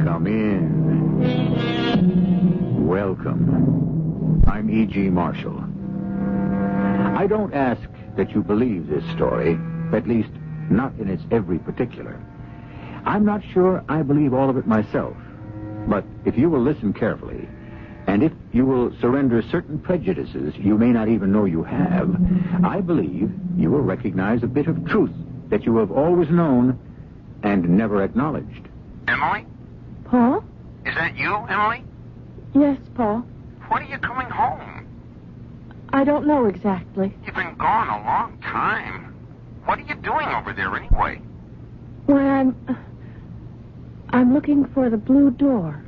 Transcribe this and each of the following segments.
Come in. Welcome. I'm E.G. Marshall. I don't ask that you believe this story, at least not in its every particular. I'm not sure I believe all of it myself, but if you will listen carefully, and if you will surrender certain prejudices you may not even know you have, I believe you will recognize a bit of truth that you have always known and never acknowledged. Emily? Paul? Is that you, Emily? Yes, Paul. When are you coming home? I don't know exactly. You've been gone a long time. What are you doing over there anyway? Why, I'm looking for the blue door.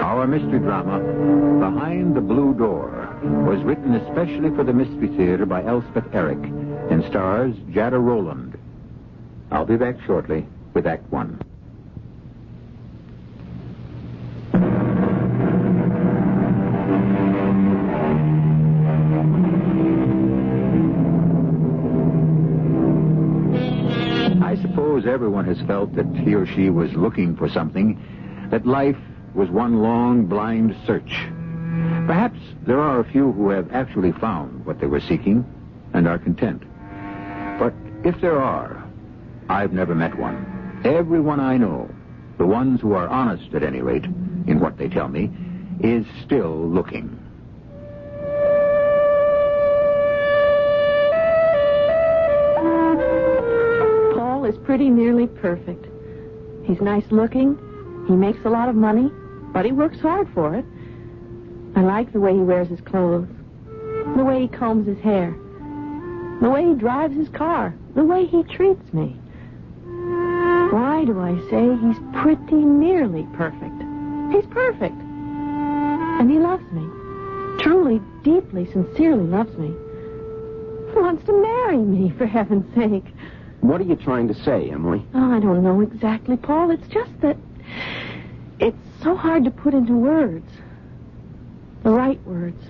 Our mystery drama, Behind the Blue Door, was written especially for the Mystery Theater by Elspeth Eric and stars Jada Rowland. I'll be back shortly with Act One. I suppose everyone has felt that he or she was looking for something, that life was one long, blind search. Perhaps there are a few who have actually found what they were seeking and are content. But if there are, I've never met one. Everyone I know, the ones who are honest at any rate, in what they tell me, is still looking. Paul is pretty nearly perfect. He's nice looking. He makes a lot of money, but he works hard for it. I like the way he wears his clothes, the way he combs his hair, the way he drives his car, the way he treats me. Why do I say he's pretty nearly perfect? He's perfect. And he loves me. Truly, deeply, sincerely loves me. He wants to marry me, for heaven's sake. What are you trying to say, Emily? Oh, I don't know exactly, Paul. It's just that it's so hard to put into words. The right words.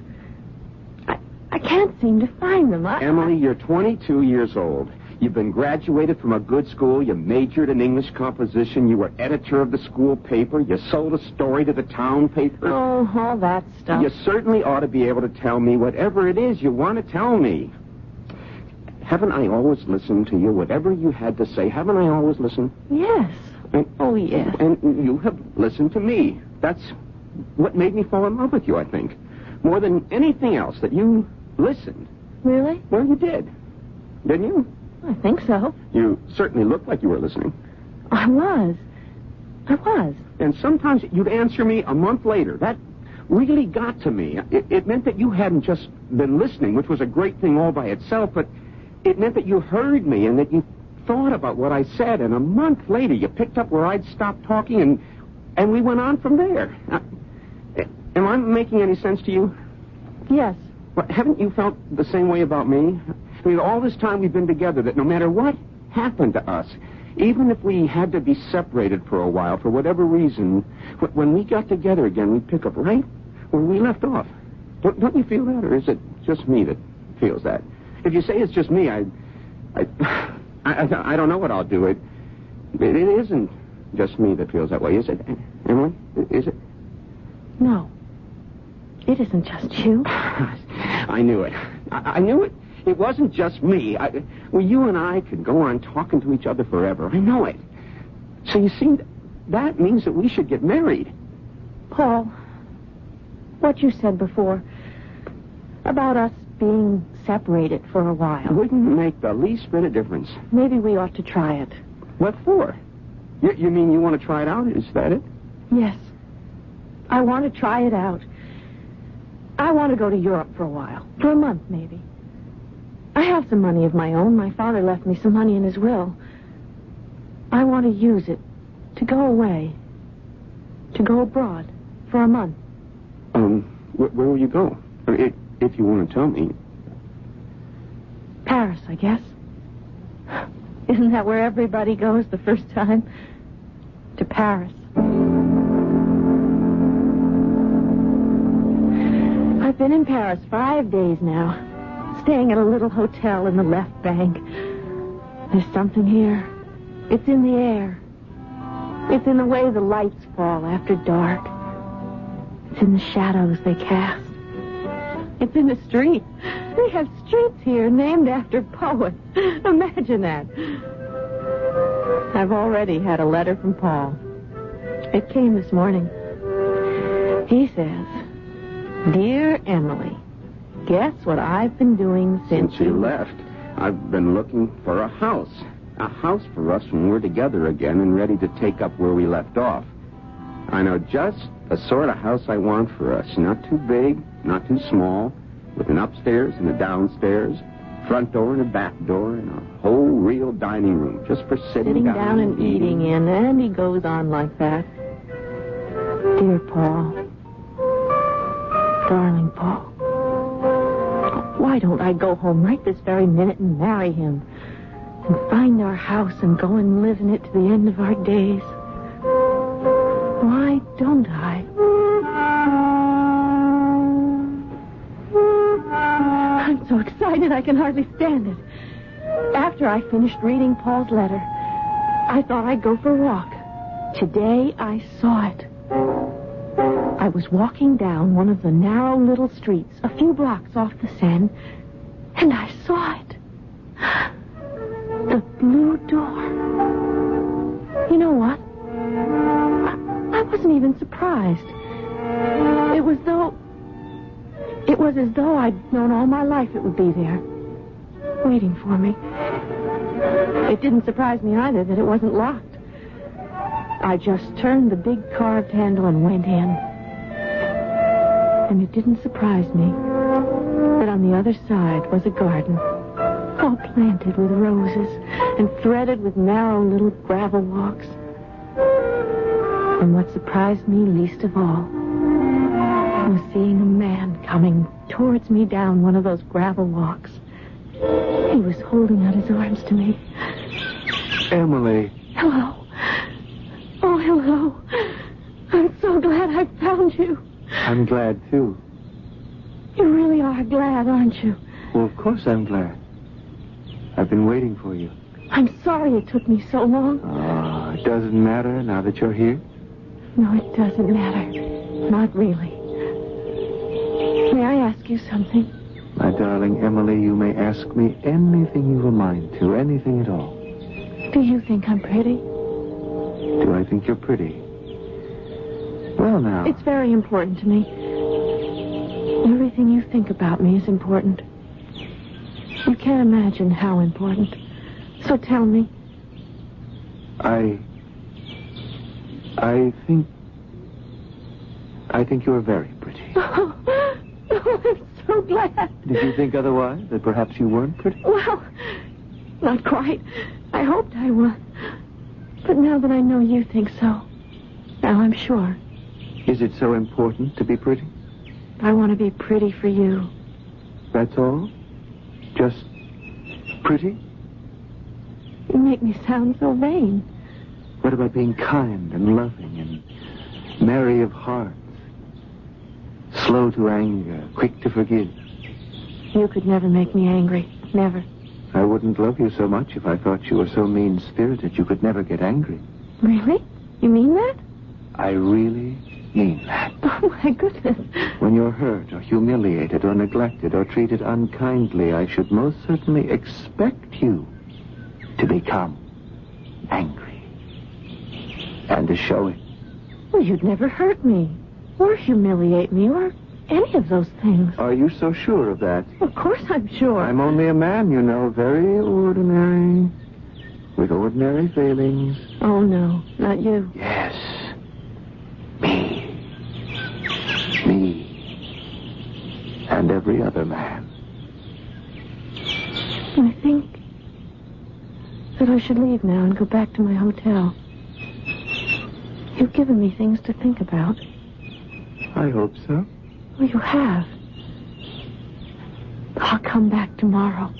I can't seem to find them. Emily, you're 22 years old. You've been graduated from a good school. You majored in English composition. You were editor of the school paper. You sold a story to the town paper. Oh, all that stuff. You certainly ought to be able to tell me whatever it is you want to tell me. Haven't I always listened to you? Whatever you had to say, haven't I always listened? Yes. Oh, yes. And you have listened to me. That's what made me fall in love with you, I think. More than anything else, that you listened. Really? Well, you did. Didn't you? I think so. You certainly looked like you were listening. I was. And sometimes you'd answer me a month later. That really got to me. It meant that you hadn't just been listening, which was a great thing all by itself, but it meant that you heard me and that you thought about what I said, and a month later you picked up where I'd stopped talking, and we went on from there. Am I making any sense to you? Yes. Well, haven't you felt the same way about me? I mean, all this time we've been together, that no matter what happened to us, even if we had to be separated for a while, for whatever reason, when we got together again, we'd pick up right where we left off. Don't you feel that, or is it just me that feels that? If you say it's just me, I don't know what I'll do. It isn't just me that feels that way, is it, Emily? Is it? No. It isn't just you. I knew it. I knew it. It wasn't just me. Well, you and I could go on talking to each other forever. I know it. So you see, that means that we should get married. Paul, what you said before about us being separated for a while. Wouldn't make the least bit of difference. Maybe we ought to try it. What for? You mean you want to try it out? Is that it? Yes. I want to try it out. I want to go to Europe for a while. For a month, maybe. I have some money of my own. My father left me some money in his will. I want to use it to go away. To go abroad for a month. Where will you go? If you want to tell me. Paris, I guess. Isn't that where everybody goes the first time? To Paris. I've been in Paris 5 days now. staying at a little hotel in the left bank. There's something here. It's in the air. It's in the way the lights fall after dark. It's in the shadows they cast. It's in the street. They have streets here named after poets. Imagine that. I've already had a letter from Paul. It came this morning. He says, "Dear Emily, guess what I've been doing since you left? I've been looking for a house. A house for us when we're together again and ready to take up where we left off. I know just the sort of house I want for us. Not too big, not too small, with an upstairs and a downstairs, front door and a back door, and a whole real dining room just for sitting down and eating in." And he goes on like that. Dear Paul. Darling Paul. Why don't I go home right this very minute and marry him? And find our house and go and live in it to the end of our days? Why don't I? I'm so excited I can hardly stand it. After I finished reading Paul's letter, I thought I'd go for a walk. Today I saw it. I was walking down one of the narrow little streets a few blocks off the Seine, and I saw it. The blue door. You know what? I wasn't even surprised. It was as though I'd known all my life it would be there, waiting for me. It didn't surprise me either that it wasn't locked. I just turned the big carved handle and went in. And it didn't surprise me that on the other side was a garden, all planted with roses and threaded with narrow little gravel walks. And what surprised me least of all was seeing a man coming towards me down one of those gravel walks. He was holding out his arms to me. Emily. Hello. Oh, hello. I'm so glad I found you. I'm glad, too. You really are glad, aren't you? Well, of course I'm glad. I've been waiting for you. I'm sorry it took me so long. Oh, it doesn't matter now that you're here? No, it doesn't matter. Not really. May I ask you something? My darling Emily, you may ask me anything you've a mind to, anything at all. Do you think I'm pretty? Do I think you're pretty? Well, now... It's very important to me. Everything you think about me is important. You can't imagine how important. So tell me. I think you're very pretty. Oh, I'm so glad. Did you think otherwise? That perhaps you weren't pretty? Well, not quite. I hoped I was. But now that I know you think so, now I'm sure. Is it so important to be pretty? I want to be pretty for you. That's all? Just pretty? You make me sound so vain. What about being kind and loving and merry of heart? Slow to anger, quick to forgive. You could never make me angry. Never. I wouldn't love you so much if I thought you were so mean-spirited you could never get angry. Really? You mean that? I really mean that. Oh, my goodness. When you're hurt or humiliated or neglected or treated unkindly, I should most certainly expect you to become angry. And to show it. Well, you'd never hurt me or humiliate me or any of those things. Are you so sure of that? Of course I'm sure. I'm only a man, you know, very ordinary, with ordinary failings. Oh, no, not you. Yes. Me. And every other man. I think that I should leave now and go back to my hotel. You've given me things to think about. I hope so. Well, you have. I'll come back tomorrow,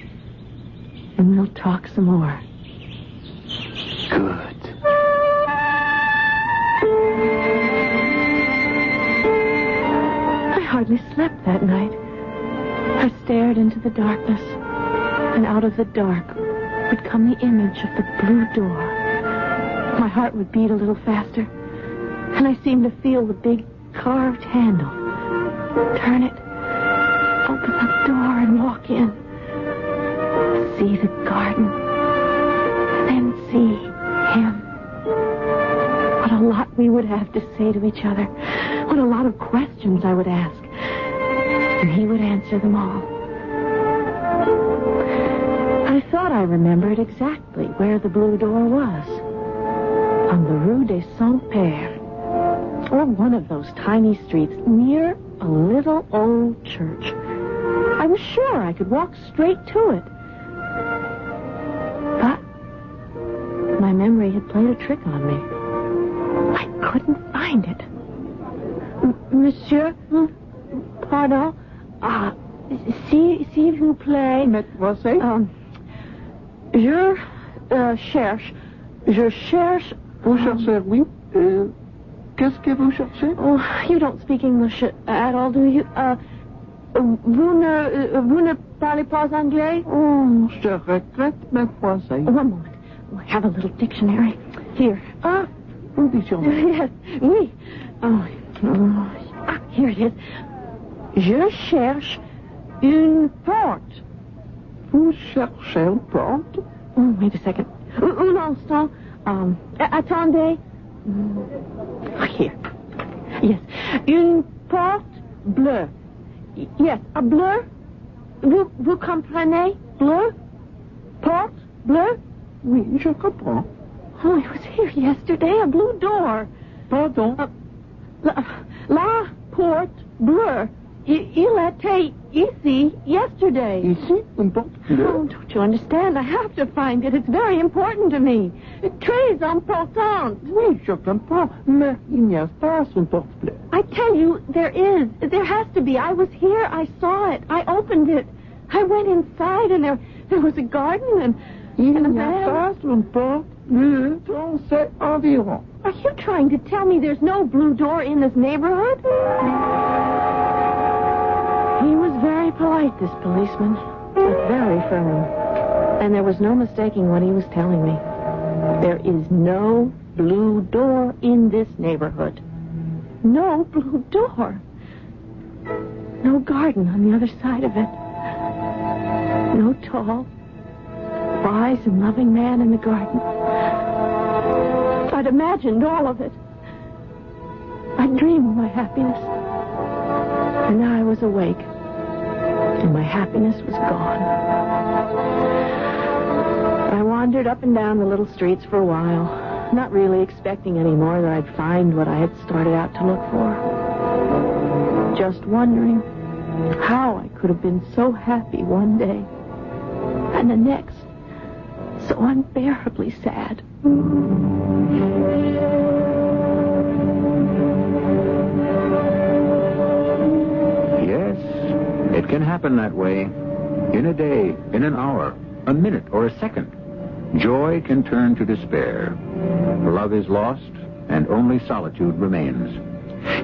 and we'll talk some more. Good. I hardly slept that night. I stared into the darkness, and out of the dark would come the image of the blue door. My heart would beat a little faster, and I seemed to feel the big carved handle. Turn it, open the door, and walk in. See the garden, and then see him. What a lot we would have to say to each other. What a lot of questions I would ask. And he would answer them all. I thought I remembered exactly where the blue door was. On the Rue des Saints-Pères. Or one of those tiny streets near a little old church. I was sure I could walk straight to it. But my memory had played a trick on me. I couldn't find it. Monsieur, pardon. S'il vous plaît. Mademoiselle? Je cherche. Vous cherchez, oui. Qu'est-ce que vous cherchez? Oh, you don't speak English at all, do you? Vous ne parlez pas anglais? Oh, je regrette, mademoiselle. One moment. I have a little dictionary. Here. Ah, un dictionnaire. Yes, oui. Here it is. Je cherche une porte. Vous cherchez une porte? Oh, wait a second. Un instant. Attendez. Here. Yes. Une porte bleue. Yes, a bleu. Vous comprenez? Bleu? Porte bleue? Oui, je comprends. Oh, it was here yesterday, a blue door. Pardon? La porte bleue. Il était ici yesterday. Ici, une porte bleue? Oh, don't you understand? I have to find it. It's very important to me. Très important. Oui, je comprends. Mais il n'y a pas une porte bleue. I tell you, there is. There has to be. I was here. I saw it. I opened it. I went inside, and there was a garden, and Il a n'y a man. pas une porte bleue dans cet environ. Are you trying to tell me there's no blue door in this neighborhood? He was very polite, this policeman, but very firm. And there was no mistaking what he was telling me. There is no blue door in this neighborhood. No blue door. No garden on the other side of it. No tall, wise and loving man in the garden. I'd imagined all of it. I'd dreamed of my happiness. And now I was awake. And my happiness was gone. I wandered up and down the little streets for a while, not really expecting any more that I'd find what I had started out to look for. Just wondering how I could have been so happy one day, and the next so unbearably sad. Yes, it can happen that way. In a day, in an hour, a minute, or a second. Joy can turn to despair. Love is lost, and only solitude remains.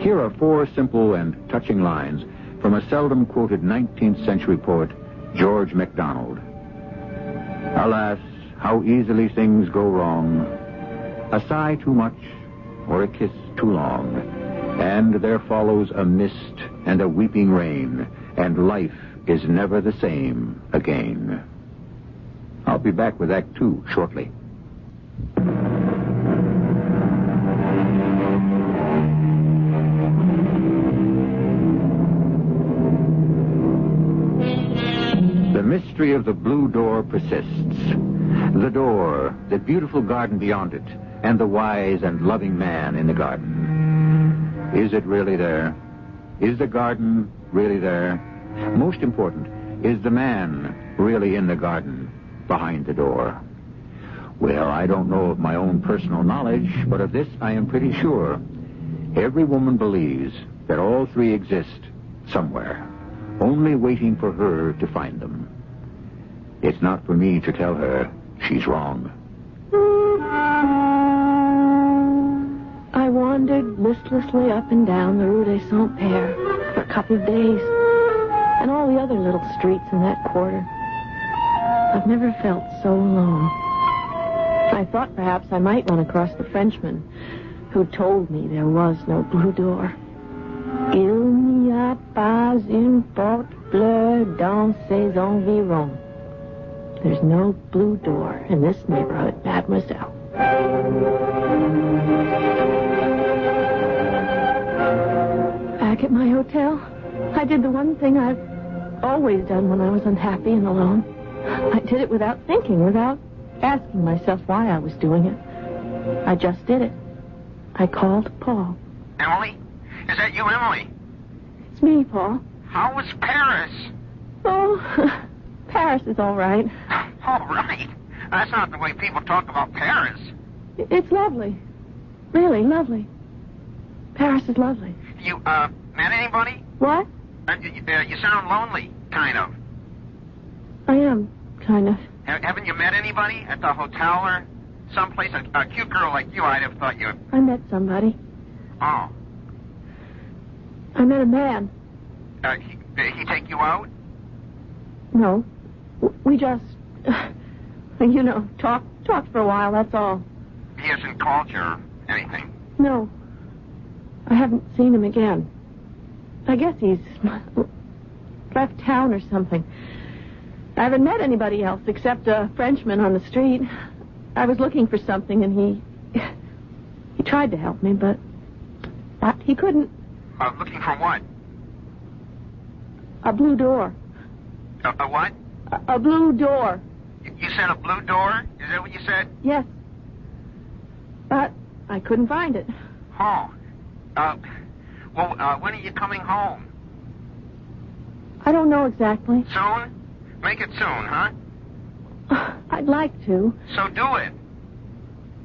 Here are 4 simple and touching lines from a seldom quoted 19th century poet, George MacDonald. Alas, how easily things go wrong. A sigh too much, or a kiss too long, and there follows a mist and a weeping rain, and life is never the same again. I'll be back with Act 2 shortly. The mystery of the blue door persists. The door, the beautiful garden beyond it, and the wise and loving man in the garden. Is it really there? Is the garden really there? Most important, is the man really in the garden, behind the door? Well, I don't know of my own personal knowledge, but of this I am pretty sure. Every woman believes that all 3 exist somewhere, only waiting for her to find them. It's not for me to tell her she's wrong. I wandered listlessly up and down the Rue des Saints-Pères for a couple of days. and all the other little streets in that quarter. I've never felt so alone. I thought perhaps I might run across the Frenchman who told me there was no blue door. Il n'y a pas une porte bleue dans ces environs. There's no blue door in this neighborhood, mademoiselle. Back at my hotel, I did the one thing I've always done when I was unhappy and alone. I did it without thinking, without asking myself why I was doing it. I just did it. I called Paul. Emily? Is that you, Emily? It's me, Paul. How was Paris? Oh, Paris is all right. All right. That's not the way people talk about Paris. It's lovely. Really lovely. Paris is lovely. You, met anybody? What? You sound lonely, kind of. I am, kind of. Haven't you met anybody at the hotel or someplace? A cute girl like you, I'd have thought you... I met somebody. Oh. I met a man. He take you out? No. We just, talked for a while, that's all. He hasn't called you or anything? No. I haven't seen him again. I guess he's left town or something. I haven't met anybody else except a Frenchman on the street. I was looking for something, and he tried to help me, but he couldn't. Looking for what? A blue door. A what? A blue door. You said a blue door? Is that what you said? Yes. But I couldn't find it. Oh. When are you coming home? I don't know exactly. Soon? Make it soon, huh? I'd like to. So do it.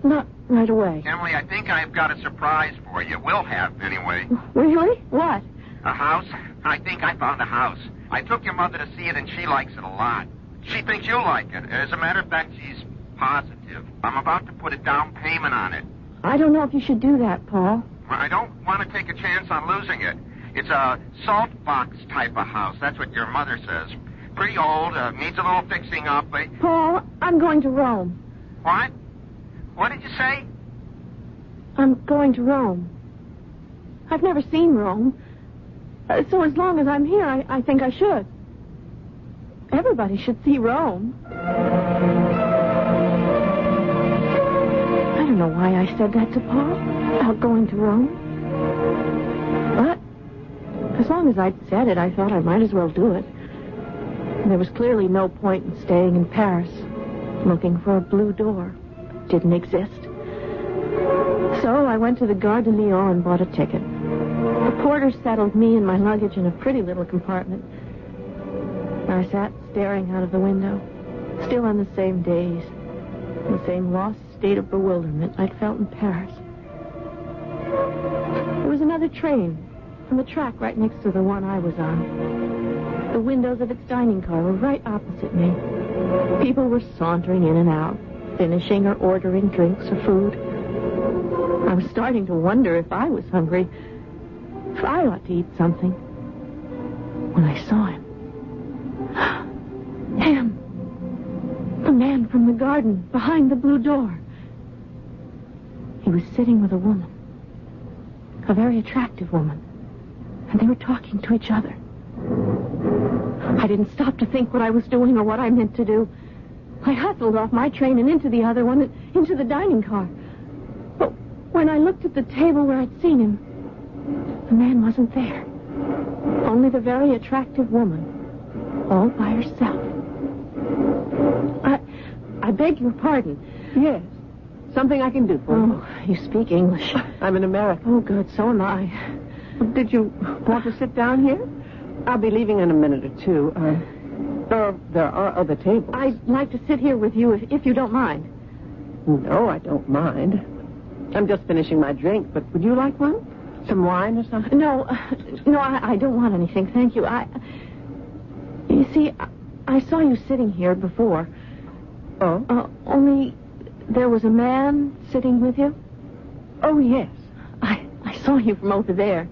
Not right away. Emily, I think I've got a surprise for you. We'll have, anyway. Really? What? A house? I think I found a house. I took your mother to see it, and she likes it a lot. She thinks you'll like it. As a matter of fact, she's positive. I'm about to put a down payment on it. I don't know if you should do that, Paul. I don't want to take a chance on losing it. It's a salt box type of house. That's what your mother says. Pretty old, needs a little fixing up. Paul, I'm going to Rome. What? What did you say? I'm going to Rome. I've never seen Rome. So as long as I'm here, I think I should. Everybody should see Rome. I don't know why I said that to Paul about going to Rome. But as long as I'd said it, I thought I might as well do it. And there was clearly no point in staying in Paris, looking for a blue door. It didn't exist. So I went to the Gare de Lyon and bought a ticket. The porter settled me and my luggage in a pretty little compartment. I sat staring out of the window, still on the same daze, in the same lost state of bewilderment I'd felt in Paris. There was another train on the track right next to the one I was on. The windows of its dining car were right opposite me. People were sauntering in and out, finishing or ordering drinks or food. I was starting to wonder if I was hungry, if I ought to eat something, when I saw him. Him. The man from the garden, behind the blue door. He was sitting with a woman. A very attractive woman. And they were talking to each other. I didn't stop to think what I was doing or what I meant to do. I hustled off my train and into the other one, and into the dining car. But when I looked at the table where I'd seen him, the man wasn't there. Only the very attractive woman, all by herself. I beg your pardon. Yes. Something I can do for you. Oh, you speak English. I'm an American. Oh, good. So am I. Did you want to sit down here? I'll be leaving in a minute or two. There are other tables. I'd like to sit here with you if you don't mind. No, I don't mind. I'm just finishing my drink, but would you like one? Some wine or something? No, I don't want anything. Thank you. You see, I saw you sitting here before. Oh? Only there was a man sitting with you? Oh, yes. I saw you from over there.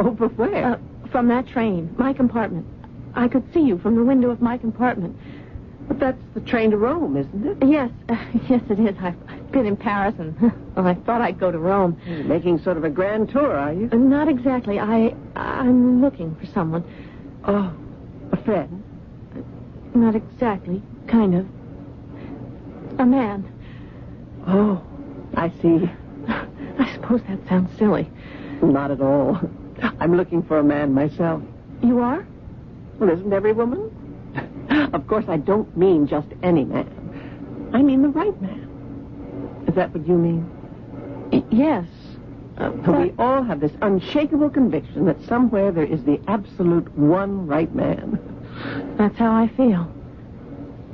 Over where? From that train, my compartment. I could see you from the window of my compartment. But that's the train to Rome, isn't it? Yes, yes, it is. I've been in Paris, and well, I thought I'd go to Rome. You're making sort of a grand tour, are you? Not exactly. I'm looking for someone. Oh, a friend? Not exactly. Kind of. A man. Oh, I see. I suppose that sounds silly. Not at all. I'm looking for a man myself. You are? Well, isn't every woman? Of course, I don't mean just any man. I mean the right man. Is that what you mean? Yes. We all have this unshakable conviction that somewhere there is the absolute one right man. That's how I feel.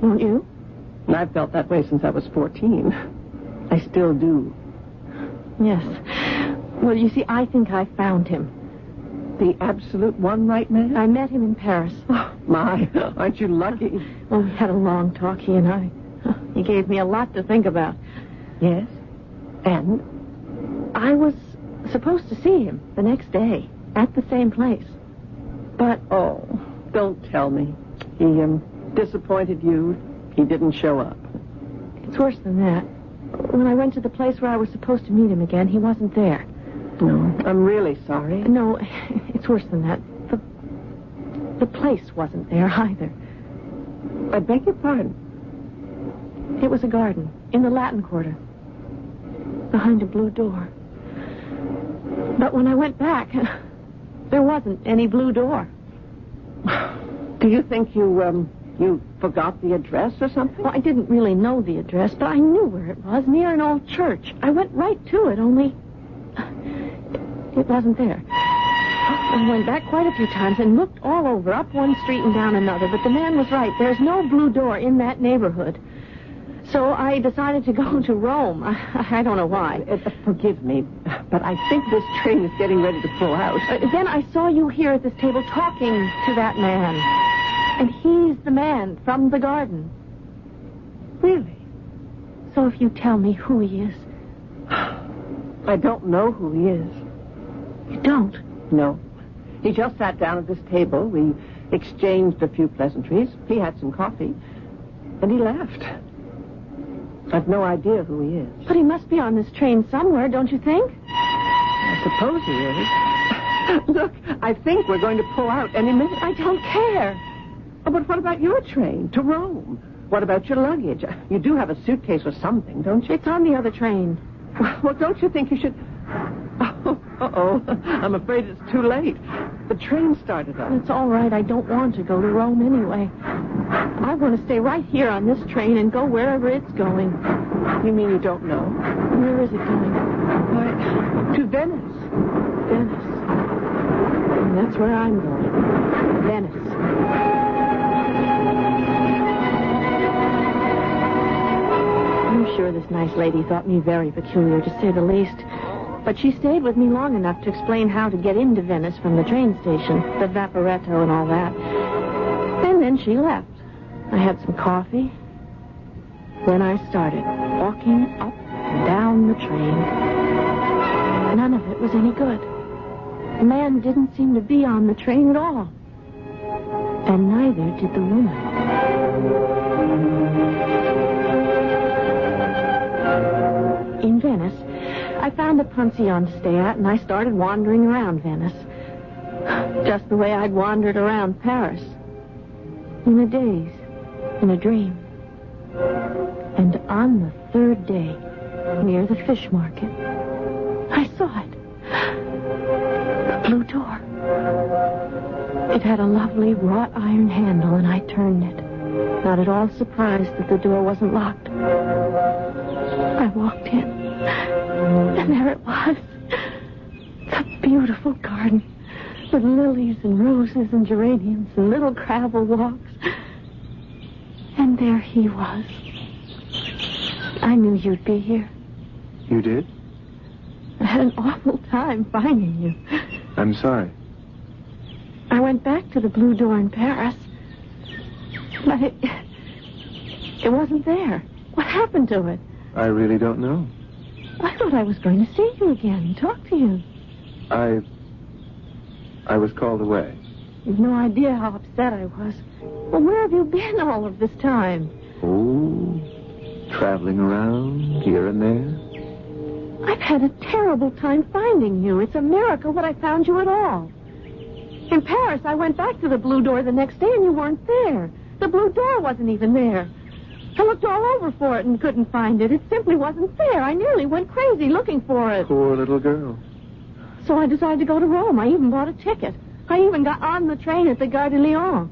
Don't you? And I've felt that way since I was 14. I still do. Yes. Well, you see, I think I found him. The absolute one right man? I met him in Paris. Oh, my, aren't you lucky? Well, we had a long talk, he and I. He gave me a lot to think about. Yes? And? I was supposed to see him the next day at the same place. But... Oh, don't tell me. He disappointed you. He didn't show up. It's worse than that. When I went to the place where I was supposed to meet him again, he wasn't there. No, I'm really sorry. No, it's worse than that. The place wasn't there either. I beg your pardon. It was a garden in the Latin Quarter, behind a blue door. But when I went back, there wasn't any blue door. Do you think you forgot the address or something? Well, I didn't really know the address, but I knew where it was, near an old church. I went right to it, only it wasn't there. I went back quite a few times and looked all over, up one street and down another, but the man was right. There's no blue door in that neighborhood. So I decided to go to Rome. I don't know why. Forgive me, but I think this train is getting ready to pull out. Then I saw you here at this table talking to that man. And he's the man from the garden. Really? So if you tell me who he is... I don't know who he is. You don't? No. He just sat down at this table. We exchanged a few pleasantries. He had some coffee. And he left. I've no idea who he is. But he must be on this train somewhere, don't you think? I suppose he is. Look, I think we're going to pull out any minute. I don't care. Oh, but what about your train to Rome? What about your luggage? You do have a suitcase or something, don't you? It's on the other train. Well, don't you think you should... Oh, uh-oh. I'm afraid it's too late. The train started up. It's all right. I don't want to go to Rome anyway. I want to stay right here on this train and go wherever it's going. You mean you don't know? Where is it going? Why, to Venice. Venice. And that's where I'm going. Venice. I'm sure this nice lady thought me very peculiar, to say the least. But she stayed with me long enough to explain how to get into Venice from the train station, the Vaporetto and all that. And then she left. I had some coffee. Then I started walking up and down the train. None of it was any good. The man didn't seem to be on the train at all. And neither did the woman. In Venice, I found a pension to stay at, and I started wandering around Venice. Just the way I'd wandered around Paris. In a daze. In a dream. And on the third day, near the fish market, I saw it. The blue door. It had a lovely wrought iron handle, and I turned it, not at all surprised that the door wasn't locked. I walked in, and there it was. The beautiful garden, with lilies and roses and geraniums and little gravel walks. And there he was. I knew you'd be here. You did? I had an awful time finding you. I'm sorry. I went back to the blue door in Paris, but it wasn't there. What happened to it? I really don't know. I thought I was going to see you again and talk to you. I I was called away. You've no idea how upset I was. Well, where have you been all of this time? Oh, traveling around here and there. I've had a terrible time finding you. It's a miracle that I found you at all. In Paris, I went back to the Blue Door the next day and you weren't there. The Blue Door wasn't even there. I looked all over for it and couldn't find it. It simply wasn't there. I nearly went crazy looking for it. Poor little girl. So I decided to go to Rome. I even bought a ticket. I even got on the train at the Gare de Lyon.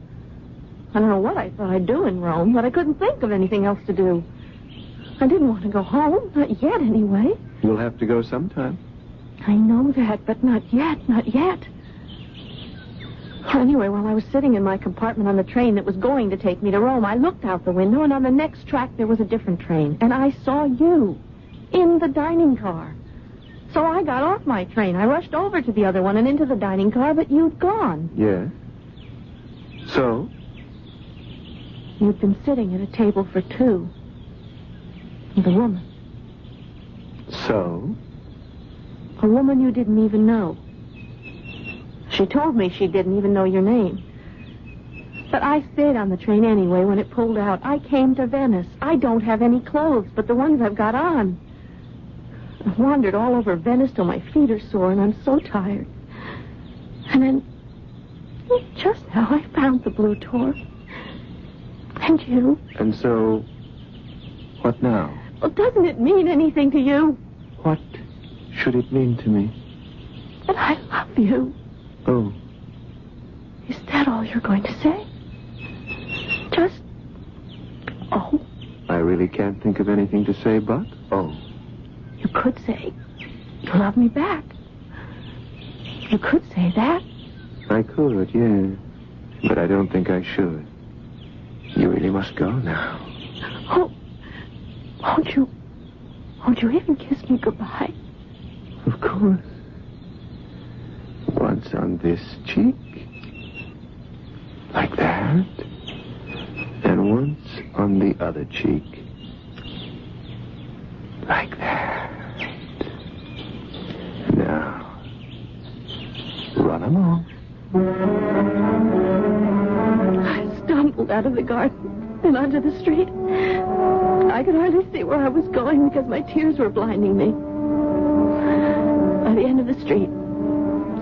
I don't know what I thought I'd do in Rome, but I couldn't think of anything else to do. I didn't want to go home. Not yet, anyway. You'll have to go sometime. I know that, but not yet. Not yet. Anyway, while I was sitting in my compartment on the train that was going to take me to Rome, I looked out the window, and on the next track there was a different train. And I saw you in the dining car. So I got off my train. I rushed over to the other one and into the dining car, but you'd gone. Yes. So? You'd been sitting at a table for two. With a woman. So? A woman you didn't even know. She told me she didn't even know your name. But I stayed on the train anyway when it pulled out. I came to Venice. I don't have any clothes but the ones I've got on. I've wandered all over Venice till my feet are sore and I'm so tired. And then, just now, I found the Blue Door. And you. And so, what now? Well, doesn't it mean anything to you? What should it mean to me? That I love you. Oh. Is that all you're going to say? Just, oh. I really can't think of anything to say but, oh. You could say, you love me back. You could say that. I could, yes. But I don't think I should. You really must go now. Oh, won't you even kiss me goodbye? Of course. Once on this cheek. Like that. And once on the other cheek. Like that. Now, run along. I stumbled out of the garden and onto the street. I could hardly see where I was going because my tears were blinding me. By the end of the street,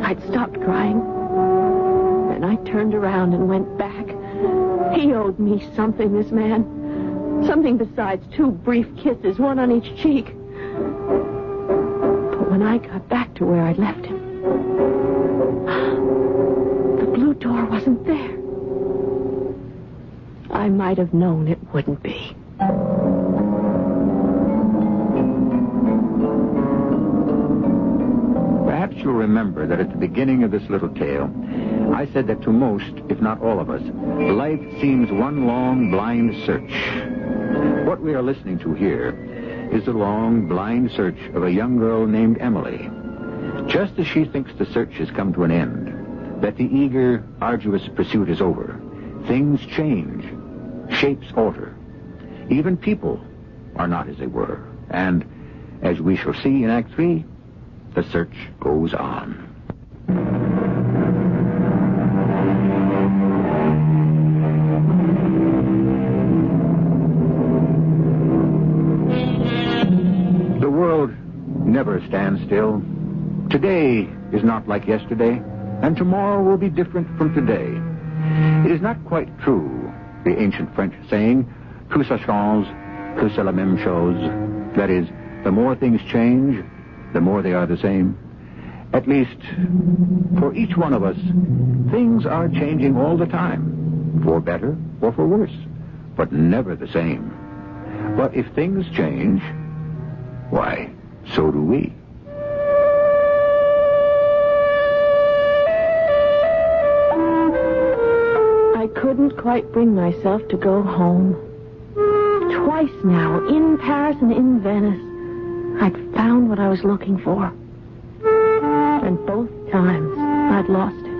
I'd stopped crying. And I turned around and went back. He owed me something, this man. Something besides 2 brief kisses, one on each cheek. But when I got back to where I'd left him, the Blue Door wasn't there. I might have known it wouldn't be. Perhaps you'll remember that at the beginning of this little tale, I said that to most, if not all of us, life seems one long blind search. What we are listening to here is the long blind search of a young girl named Emily. Just as she thinks the search has come to an end, that the eager, arduous pursuit is over, things change, shapes alter. Even people are not as they were. And, as we shall see in Act 3, the search goes on. The world never stands still. Today is not like yesterday, and tomorrow will be different from today. It is not quite true, the ancient French saying, tout ça change, que c'est la même chose. That is, the more things change, the more they are the same. At least, for each one of us, things are changing all the time, for better or for worse, but never the same. But if things change, why, so do we. I couldn't quite bring myself to go home. Twice now, in Paris and in Venice, I'd found what I was looking for. And both times, I'd lost it.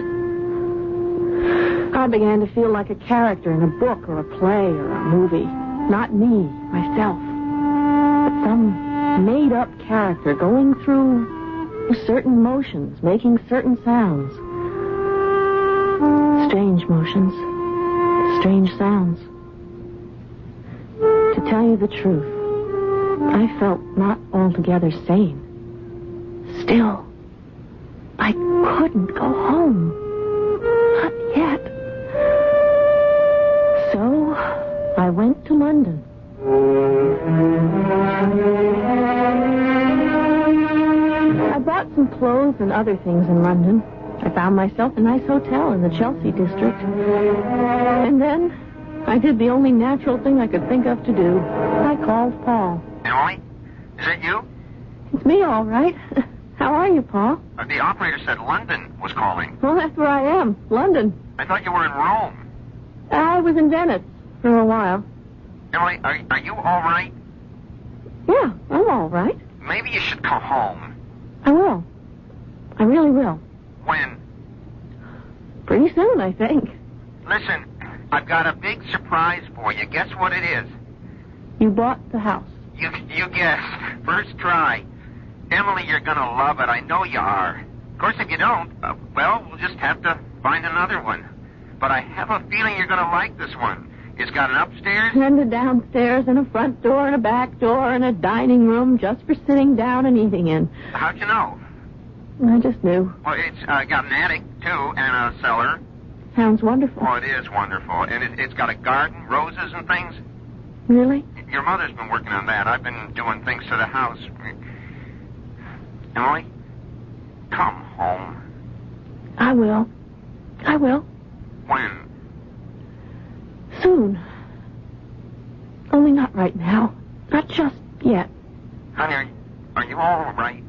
I began to feel like a character in a book or a play or a movie. Not me, myself, but some made-up character going through certain motions, making certain sounds. Strange motions. Strange sounds. To tell you the truth, I felt not altogether sane. Still, I couldn't go home. Not yet. So, I went to London. I bought some clothes and other things in London. I found myself a nice hotel in the Chelsea district. And then, I did the only natural thing I could think of to do. I called Paul. Emily? Is it you? It's me, all right. How are you, Paul? The operator said London was calling. Well, that's where I am. London. I thought you were in Rome. I was in Venice for a while. Emily, are you all right? Yeah, I'm all right. Maybe you should come home. I will. I really will. When? Pretty soon, I think. Listen, I've got a big surprise for you. Guess what it is? You bought the house. You guessed. First try. Emily, you're going to love it. I know you are. Of course, if you don't, well, we'll just have to find another one. But I have a feeling you're going to like this one. It's got an upstairs and a downstairs and a front door and a back door and a dining room just for sitting down and eating in. How'd you know? I just knew. Well, it's got an attic, too, and a cellar. Sounds wonderful. Oh, it is wonderful. And it's got a garden, roses and things. Really? Your mother's been working on that. I've been doing things to the house. Emily, come home. I will. I will. When? Soon. Only not right now. Not just yet. Honey, are you all right?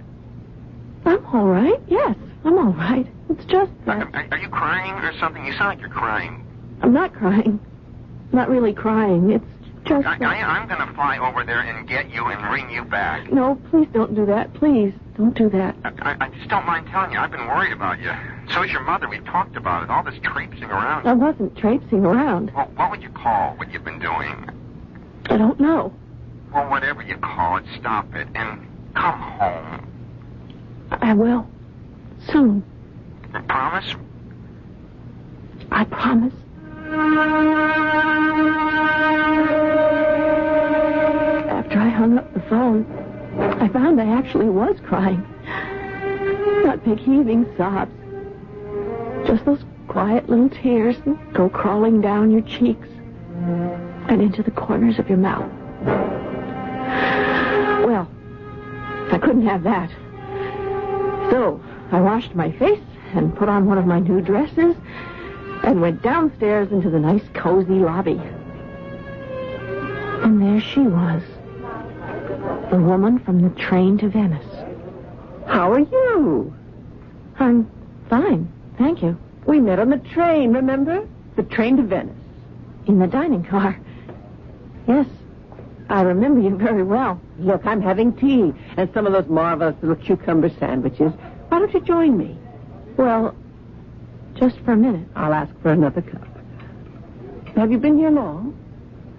I'm all right. Yes, I'm all right. It's just that... Are you crying or something? You sound like you're crying. I'm not crying. Not really crying. It's just I'm going to fly over there and get you and bring you back. No, please don't do that. Please, don't do that. I just don't mind telling you. I've been worried about you. So's your mother. We've talked about it. All this traipsing around. I wasn't traipsing around. Well, what would you call what you've been doing? I don't know. Well, whatever you call it, stop it and come home. I will. Soon. You promise? I promise. After I hung up the phone, I found I actually was crying. Not big heaving sobs. Just those quiet little tears that go crawling down your cheeks and into the corners of your mouth. Well, I couldn't have that. So I washed my face and put on one of my new dresses and went downstairs into the nice, cozy lobby. And there she was, the woman from the train to Venice. How are you? I'm fine, thank you. We met on the train, remember? The train to Venice. In the dining car. Yes, I remember you very well. Look, I'm having tea and some of those marvelous little cucumber sandwiches. Why don't you join me? Well, just for a minute. I'll ask for another cup. Have you been here long?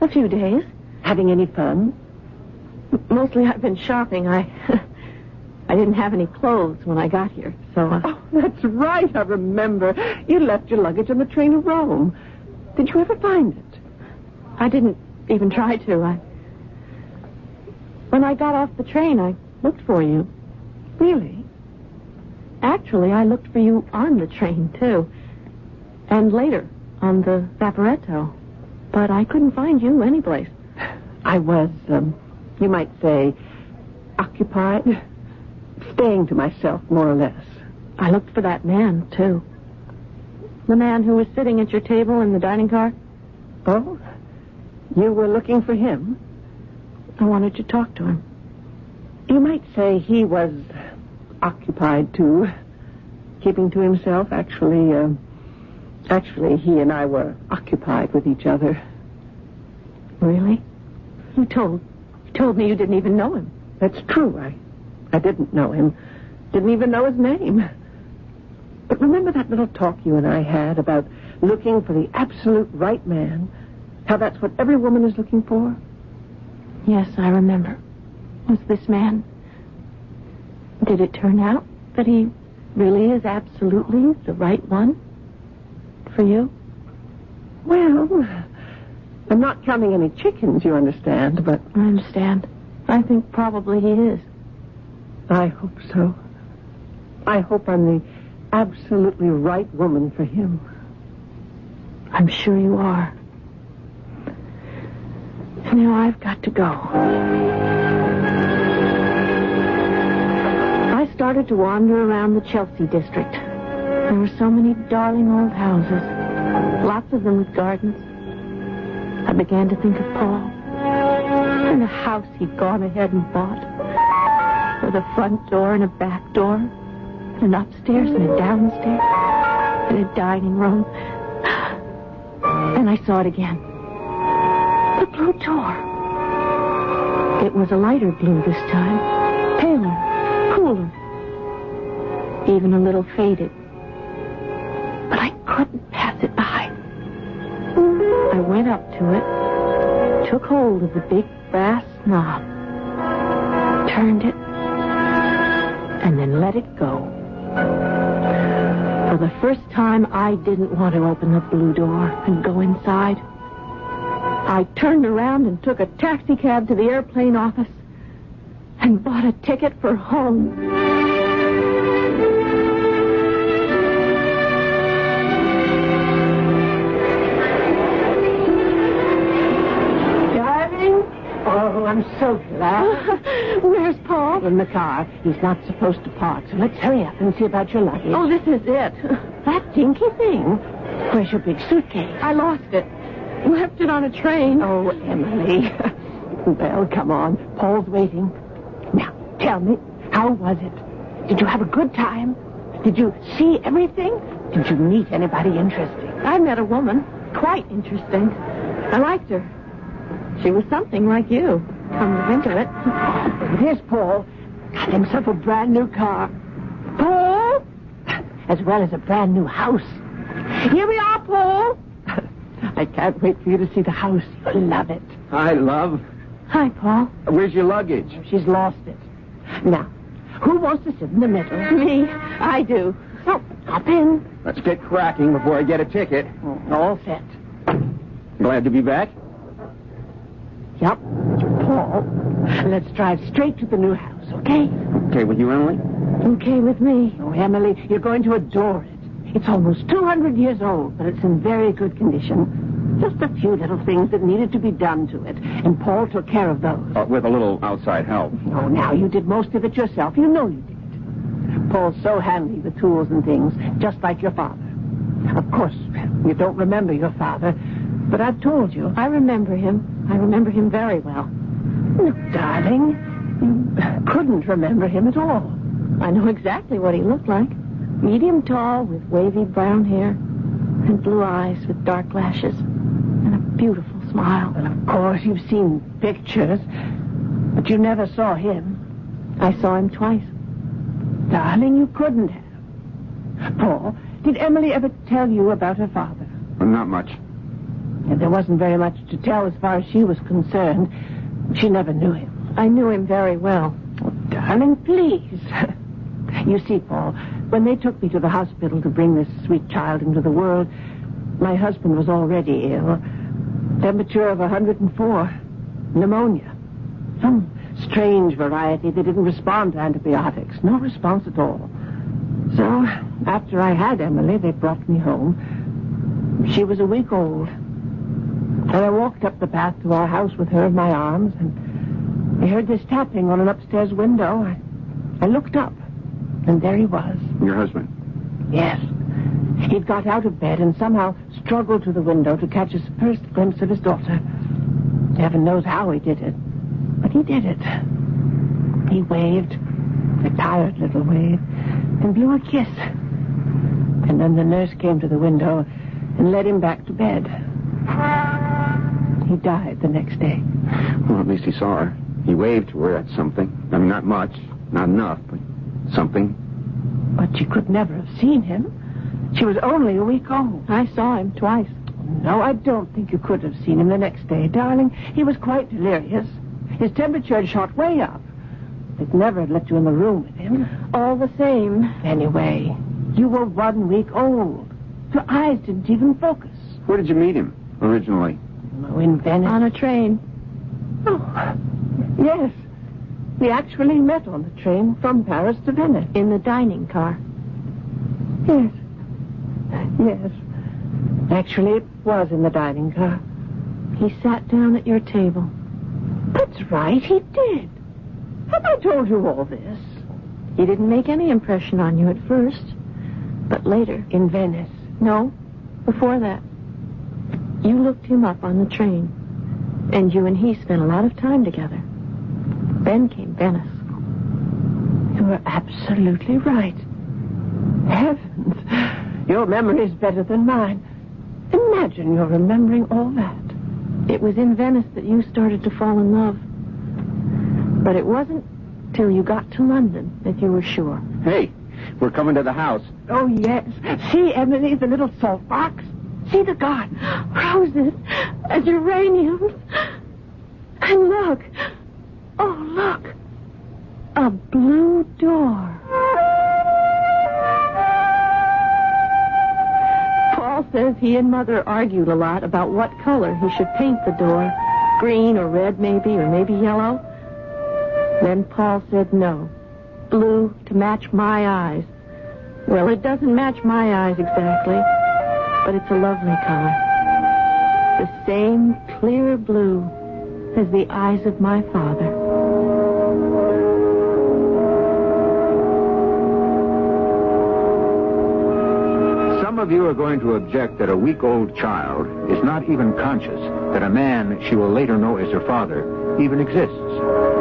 A few days. Having any fun? Mostly I've been shopping. I didn't have any clothes when I got here, so... Oh, that's right, I remember. You left your luggage on the train to Rome. Did you ever find it? I didn't even try to. When I got off the train, I looked for you. Really? Actually, I looked for you on the train, too. And later, on the Vaporetto. But I couldn't find you anyplace. I was, you might say, occupied. Staying to myself, more or less. I looked for that man, too. The man who was sitting at your table in the dining car. Oh? You were looking for him? I wanted to talk to him. You might say he was occupied, too. Keeping to himself. Actually, he and I were occupied with each other. Really? You told me you didn't even know him. That's true. I didn't know him. Didn't even know his name. But remember that little talk you and I had about looking for the absolute right man? How that's what every woman is looking for? Yes, I remember. Was this man? Did it turn out that he really is absolutely the right one? For for you? Well, I'm not counting any chickens, you understand, but... I understand. I think probably he is. I hope so. I hope I'm the absolutely right woman for him. I'm sure you are. Now I've got to go. I started to wander around the Chelsea district. There were so many darling old houses, lots of them with gardens. I began to think of Paul and the house he'd gone ahead and bought, with a front door and a back door, and an upstairs and a downstairs, and a dining room. And I saw it again. The blue door. It was a lighter blue this time. Paler, cooler, even a little faded. But I couldn't pass it by. I went up to it, took hold of the big brass knob, turned it, and then let it go. For the first time, I didn't want to open the blue door and go inside. I turned around and took a taxi cab to the airplane office and bought a ticket for home. Darling? Oh, I'm so glad. Where's Paul? In the car. He's not supposed to park, so let's hurry up and see about your luggage. Oh, this is it. That dinky thing. Where's your big suitcase? I lost it. Left it on a train. Oh, Emily. Well, come on. Paul's waiting. Now, tell me, how was it? Did you have a good time? Did you see everything? Did you meet anybody interesting? I met a woman. Quite interesting. I liked her. She was something like you. Come to think of it. There's Paul. Got himself a brand new car. Paul? As well as a brand new house. Here we are, Paul. I can't wait for you to see the house. You'll love it. Hi, love. Hi, Paul. Where's your luggage? She's lost it. Now, who wants to sit in the middle? Me. I do. So, hop in. Let's get cracking before I get a ticket. All set. Glad to be back. Yep. Paul, let's drive straight to the new house, okay? Okay with you, Emily? Okay with me. Oh, Emily, you're going to adore it. It's almost 200 years old, but it's in very good condition. Just a few little things that needed to be done to it, and Paul took care of those. With a little outside help. Oh, now, you did most of it yourself. You know you did. Paul's so handy with tools and things, just like your father. Of course, you don't remember your father, but I've told you. I remember him. I remember him very well. No, darling, you couldn't remember him at all. I know exactly what he looked like. Medium tall with wavy brown hair and blue eyes with dark lashes and a beautiful smile. Well, of course, you've seen pictures, but you never saw him. I saw him twice. Darling, you couldn't have. Paul, did Emily ever tell you about her father? Not much. And there wasn't very much to tell as far as she was concerned. She never knew him. I knew him very well. Oh, darling, please. You see, Paul, when they took me to the hospital to bring this sweet child into the world, my husband was already ill. Temperature of 104. Pneumonia. Some strange variety that didn't respond to antibiotics. No response at all. So, after I had Emily, they brought me home. She was a week old. And I walked up the path to our house with her in my arms, and I heard this tapping on an upstairs window. I looked up, and there he was. Your husband? Yes. He'd got out of bed and somehow struggled to the window to catch his first glimpse of his daughter. Heaven knows how he did it, but he did it. He waved, a tired little wave, and blew a kiss. And then the nurse came to the window and led him back to bed. He died the next day. Well, at least he saw her. He waved to her. That's something. I mean, not much, not enough, but something. But she could never have seen him. She was only a week old. I saw him twice. No, I don't think you could have seen him the next day, darling. He was quite delirious. His temperature had shot way up. They'd never have let you in the room with him. All the same. Anyway, you were 1 week old. Your eyes didn't even focus. Where did you meet him, originally? Oh, in Venice. On a train. Oh, yes. We actually met on the train from Paris to Venice. In the dining car. Yes. Yes. Actually, it was in the dining car. He sat down at your table. That's right, he did. Have I told you all this? He didn't make any impression on you at first, but later. In Venice. No, before that. You looked him up on the train, and you and he spent a lot of time together. Then came Venice. You were absolutely right. Heavens, your memory is better than mine. Imagine you're remembering all that. It was in Venice that you started to fall in love. But it wasn't till you got to London that you were sure. Hey, we're coming to the house. Oh, yes. See, Emily, the little salt box? See the garden? Roses and geraniums. And look. Oh, look. A blue door. Paul says he and Mother argued a lot about what color he should paint the door. Green or red, maybe, or maybe yellow. Then Paul said no. Blue to match my eyes. Well, it doesn't match my eyes exactly, but it's a lovely color. The same clear blue as the eyes of my father. Some of you are going to object that a week-old child is not even conscious that a man she will later know as her father even exists.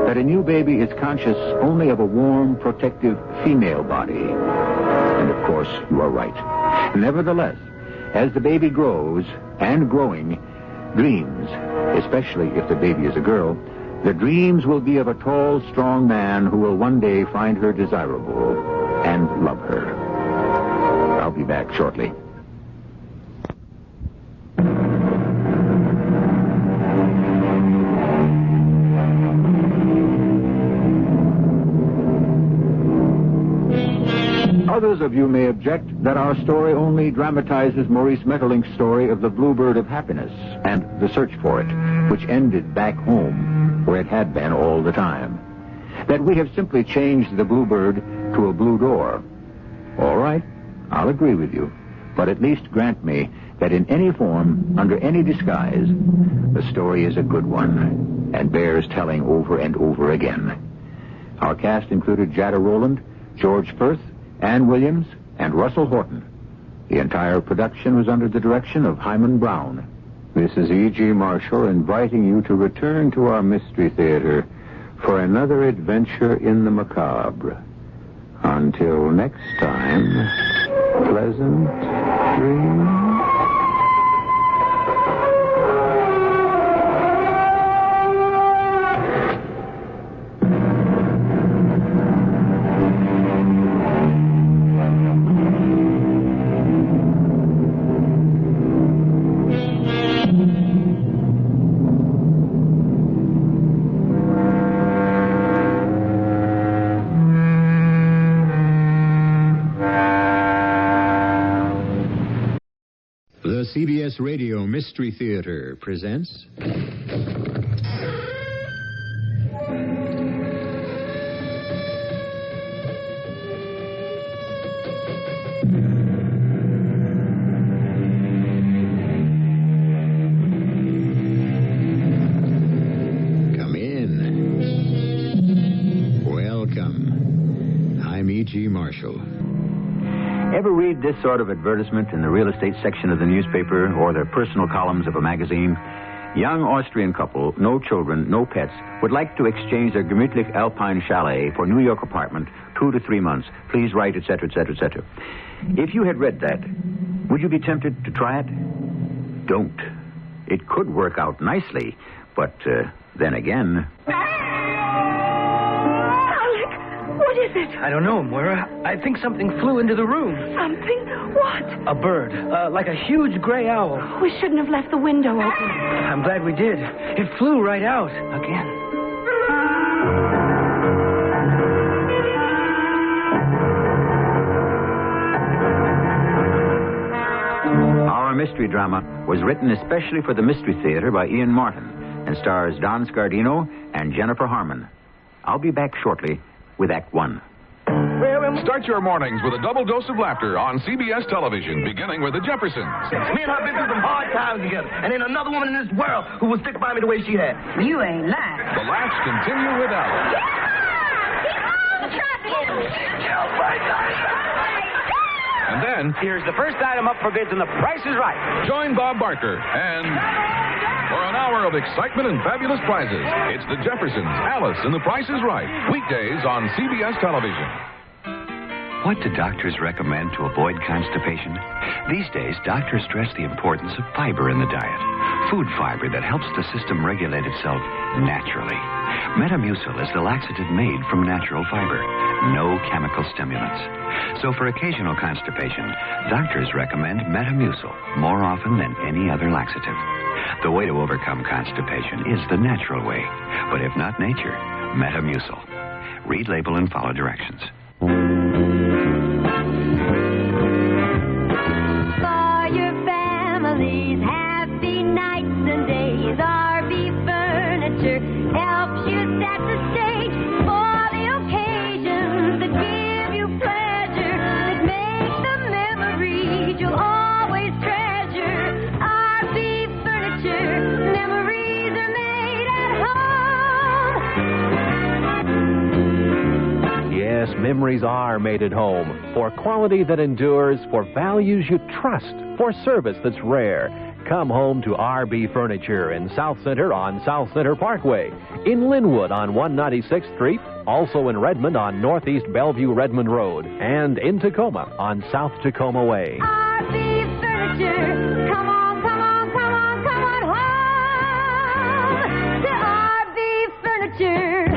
That a new baby is conscious only of a warm, protective female body. And of course, you are right. Nevertheless, as the baby grows, and growing, dreams, especially if the baby is a girl, the dreams will be of a tall, strong man who will one day find her desirable and love her. I'll be back shortly. Others of you may object that our story only dramatizes Maurice Maeterlinck's story of the Bluebird of Happiness and the search for it, which ended back home, where it had been all the time. That we have simply changed the Bluebird to a blue door. All right, I'll agree with you, but at least grant me that in any form, under any disguise, the story is a good one and bears telling over and over again. Our cast included Jada Rowland, George Firth, Ann Williams, and Russell Horton. The entire production was under the direction of Hyman Brown. This is E.G. Marshall inviting you to return to our Mystery Theater for another adventure in the macabre. Until next time, pleasant dreams. The CBS Radio Mystery Theater presents... Come in. Welcome. I'm E.G. Marshall. Ever read this sort of advertisement in the real estate section of the newspaper or the personal columns of a magazine? Young Austrian couple, no children, no pets, would like to exchange their gemütlich Alpine chalet for New York apartment, 2 to 3 months. Please write, etc., etc., etc. If you had read that, would you be tempted to try it? Don't. It could work out nicely, but then again... What is it? I don't know, Moira. I think something flew into the room. Something? What? A bird. Like a huge gray owl. We shouldn't have left the window open. I'm glad we did. It flew right out. Again. mystery drama was written especially for the Mystery Theater by Ian Martin and stars Don Scardino and Jennifer Harmon. I'll be back shortly with Act One. Start your mornings with a double dose of laughter on CBS television, beginning with The Jeffersons. Me and her been through some hard times together, and ain't another woman in this world who will stick by me the way she has. You ain't lying. The laughs continue with Alice. And then, Here's the first item up for bids, and the price is right. join Bob Barker and for an hour of excitement and fabulous prizes, it's The Jeffersons, Alice, and The Price is Right, weekdays on CBS television. What do doctors recommend to avoid constipation? These days, doctors stress the importance of fiber in the diet. Food fiber that helps the system regulate itself naturally. Metamucil is the laxative made from natural fiber. No chemical stimulants. So for occasional constipation, doctors recommend Metamucil more often than any other laxative. The way to overcome constipation is the natural way. But if not nature, Metamucil. Read label and follow directions. For your family's happy nights and days, RV Furniture helps you set the stage for the occasions that give you pleasure, that make the memories you'll always treasure. RV Furniture, memories are made at home. Yes, memories are made at home. For quality that endures, for values you trust, for service that's rare. Come home to RB Furniture in South Center on South Center Parkway, in Linwood on 196th Street, also in Redmond on Northeast Bellevue Redmond Road, and in Tacoma on South Tacoma Way. RV Furniture, come on, come on, come on, come on home to RV Furniture.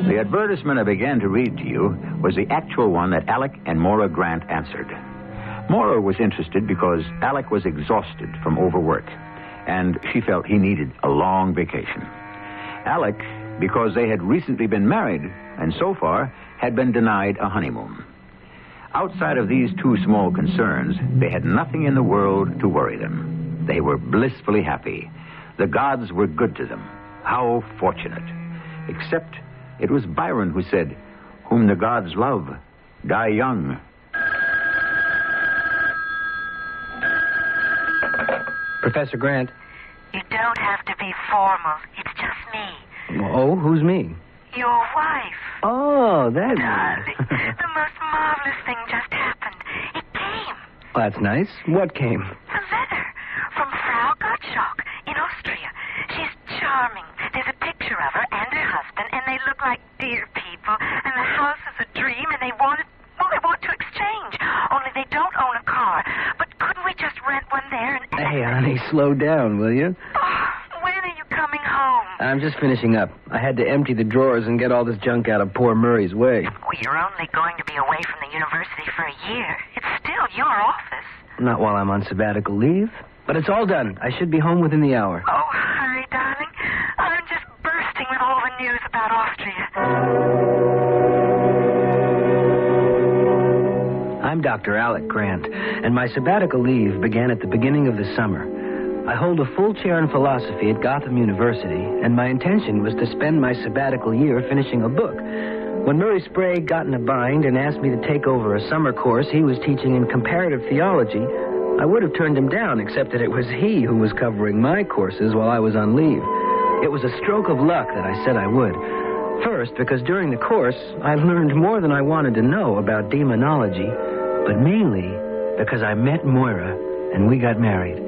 The advertisement I began to read to you was the actual one that Alec and Maura Grant answered. Maura was interested because Alec was exhausted from overwork, and she felt he needed a long vacation. Alec, because they had recently been married, and so far had been denied a honeymoon. Outside of these two small concerns, they had nothing in the world to worry them. They were blissfully happy. The gods were good to them. How fortunate. Except it was Byron who said, "Whom the gods love, die young." Professor Grant. You don't have to be formal. It's just me. Oh, who's me? Your wife. Oh, that's... Darling, the most marvelous thing just happened. It came. Oh, that's nice. What came? A letter from Frau Gottschalk in Austria. She's charming. There's a picture of her and her husband, and they look like dear people. And the house is a dream, and they want to exchange. Only they don't own a car. But couldn't we just rent one there and... Hey, honey, slow down, will you? Oh, when are you coming home? I'm just finishing up. I had to empty the drawers and get all this junk out of poor Murray's way. Well, you're only going to be away from the university for a year. It's still your office. Not while I'm on sabbatical leave. But it's all done. I should be home within the hour. Oh, hurry, darling. I'm just bursting with all the news about Austria. I'm Dr. Alec Grant, and my sabbatical leave began at the beginning of the summer. I hold a full chair in philosophy at Gotham University, and my intention was to spend my sabbatical year finishing a book. When Murray Sprague got in a bind and asked me to take over a summer course he was teaching in comparative theology, I would have turned him down, except that it was he who was covering my courses while I was on leave. It was a stroke of luck that I said I would. First, because during the course, I learned more than I wanted to know about demonology, but mainly because I met Moira and we got married.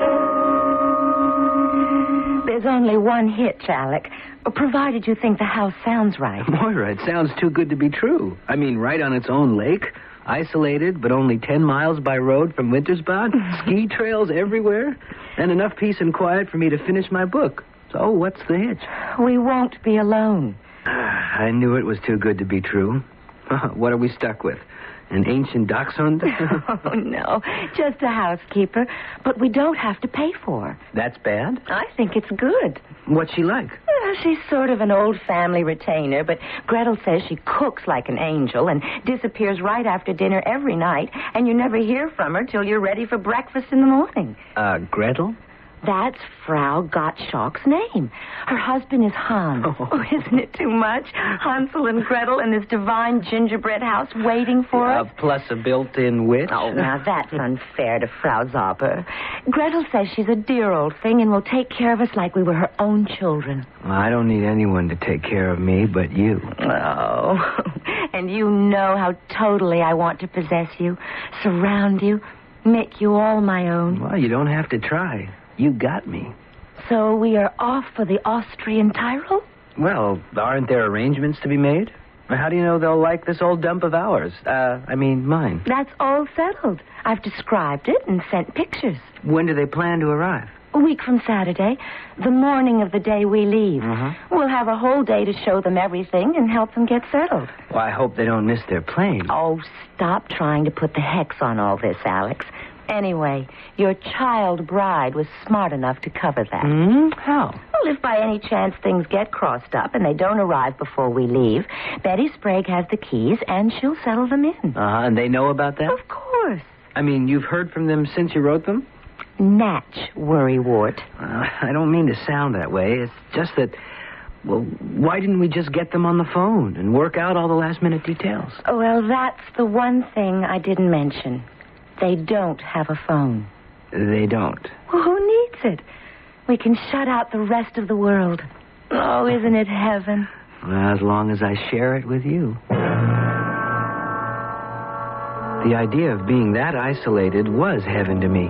There's only one hitch, Alec, provided you think the house sounds right. Moira, it sounds too good to be true. I mean, right on its own lake, isolated but only 10 miles by road from Wintersbad, ski trails everywhere, and enough peace and quiet for me to finish my book. So what's the hitch? We won't be alone. I knew it was too good to be true. What are we stuck with? An ancient dachshund? Oh, no. Just a housekeeper. But we don't have to pay for her. That's bad? I think it's good. What's she like? She's sort of an old family retainer, but Gretel says she cooks like an angel and disappears right after dinner every night, and you never hear from her till you're ready for breakfast in the morning. Gretel? That's Frau Gottschalk's name. Her husband is Hans. Oh, isn't it too much? Hansel and Gretel in this divine gingerbread house waiting for us. Plus a built-in witch? Oh, now that's unfair to Frau Zauber. Gretel says she's a dear old thing and will take care of us like we were her own children. Well, I don't need anyone to take care of me but you. Oh, and you know how totally I want to possess you, surround you, make you all my own. Well, you don't have to try. You got me. So we are off for the Austrian Tyrol? Well, aren't there arrangements to be made? How do you know they'll like this old dump of ours? Mine. That's all settled. I've described it and sent pictures. When do they plan to arrive? A week from Saturday, the morning of the day we leave. We'll have a whole day to show them everything and help them get settled. Well, I hope they don't miss their plane. Oh, stop trying to put the hex on all this, Alex. Anyway, your child bride was smart enough to cover that. How? Well, if by any chance things get crossed up and they don't arrive before we leave, Betty Sprague has the keys and she'll settle them in. And they know about that? Of course. I mean, you've heard from them since you wrote them? Natch, worrywart. I don't mean to sound that way. It's just that, well, why didn't we just get them on the phone and work out all the last-minute details? Well, that's the one thing I didn't mention. They don't have a phone. They don't? Well, who needs it? We can shut out the rest of the world. Oh, isn't it heaven? Well, as long as I share it with you. The idea of being that isolated was heaven to me.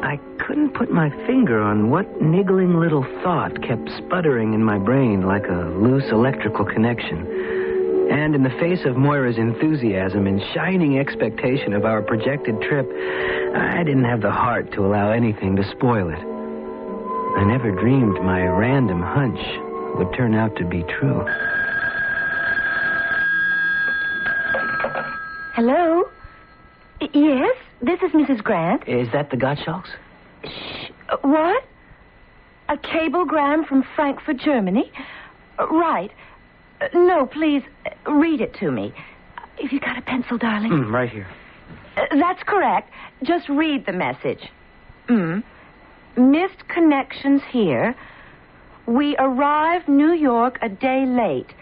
I couldn't put my finger on what niggling little thought kept sputtering in my brain like a loose electrical connection. And in the face of Moira's enthusiasm and shining expectation of our projected trip, I didn't have the heart to allow anything to spoil it. I never dreamed my random hunch would turn out to be true. Hello? Yes, this is Mrs. Grant. Is that the Gottschalks? Shh. What? A cablegram from Frankfurt, Germany? Right. No, please, read it to me. If you got a pencil, darling. Right here. That's correct. Just read the message. Missed connections here. We arrived New York a day late.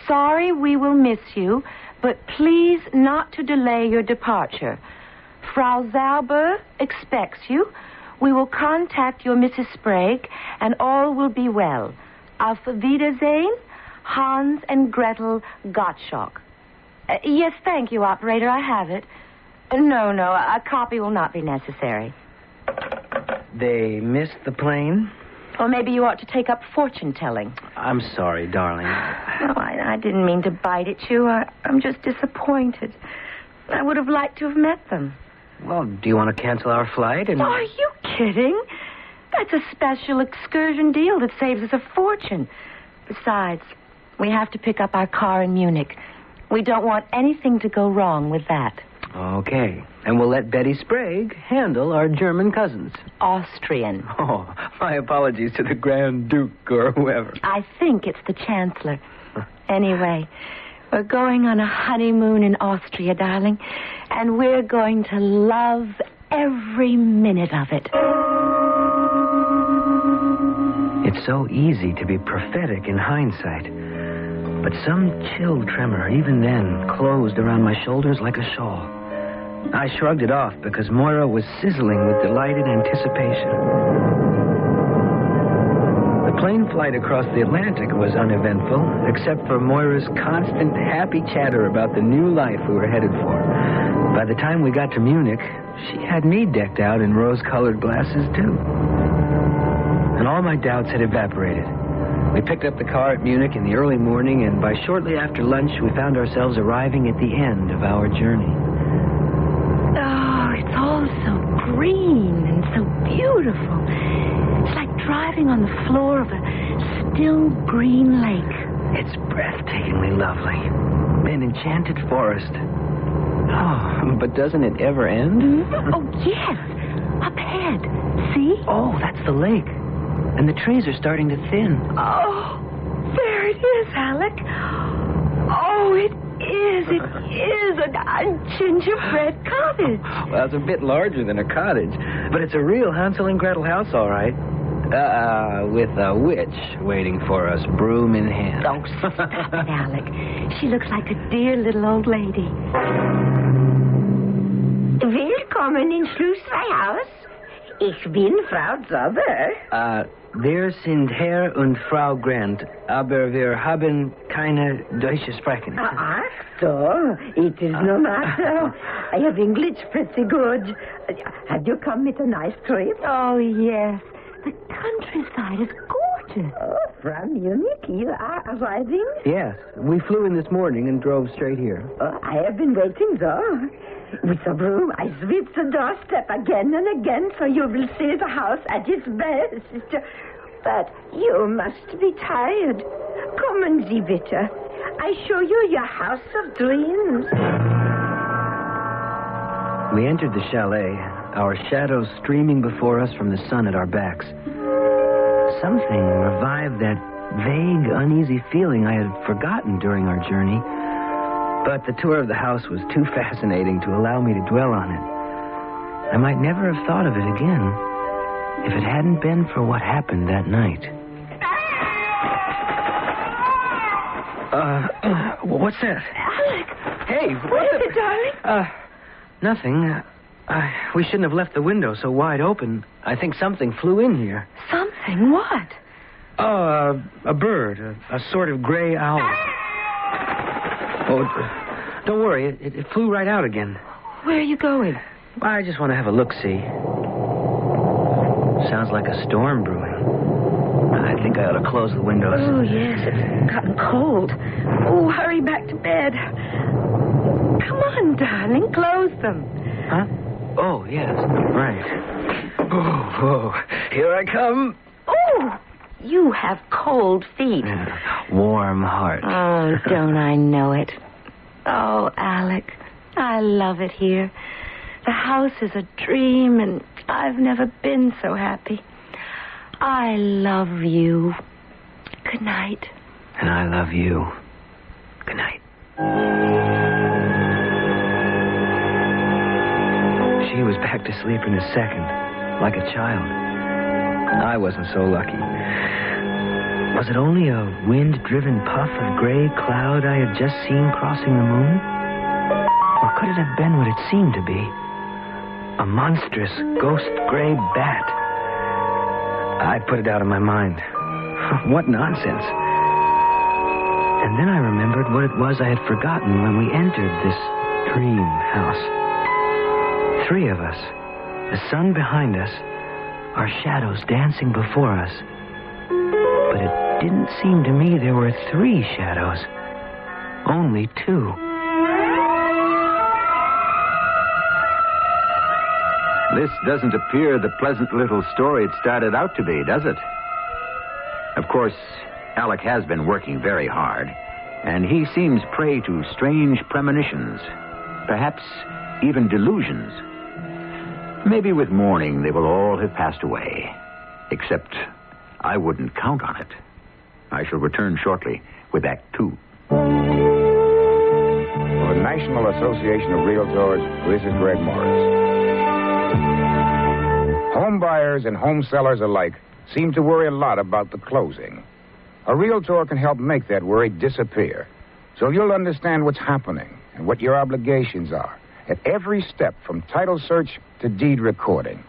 Sorry we will miss you, but please not to delay your departure. Frau Zauber expects you. We will contact your Mrs. Sprague, and all will be well. Auf Wiedersehen, Hans and Gretel Gottschalk. Yes, thank you, operator. I have it. No, a copy will not be necessary. They missed the plane? Or maybe you ought to take up fortune-telling. I'm sorry, darling. No, I didn't mean to bite at you. I'm just disappointed. I would have liked to have met them. Well, do you want to cancel our flight? And... Are you kidding? That's a special excursion deal that saves us a fortune. Besides, we have to pick up our car in Munich. We don't want anything to go wrong with that. Okay. And we'll let Betty Sprague handle our German cousins. Austrian. Oh, my apologies to the Grand Duke or whoever. I think it's the Chancellor. Anyway, we're going on a honeymoon in Austria, darling, and we're going to love every minute of it. It's so easy to be prophetic in hindsight. But some chill tremor, even then, closed around my shoulders like a shawl. I shrugged it off because Moira was sizzling with delighted anticipation. The plane flight across the Atlantic was uneventful, except for Moira's constant happy chatter about the new life we were headed for. By the time we got to Munich, she had me decked out in rose-colored glasses, too. And all my doubts had evaporated. We picked up the car at Munich in the early morning, and by shortly after lunch, we found ourselves arriving at the end of our journey. Oh, it's all so green and so beautiful. It's like driving on the floor of a still green lake. It's breathtakingly lovely. An enchanted forest. Oh, but doesn't it ever end? Mm-hmm. Oh, yes. Up ahead. See? Oh, that's the lake. And the trees are starting to thin. Oh, there it is, Alec. Oh, it is. It is a gingerbread cottage. Well, it's a bit larger than a cottage, but it's a real Hansel and Gretel house, all right. With a witch waiting for us, broom in hand. Oh, stop it, Alec. She looks like a dear little old lady. Willkommen in Schlossfreihaus. Ich bin Frau Zauber. Wir sind Herr und Frau Grant, aber wir haben keine Deutsche sprechen. Ach so, it is no matter. I have English pretty good. Have you come with a nice trip? Oh, yes. The countryside is gorgeous. Oh, from Munich, you are arriving? Yes, we flew in this morning and drove straight here. Oh, I have been waiting, though. With the broom, I sweep the doorstep again and again, so you will see the house at its best. But you must be tired. Kommen Sie bitte. I show you your house of dreams. We entered the chalet, our shadows streaming before us from the sun at our backs. Something revived that vague, uneasy feeling I had forgotten during our journey. But the tour of the house was too fascinating to allow me to dwell on it. I might never have thought of it again if it hadn't been for what happened that night. What's that? Alec! Hey, what is it, darling? Nothing. We shouldn't have left the window so wide open. I think something flew in here. Something? What? Oh, a bird. A sort of gray owl. Oh, don't worry. It flew right out again. Where are you going? I just want to have a look-see. Sounds like a storm brewing. I think I ought to close the windows. Oh, yes. It's gotten cold. Oh, hurry back to bed. Come on, darling. Close them. Huh? Oh, yes. Right. Oh, here I come. Oh, you have cold feet. Warm heart. Oh, don't I know it? Oh, Alec, I love it here. The house is a dream, and I've never been so happy. I love you. Good night. And I love you. Good night. She was back to sleep in a second, like a child. I wasn't so lucky. Was it only a wind-driven puff of gray cloud I had just seen crossing the moon? Or could it have been what it seemed to be? A monstrous ghost gray bat. I put it out of my mind. What nonsense. And then I remembered what it was I had forgotten when we entered this dream house. 3 of us, the sun behind us, our shadows dancing before us. But it didn't seem to me there were 3 shadows. Only 2. This doesn't appear the pleasant little story it started out to be, does it? Of course, Alec has been working very hard, and he seems prey to strange premonitions, perhaps even delusions. Maybe with morning they will all have passed away, except I wouldn't count on it. I shall return shortly with Act 2. For the National Association of Realtors, this is Greg Morris. Home buyers and home sellers alike seem to worry a lot about the closing. A realtor can help make that worry disappear, so you'll understand what's happening and what your obligations are at every step from title search to deed recording.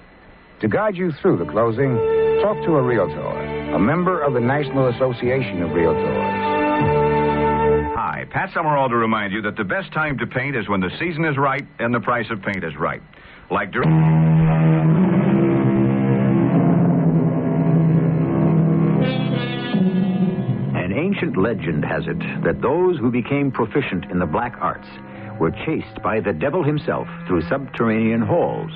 To guide you through the closing, talk to a realtor, a member of the National Association of Realtors. Hi, Pat Summerall to remind you that the best time to paint is when the season is right and the price of paint is right. Like An ancient legend has it that those who became proficient in the black arts were chased by the devil himself through subterranean halls.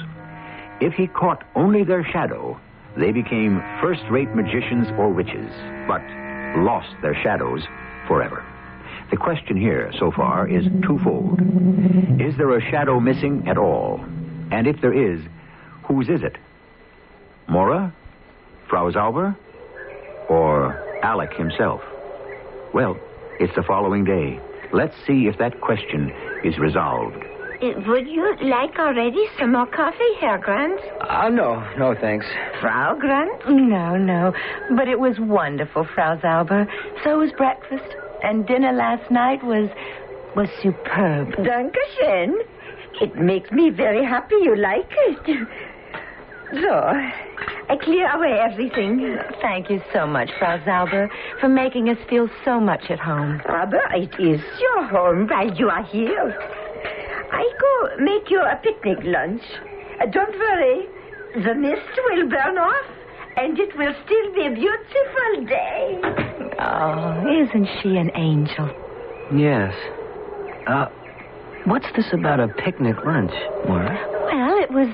If he caught only their shadow, they became first-rate magicians or witches, but lost their shadows forever. The question here, so far, is twofold. Is there a shadow missing at all? And if there is, whose is it? Mora? Frau Zauber? Or Alec himself? Well, it's the following day. Let's see if that question is resolved. Would you like already some more coffee, Herr Grant? No, thanks. Frau Grant? No. But it was wonderful, Frau Zauber. So was breakfast. And dinner last night was superb. Dankeschön. It makes me very happy you like it. So, I clear away everything. Thank you so much, Frau Zauber, for making us feel so much at home. Aber it is your home while you are here. I go make you a picnic lunch. Don't worry. The mist will burn off, and it will still be a beautiful day. Oh, isn't she an angel? Yes. What's this about a picnic lunch, Mora? Well, it was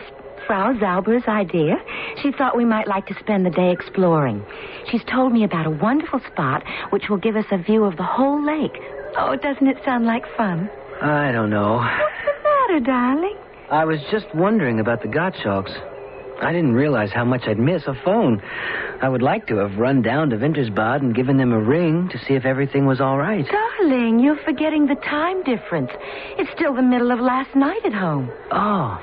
Frau Zauber's idea. She thought we might like to spend the day exploring. She's told me about a wonderful spot which will give us a view of the whole lake. Oh, doesn't it sound like fun? I don't know. What's the matter, darling? I was just wondering about the Gottschalks. I didn't realize how much I'd miss a phone. I would like to have run down to Wintersbad and given them a ring to see if everything was all right. Darling, you're forgetting the time difference. It's still the middle of last night at home. Oh,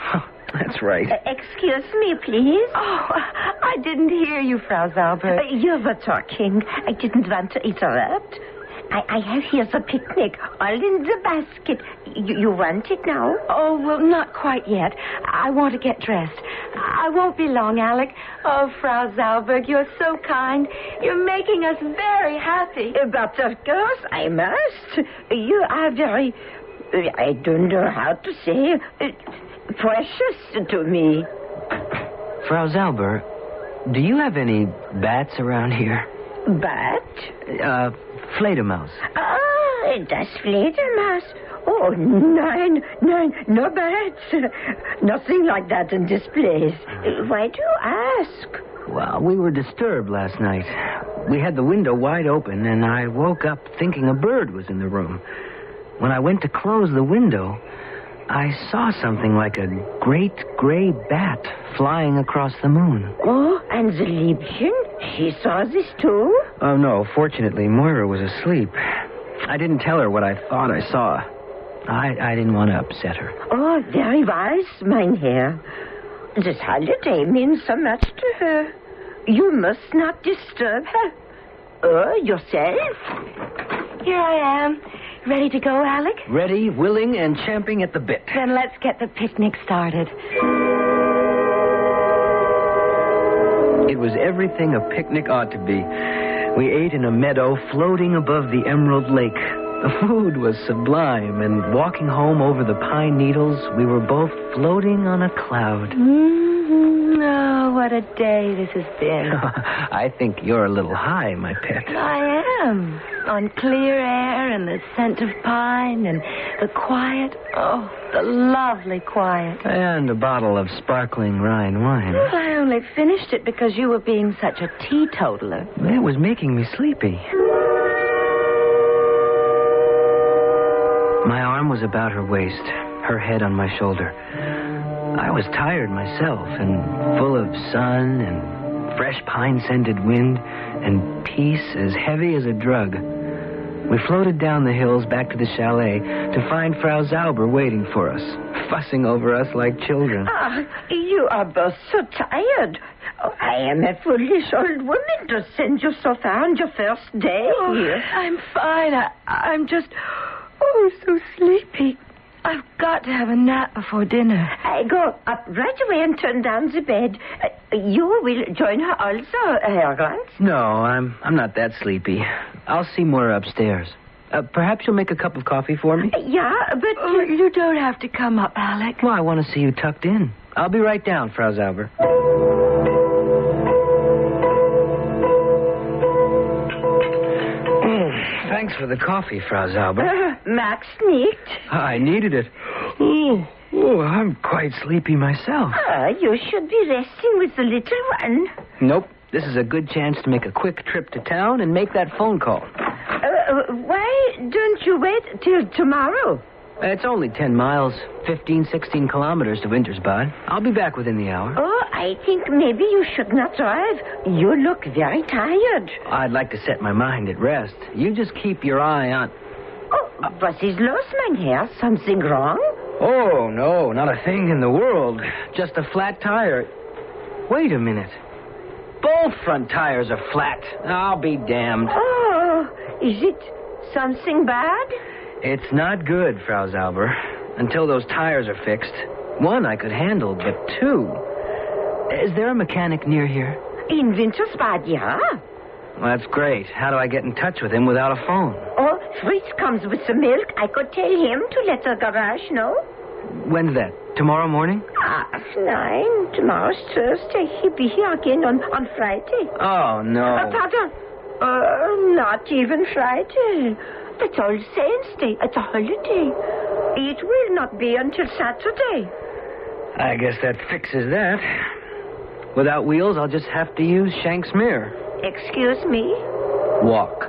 that's right. Excuse me, please. Oh, I didn't hear you, Frau Zauber. You were talking. I didn't want to interrupt. I have here the picnic, all in the basket. You want it now? Oh, well, not quite yet. I want to get dressed. I won't be long, Alec. Oh, Frau Zauberg, you're so kind. You're making us very happy. But of course I must. You are very, I don't know how to say, precious to me. Frau Zauber, do you have any bats around here? Bat? Fledermaus. Das Fledermaus. Oh, nein, no bats. Nothing like that in this place. Why do you ask? Well, we were disturbed last night. We had the window wide open, and I woke up thinking a bird was in the room. When I went to close the window, I saw something like a great gray bat flying across the moon. Oh, and the Liebchen? She saw this too? Oh, no. Fortunately, Moira was asleep. I didn't tell her what I thought I saw. I didn't want to upset her. Oh, very wise, mein Herr. This holiday means so much to her. You must not disturb her. Yourself? Here I am. Ready to go, Alec? Ready, willing, and champing at the bit. Then let's get the picnic started. It was everything a picnic ought to be. We ate in a meadow floating above the Emerald Lake. The food was sublime, and walking home over the pine needles, we were both floating on a cloud. Oh, what a day this has been. I think you're a little high, my pet. I am. On clear air and the scent of pine and the quiet. Oh, the lovely quiet. And a bottle of sparkling Rhine wine. Well, I only finished it because you were being such a teetotaler. It was making me sleepy. My arm was about her waist, her head on my shoulder. I was tired myself and full of sun and fresh pine-scented wind and peace as heavy as a drug. We floated down the hills back to the chalet to find Frau Zauber waiting for us, fussing over us like children. You are both so tired. Oh, I am a foolish old woman to send you so far on your first day. Oh, I'm fine. I'm just, so sleepy. I've got to have a nap before dinner. I go up right away and turn down the bed. You will join her also, Herr Grant? No, I'm not that sleepy. I'll see Moira upstairs. Perhaps you'll make a cup of coffee for me? Yeah, but... you don't have to come up, Alec. Well, I want to see you tucked in. I'll be right down, Frau Zauber. Thanks for the coffee, Frau Zauber. Max nicht. I needed it. Oh, I'm quite sleepy myself. You should be resting with the little one. Nope. This is a good chance to make a quick trip to town and make that phone call. Why don't you wait till tomorrow? It's only 10 miles, 15, 16 kilometers to Wintersbad. I'll be back within the hour. Oh, I think maybe you should not drive. You look very tired. I'd like to set my mind at rest. You just keep your eye on... Oh, what is los, mein Herr? Something wrong? Oh, no, not a thing in the world. Just a flat tire. Wait a minute. Both front tires are flat. I'll be damned. Oh, is it something bad? It's not good, Frau Zauber. Until those tires are fixed. One I could handle, but two... Is there a mechanic near here? In Wintersbad, yeah. Well, that's great. How do I get in touch with him without a phone? Oh, Fritz comes with the milk. I could tell him to let the garage know. When's that? Tomorrow morning? 9. Tomorrow's Thursday. He'll be here again on Friday. Oh, no. Pardon. Not even Friday. That's All Saints' Day. It's a holiday. It will not be until Saturday. I guess that fixes that. Without wheels, I'll just have to use Shank's mirror. Excuse me? Walk.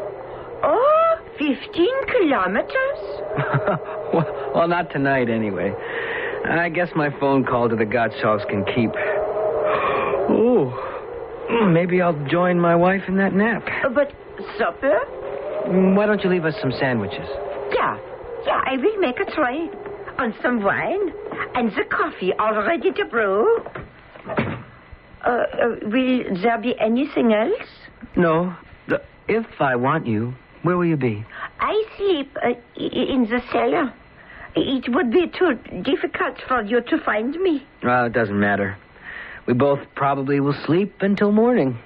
Oh, 15 kilometers? Well, not tonight, anyway. I guess my phone call to the Gottschalks can keep. Oh, maybe I'll join my wife in that nap. But supper? Why don't you leave us some sandwiches? Yeah, I will make a tray. And some wine. And the coffee all ready to brew. Will there be anything else? No. If I want you, where will you be? I sleep in the cellar. It would be too difficult for you to find me. Well, it doesn't matter. We both probably will sleep until morning.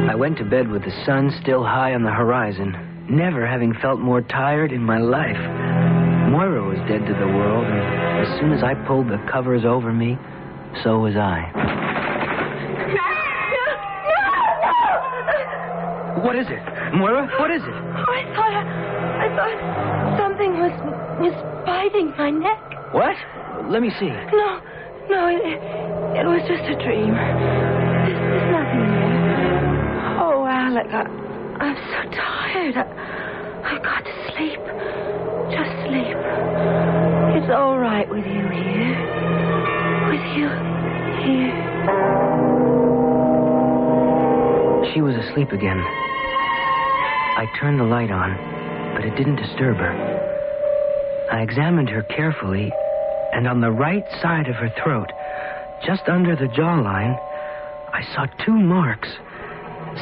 I went to bed with the sun still high on the horizon, never having felt more tired in my life. Moira was dead to the world, and as soon as I pulled the covers over me, so was I. No! What is it? Moira, what is it? Oh, I thought something was biting my neck. What? Let me see. No, it was just a dream. There's nothing there. Oh, Alec, I'm so tired. I've got to sleep. Just sleep. It's all right with you here. With you here. She was asleep again. I turned the light on, but it didn't disturb her. I examined her carefully, and on the right side of her throat, just under the jawline, I saw 2 marks,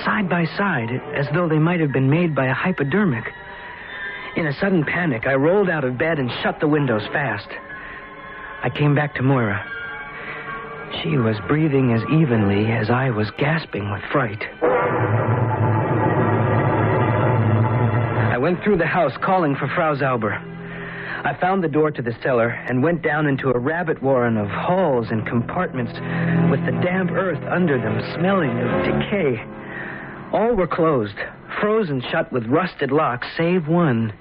side by side, as though they might have been made by a hypodermic. In a sudden panic, I rolled out of bed and shut the windows fast. I came back to Moira. She was breathing as evenly as I was gasping with fright. I went through the house calling for Frau Zauber. I found the door to the cellar and went down into a rabbit warren of halls and compartments with the damp earth under them smelling of decay. All were closed, frozen shut with rusted locks, save one,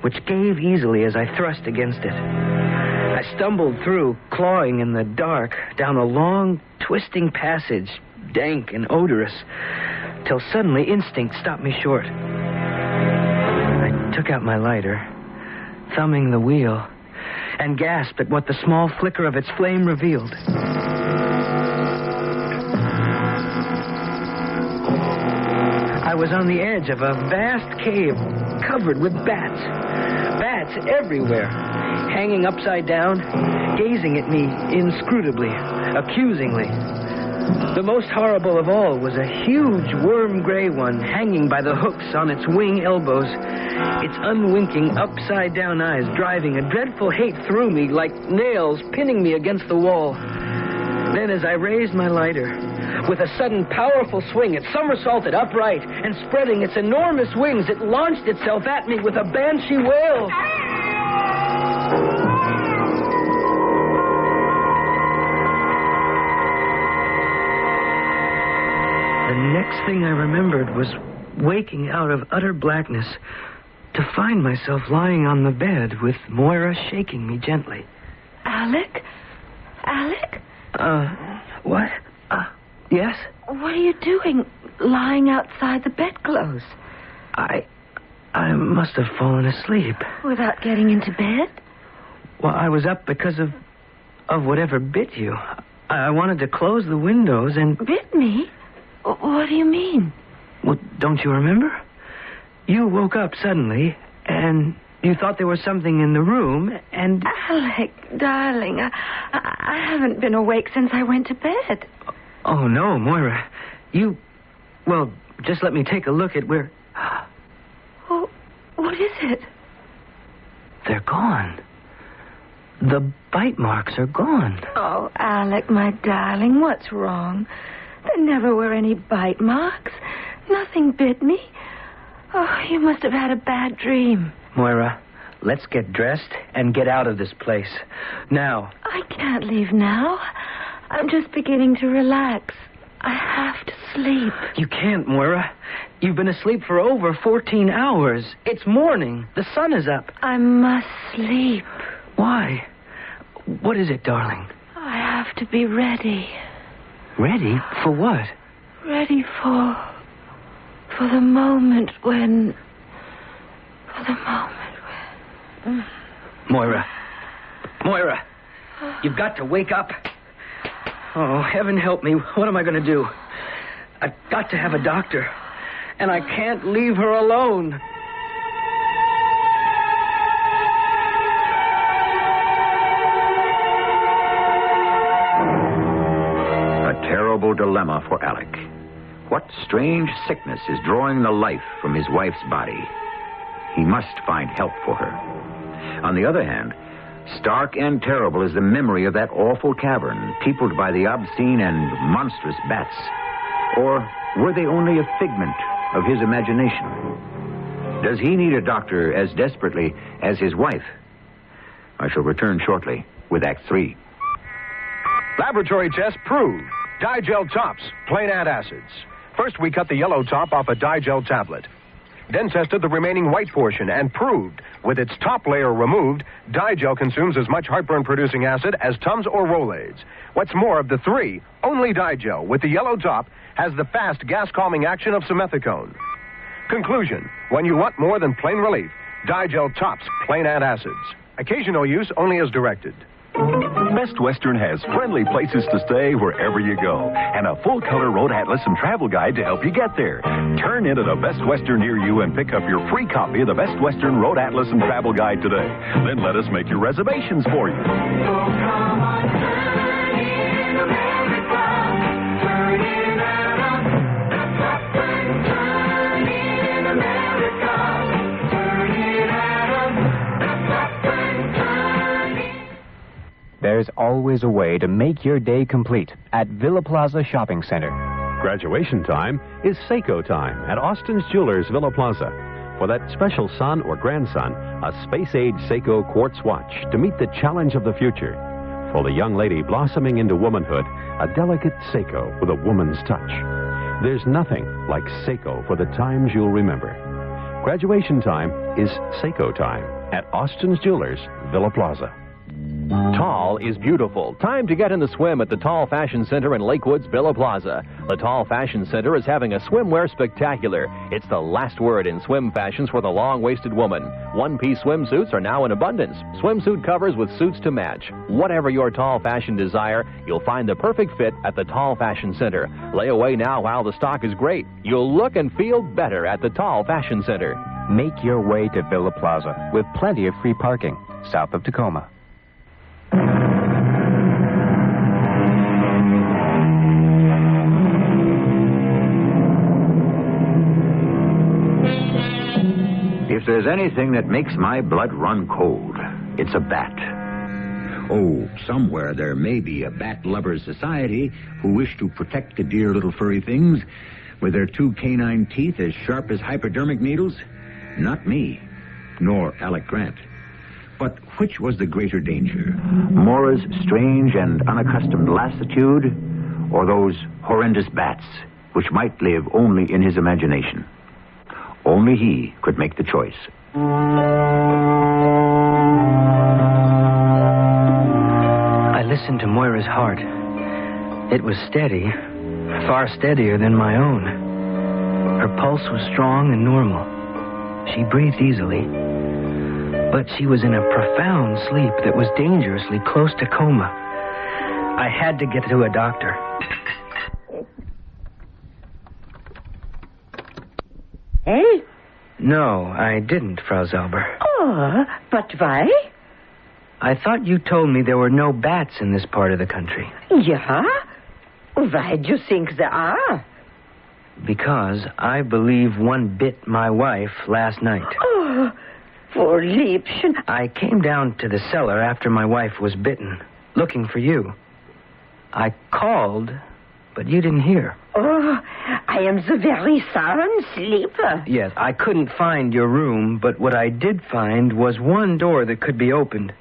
which gave easily as I thrust against it. I stumbled through, clawing in the dark, down a long, twisting passage, dank and odorous, till suddenly instinct stopped me short. I took out my lighter, thumbing the wheel, and gasped at what the small flicker of its flame revealed. I was on the edge of a vast cave covered with bats. Bats everywhere, hanging upside down, gazing at me inscrutably, accusingly. The most horrible of all was a huge worm-gray one hanging by the hooks on its wing elbows, its unwinking upside-down eyes driving a dreadful hate through me like nails pinning me against the wall. Then as I raised my lighter, with a sudden powerful swing, it somersaulted upright, and spreading its enormous wings, it launched itself at me with a banshee wail. The next thing I remembered was waking out of utter blackness to find myself lying on the bed with Moira shaking me gently. Alec? Alec? What? Yes? What are you doing, lying outside the bedclothes? I must have fallen asleep. Without getting into bed? Well, I was up because of whatever bit you. I wanted to close the windows and... Bit me? What do you mean? Well, don't you remember? You woke up suddenly, and you thought there was something in the room, and... Alec, darling, I haven't been awake since I went to bed. Oh, no, Moira. You... Well, just let me take a look at where... Oh, what is it? They're gone. The bite marks are gone. Oh, Alec, my darling, what's wrong? There never were any bite marks. Nothing bit me. Oh, you must have had a bad dream. Moira, let's get dressed and get out of this place. Now. I can't leave now. I'm just beginning to relax. I have to sleep. You can't, Moira. You've been asleep for over 14 hours. It's morning. The sun is up. I must sleep. Why? What is it, darling? I have to be ready. Ready? For what? Ready for the moment when... Moira. Moira. You've got to wake up. Oh, heaven help me. What am I going to do? I've got to have a doctor. And I can't leave her alone. Terrible dilemma for Alec. What strange sickness is drawing the life from his wife's body? He must find help for her. On the other hand, stark and terrible is the memory of that awful cavern, peopled by the obscene and monstrous bats. Or were they only a figment of his imagination? Does he need a doctor as desperately as his wife? I shall return shortly with Act 3. Laboratory test proved. Digel tops, plain antacids. First, we cut the yellow top off a Digel tablet. Then tested the remaining white portion and proved, with its top layer removed, Digel consumes as much heartburn-producing acid as Tums or Rolaids. What's more, of the three, only Digel, with the yellow top, has the fast gas-calming action of simethicone. Conclusion, when you want more than plain relief, Digel tops plain antacids. Occasional use only as directed. Best Western has friendly places to stay wherever you go, and a full-color road atlas and travel guide to help you get there. Turn into the Best Western near you and pick up your free copy of the Best Western Road Atlas and Travel Guide today. Then let us make your reservations for you. There's always a way to make your day complete at Villa Plaza Shopping Center. Graduation time is Seiko time at Austin's Jewelers Villa Plaza. For that special son or grandson, a space-age Seiko quartz watch to meet the challenge of the future. For the young lady blossoming into womanhood, a delicate Seiko with a woman's touch. There's nothing like Seiko for the times you'll remember. Graduation time is Seiko time at Austin's Jewelers Villa Plaza. Tall is beautiful. Time to get in the swim at the Tall Fashion Center in Lakewood's Villa Plaza. The Tall Fashion Center is having a swimwear spectacular. It's the last word in swim fashions for the long-waisted woman. One-piece swimsuits are now in abundance. Swimsuit covers with suits to match. Whatever your tall fashion desire, you'll find the perfect fit at the Tall Fashion Center. Lay away now while the stock is great. You'll look and feel better at the Tall Fashion Center. Make your way to Villa Plaza with plenty of free parking south of Tacoma. If there's anything that makes my blood run cold, it's a bat. Oh, somewhere there may be a bat lovers society who wish to protect the dear little furry things with their two canine teeth as sharp as hypodermic needles. Not me, nor Alec Grant. But which was the greater danger? Mora's strange and unaccustomed lassitude, or those horrendous bats which might live only in his imagination? Only he could make the choice. I listened to Moira's heart. It was steady, far steadier than my own. Her pulse was strong and normal. She breathed easily. But she was in a profound sleep that was dangerously close to coma. I had to get to a doctor. Hey? No, I didn't, Frau Zauber. Oh, but why? I thought you told me there were no bats in this part of the country. Yeah? Why do you think there are? Because I believe one bit my wife last night. Oh, poor Liebchen. I came down to the cellar after my wife was bitten, looking for you. I called, but you didn't hear. Oh, I am the very sound sleeper. Yes, I couldn't find your room, but what I did find was one door that could be opened.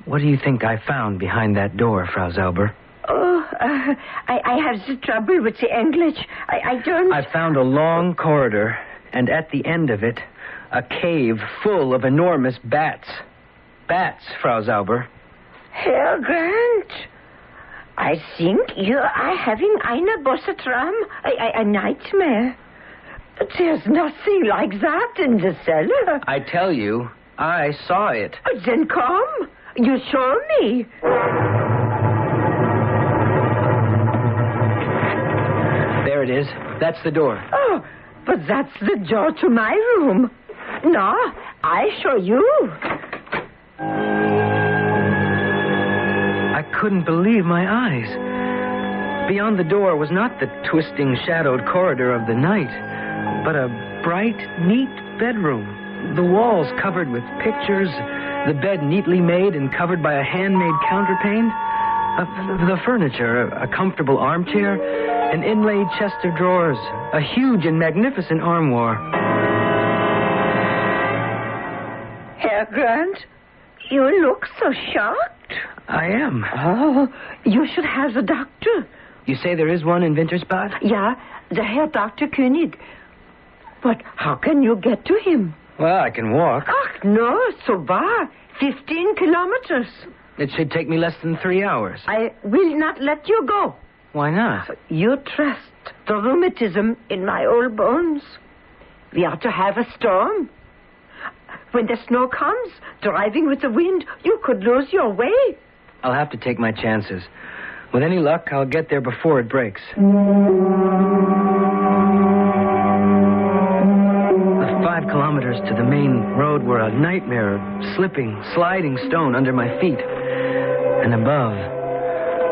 What do you think I found behind that door, Frau Zauber? Oh, I have the trouble with the English. I don't... I found a long corridor, and at the end of it, a cave full of enormous bats. Bats, Frau Zauber. Herr Grant, I think you are having eine große Traum, a nightmare. There's nothing like that in the cellar. I tell you, I saw it. Then come. You show me. There it is. That's the door. Oh, but that's the door to my room. No, I show you. I couldn't believe my eyes. Beyond the door was not the twisting, shadowed corridor of the night, but a bright, neat bedroom. The walls covered with pictures, the bed neatly made and covered by a handmade counterpane. The furniture, a comfortable armchair, an inlaid chest of drawers, a huge and magnificent armoire. Herr Grant, you look so shocked. I am. Oh, you should have a doctor. You say there is one in Wintersbad? Yeah, the Herr Dr. König. But how can you get to him? Well, I can walk. Ach, no, so far. 15 kilometers. It should take me less than 3 hours. I will not let you go. Why not? You trust the rheumatism in my old bones. We are to have a storm. When the snow comes, driving with the wind, you could lose your way. I'll have to take my chances. With any luck, I'll get there before it breaks. The 5 kilometers to the main road were a nightmare of slipping, sliding stone under my feet. And above,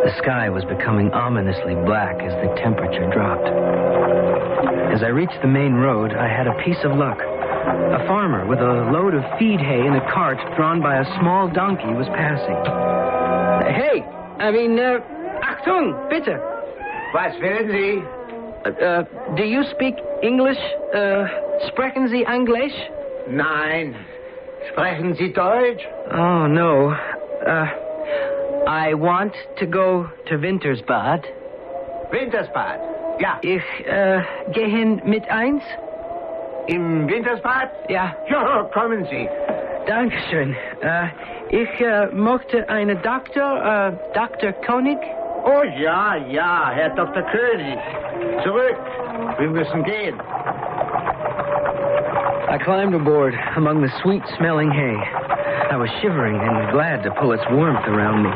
the sky was becoming ominously black as the temperature dropped. As I reached the main road, I had a piece of luck. A farmer with a load of feed hay in a cart drawn by a small donkey was passing. Hey, Achtung, bitte. Was wollen Sie? Do you speak English? Sprechen Sie Englisch? Nein. Sprechen Sie Deutsch? Oh, no. I want to go to Wintersbad. Wintersbad? Ja. Ich gehen mit eins? Im Wintersbad? Ja. Ja, kommen Sie. Dankeschön. Ich möchte einen Doktor, Dr. König. Oh, ja, Herr Dr. König. Zurück. Wir müssen gehen. I climbed aboard among the sweet-smelling hay. I was shivering and glad to pull its warmth around me.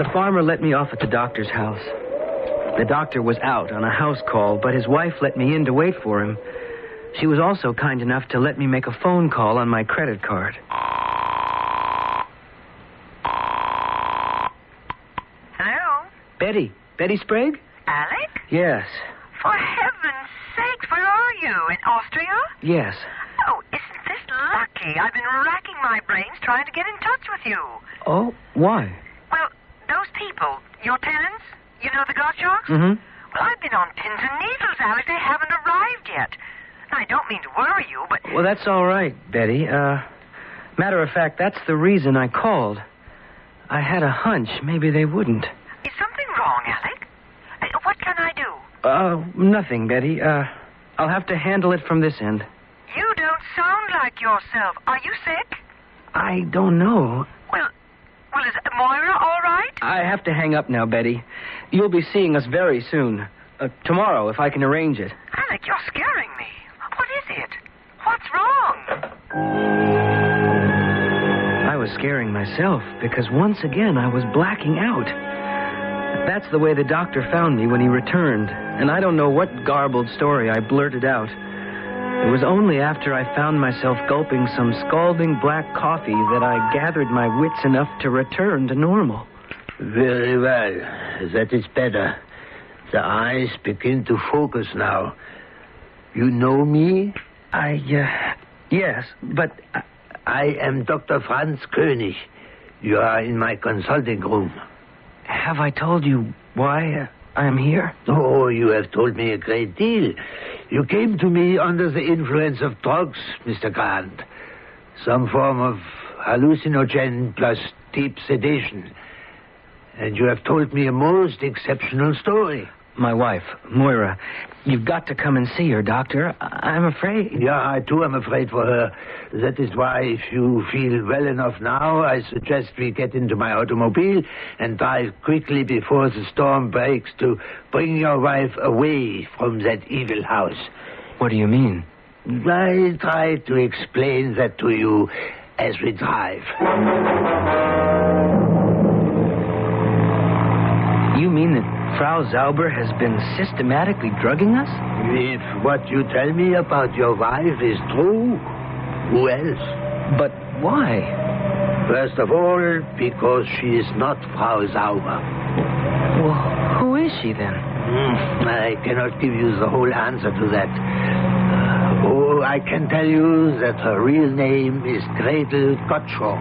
The farmer let me off at the doctor's house. The doctor was out on a house call, but his wife let me in to wait for him. She was also kind enough to let me make a phone call on my credit card. Hello? Betty Sprague? Alec? Yes. For heaven's sake, where are you? In Austria? Yes. Oh, isn't this lucky? I've been racking my brains trying to get in touch with you. Oh, why? Well, those people, your tenants, you know the Gottschalks? Mm-hmm. Well, I've been on pins and needles, Alec. They haven't arrived yet. I don't mean to worry you, but... Well, that's all right, Betty. Matter of fact, that's the reason I called. I had a hunch maybe they wouldn't. Is something wrong, Alec? What can I do? Nothing, Betty. I'll have to handle it from this end. You don't sound like yourself. Are you sick? I don't know. Well, Well, is Moira all right? I have to hang up now, Betty. You'll be seeing us very soon. Tomorrow, if I can arrange it. Alec, you're scaring me. What is it? What's wrong? I was scaring myself because once again I was blacking out. That's the way the doctor found me when he returned, and I don't know what garbled story I blurted out. It was only after I found myself gulping some scalding black coffee that I gathered my wits enough to return to normal. Very well. That is better. The eyes begin to focus now. You know me? Yes, but... I am Dr. Franz König. You are in my consulting room. Have I told you why I am here? Oh, you have told me a great deal. You came to me under the influence of drugs, Mr. Grant. Some form of hallucinogen plus deep sedation. And you have told me a most exceptional story. My wife, Moira. You've got to come and see her, Doctor. I'm afraid. Yeah, I too am afraid for her. That is why, if you feel well enough now, I suggest we get into my automobile and drive quickly before the storm breaks to bring your wife away from that evil house. What do you mean? I'll try to explain that to you as we drive. You mean that Frau Zauber has been systematically drugging us? If what you tell me about your wife is true, who else? But why? First of all, because she is not Frau Zauber. Well, who is she then? I cannot give you the whole answer to that. I can tell you that her real name is Gretel Gottschalk.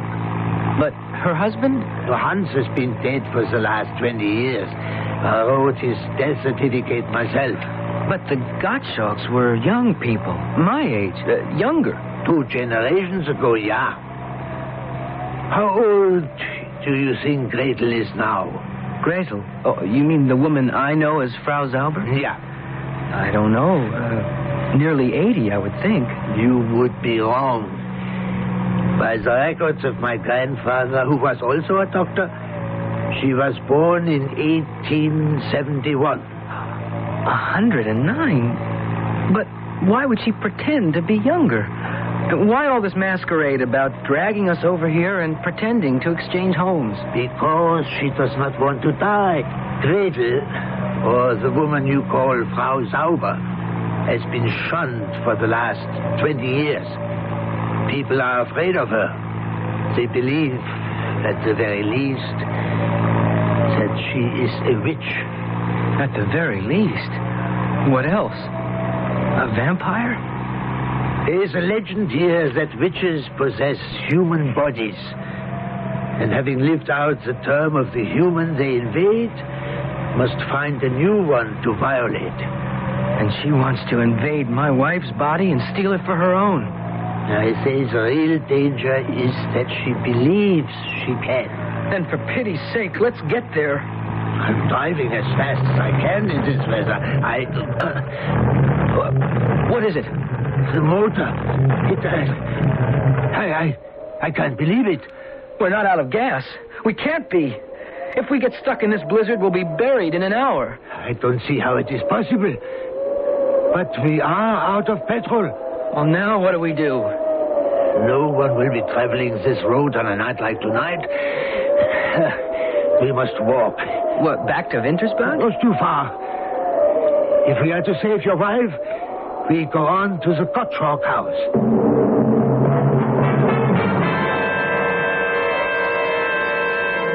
But her husband? Hans has been dead for the last 20 years. I wrote his death certificate myself. But the Gottschalks were young people, my age, younger. 2 generations ago, yeah. How old do you think Gretel is now? Gretel? Oh, you mean the woman I know as Frau Zauber? Yeah. I don't know. Nearly 80, I would think. You would be wrong. By the records of my grandfather, who was also a doctor, she was born in 1871. 109? But why would she pretend to be younger? Why all this masquerade about dragging us over here and pretending to exchange homes? Because she does not want to die. Gretel, or the woman you call Frau Zauber, has been shunned for the last 20 years. People are afraid of her. They believe, at the very least, that she is a witch. At the very least? What else? A vampire? There is a legend here that witches possess human bodies. And having lived out the term of the human they invade, must find a new one to violate. And she wants to invade my wife's body and steal it for her own. I say the real danger is that she believes she can. Then for pity's sake, let's get there. I'm driving as fast as I can in this weather. What is it? The motor. I can't believe it. We're not out of gas. We can't be. If we get stuck in this blizzard, we'll be buried in an hour. I don't see how it is possible. But we are out of petrol. Well, now what do we do? No one will be traveling this road on a night like tonight. We must walk. What, back to Wintersbach? It's too far. If we are to save your wife, we go on to the Gottschalk house.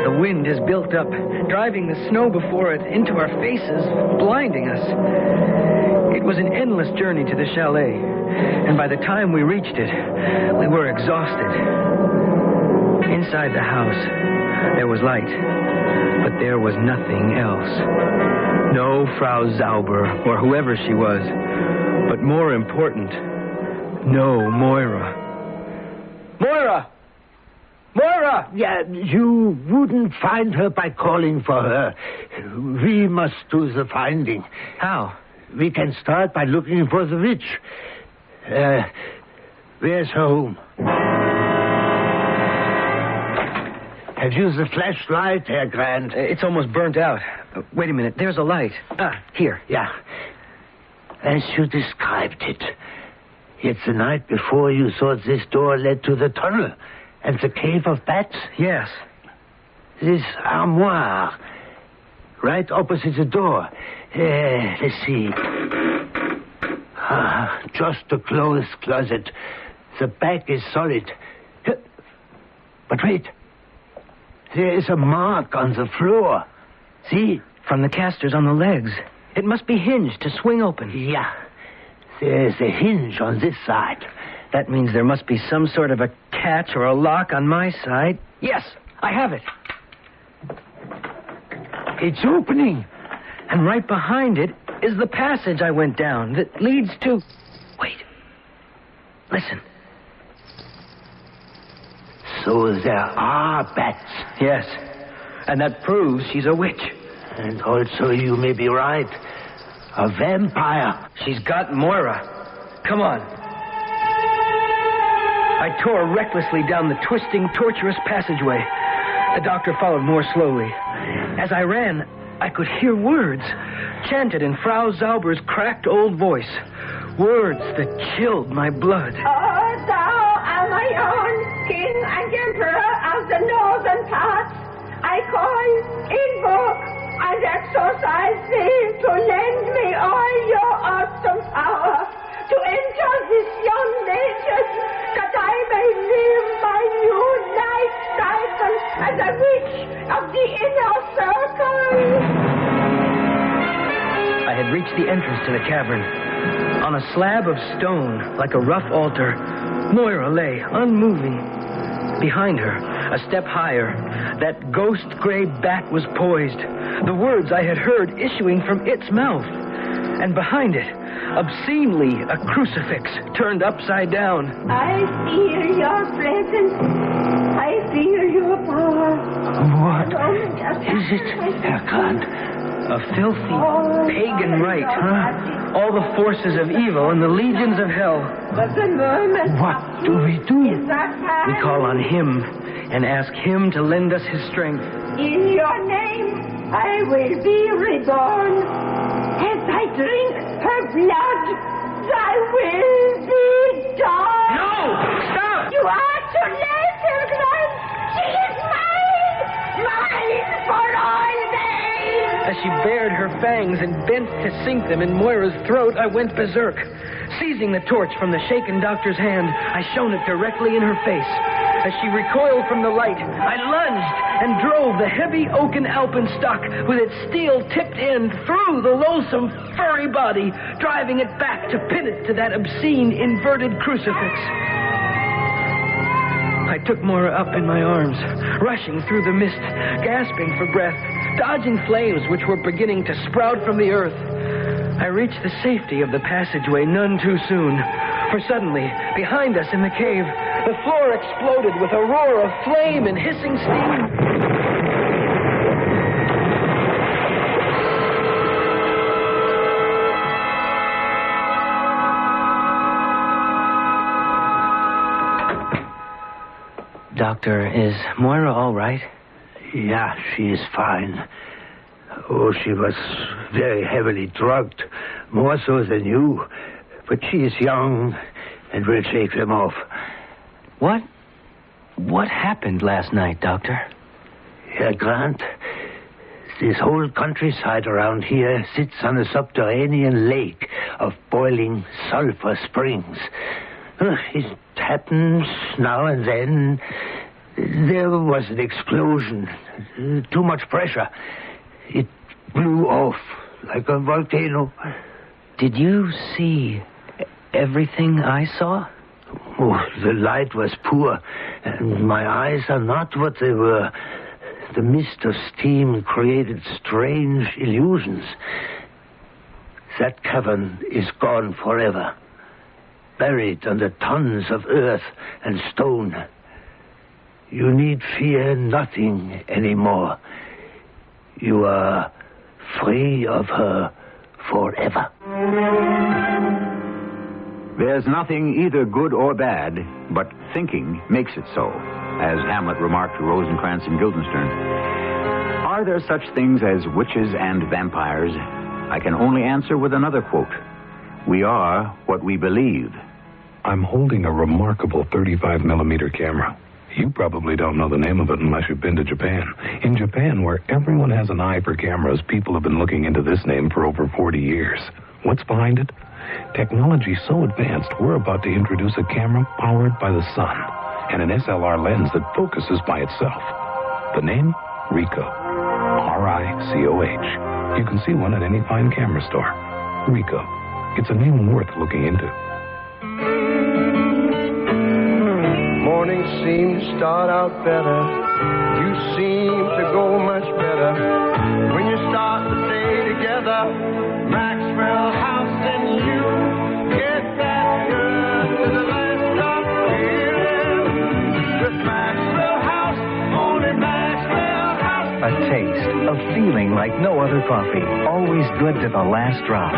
The wind has built up, driving the snow before it into our faces, blinding us. It was an endless journey to the chalet, and by the time we reached it, we were exhausted. Inside the house, there was light, but there was nothing else. No Frau Zauber, or whoever she was, but more important, no Moira. Moira! Moira! Yeah, you wouldn't find her by calling for her. We must do the finding. How? We can start by looking for the witch. Where's her home? Have you the flashlight, Herr Grant? It's almost burnt out. Wait a minute. There's a light. Here. Yeah. As you described it. Yet the night before you thought this door led to the tunnel and the cave of bats? Yes. This armoire, right opposite the door. Let's see. Just a clothes closet. The back is solid. But wait. There is a mark on the floor. See? From the casters on the legs. It must be hinged to swing open. Yeah. There's a hinge on this side. That means there must be some sort of a catch or a lock on my side. Yes, I have it. It's opening. And right behind it is the passage I went down that leads to... Wait. Listen. So there are bats. Yes. And that proves she's a witch. And also, you may be right. A vampire. She's got Moira. Come on. I tore recklessly down the twisting, tortuous passageway. The doctor followed more slowly. As I ran, I could hear words, chanted in Frau Zauber's cracked old voice. Words that chilled my blood. Oh, thou art my own king and emperor of the northern parts. I call, invoke, and exorcise thee to lend me all your awesome power to enter this young nation, that I may live my new life cycle as a witch of the inner circle. I had reached the entrance to the cavern. On a slab of stone, like a rough altar, Moira lay, unmoving. Behind her, a step higher, that ghost gray bat was poised, the words I had heard issuing from its mouth. And behind it, obscenely, a crucifix turned upside down. I feel your presence. I feel your power. What is it, Herr Grant? A filthy, pagan rite, huh? All the forces of evil and the legions of hell. But the moment... What do we do? We call on him and ask him to lend us his strength. In your name, I will be reborn. As I drink her blood, I will be done. No! Stop! You are too late, Herr Grant. She is mine! Mine for all days! As she bared her fangs and bent to sink them in Moira's throat, I went berserk. Seizing the torch from the shaken doctor's hand, I shone it directly in her face. As she recoiled from the light, I lunged and drove the heavy oaken alpenstock with its steel-tipped end through the loathsome, furry body, driving it back to pin it to that obscene, inverted crucifix. I took Moira up in my arms, rushing through the mist, gasping for breath, dodging flames which were beginning to sprout from the earth. I reached the safety of the passageway none too soon, for suddenly, behind us in the cave, the floor exploded with a roar of flame and hissing steam. Doctor, is Moira all right? Yeah, she is fine. Oh, she was very heavily drugged, more so than you. But she is young, and will shake them off. What happened last night, Doctor? Herr Grant, this whole countryside around here sits on a subterranean lake of boiling sulfur springs. It happens now and then. There was an explosion. Too much pressure. It blew off like a volcano. Did you see everything I saw? Oh, the light was poor, and my eyes are not what they were. The mist of steam created strange illusions. That cavern is gone forever, buried under tons of earth and stone. You need fear nothing anymore. You are free of her forever. There's nothing either good or bad, but thinking makes it so. as Hamlet remarked to Rosencrantz and Guildenstern. Are there such things as witches and vampires? I can only answer with another quote. We are what we believe. I'm holding a remarkable 35-millimeter camera. You probably don't know the name of it unless you've been to Japan. In Japan, where everyone has an eye for cameras, people have been looking into this name for over 40 years. What's behind it? Technology so advanced, we're about to introduce a camera powered by the sun and an SLR lens that focuses by itself. The name? Ricoh. R-I-C-O-H. You can see one at any fine camera store. Ricoh. It's a name worth looking into. Mornings seem to start out better. You seem to go much better when you start the day together. Maxwell House and you get that good to the last stop feeling. With Maxwell House, only Maxwell House. A taste, a feeling like no other coffee. Always good to the last drop.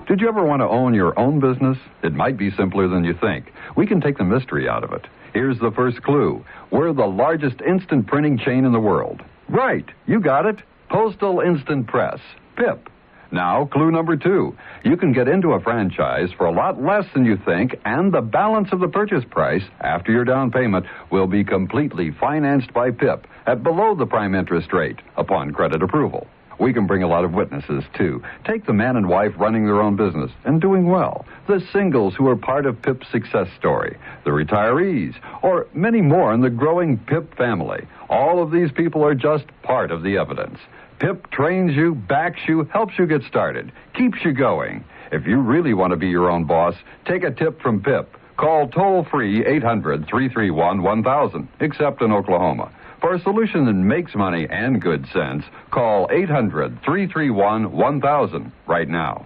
Did you ever want to own your own business? It might be simpler than you think. We can take the mystery out of it. Here's the first clue. We're the largest instant printing chain in the world. Right, you got it. Postal Instant Press, PIP. Now, clue number 2. You can get into a franchise for a lot less than you think, and the balance of the purchase price, after your down payment, will be completely financed by PIP at below the prime interest rate upon credit approval. We can bring a lot of witnesses, too. Take the man and wife running their own business and doing well. The singles who are part of PIP's success story. The retirees. Or many more in the growing PIP family. All of these people are just part of the evidence. PIP trains you, backs you, helps you get started, keeps you going. If you really want to be your own boss, take a tip from PIP. Call toll-free 800-331-1000, except in Oklahoma. For a solution that makes money and good sense, call 800-331-1000 right now.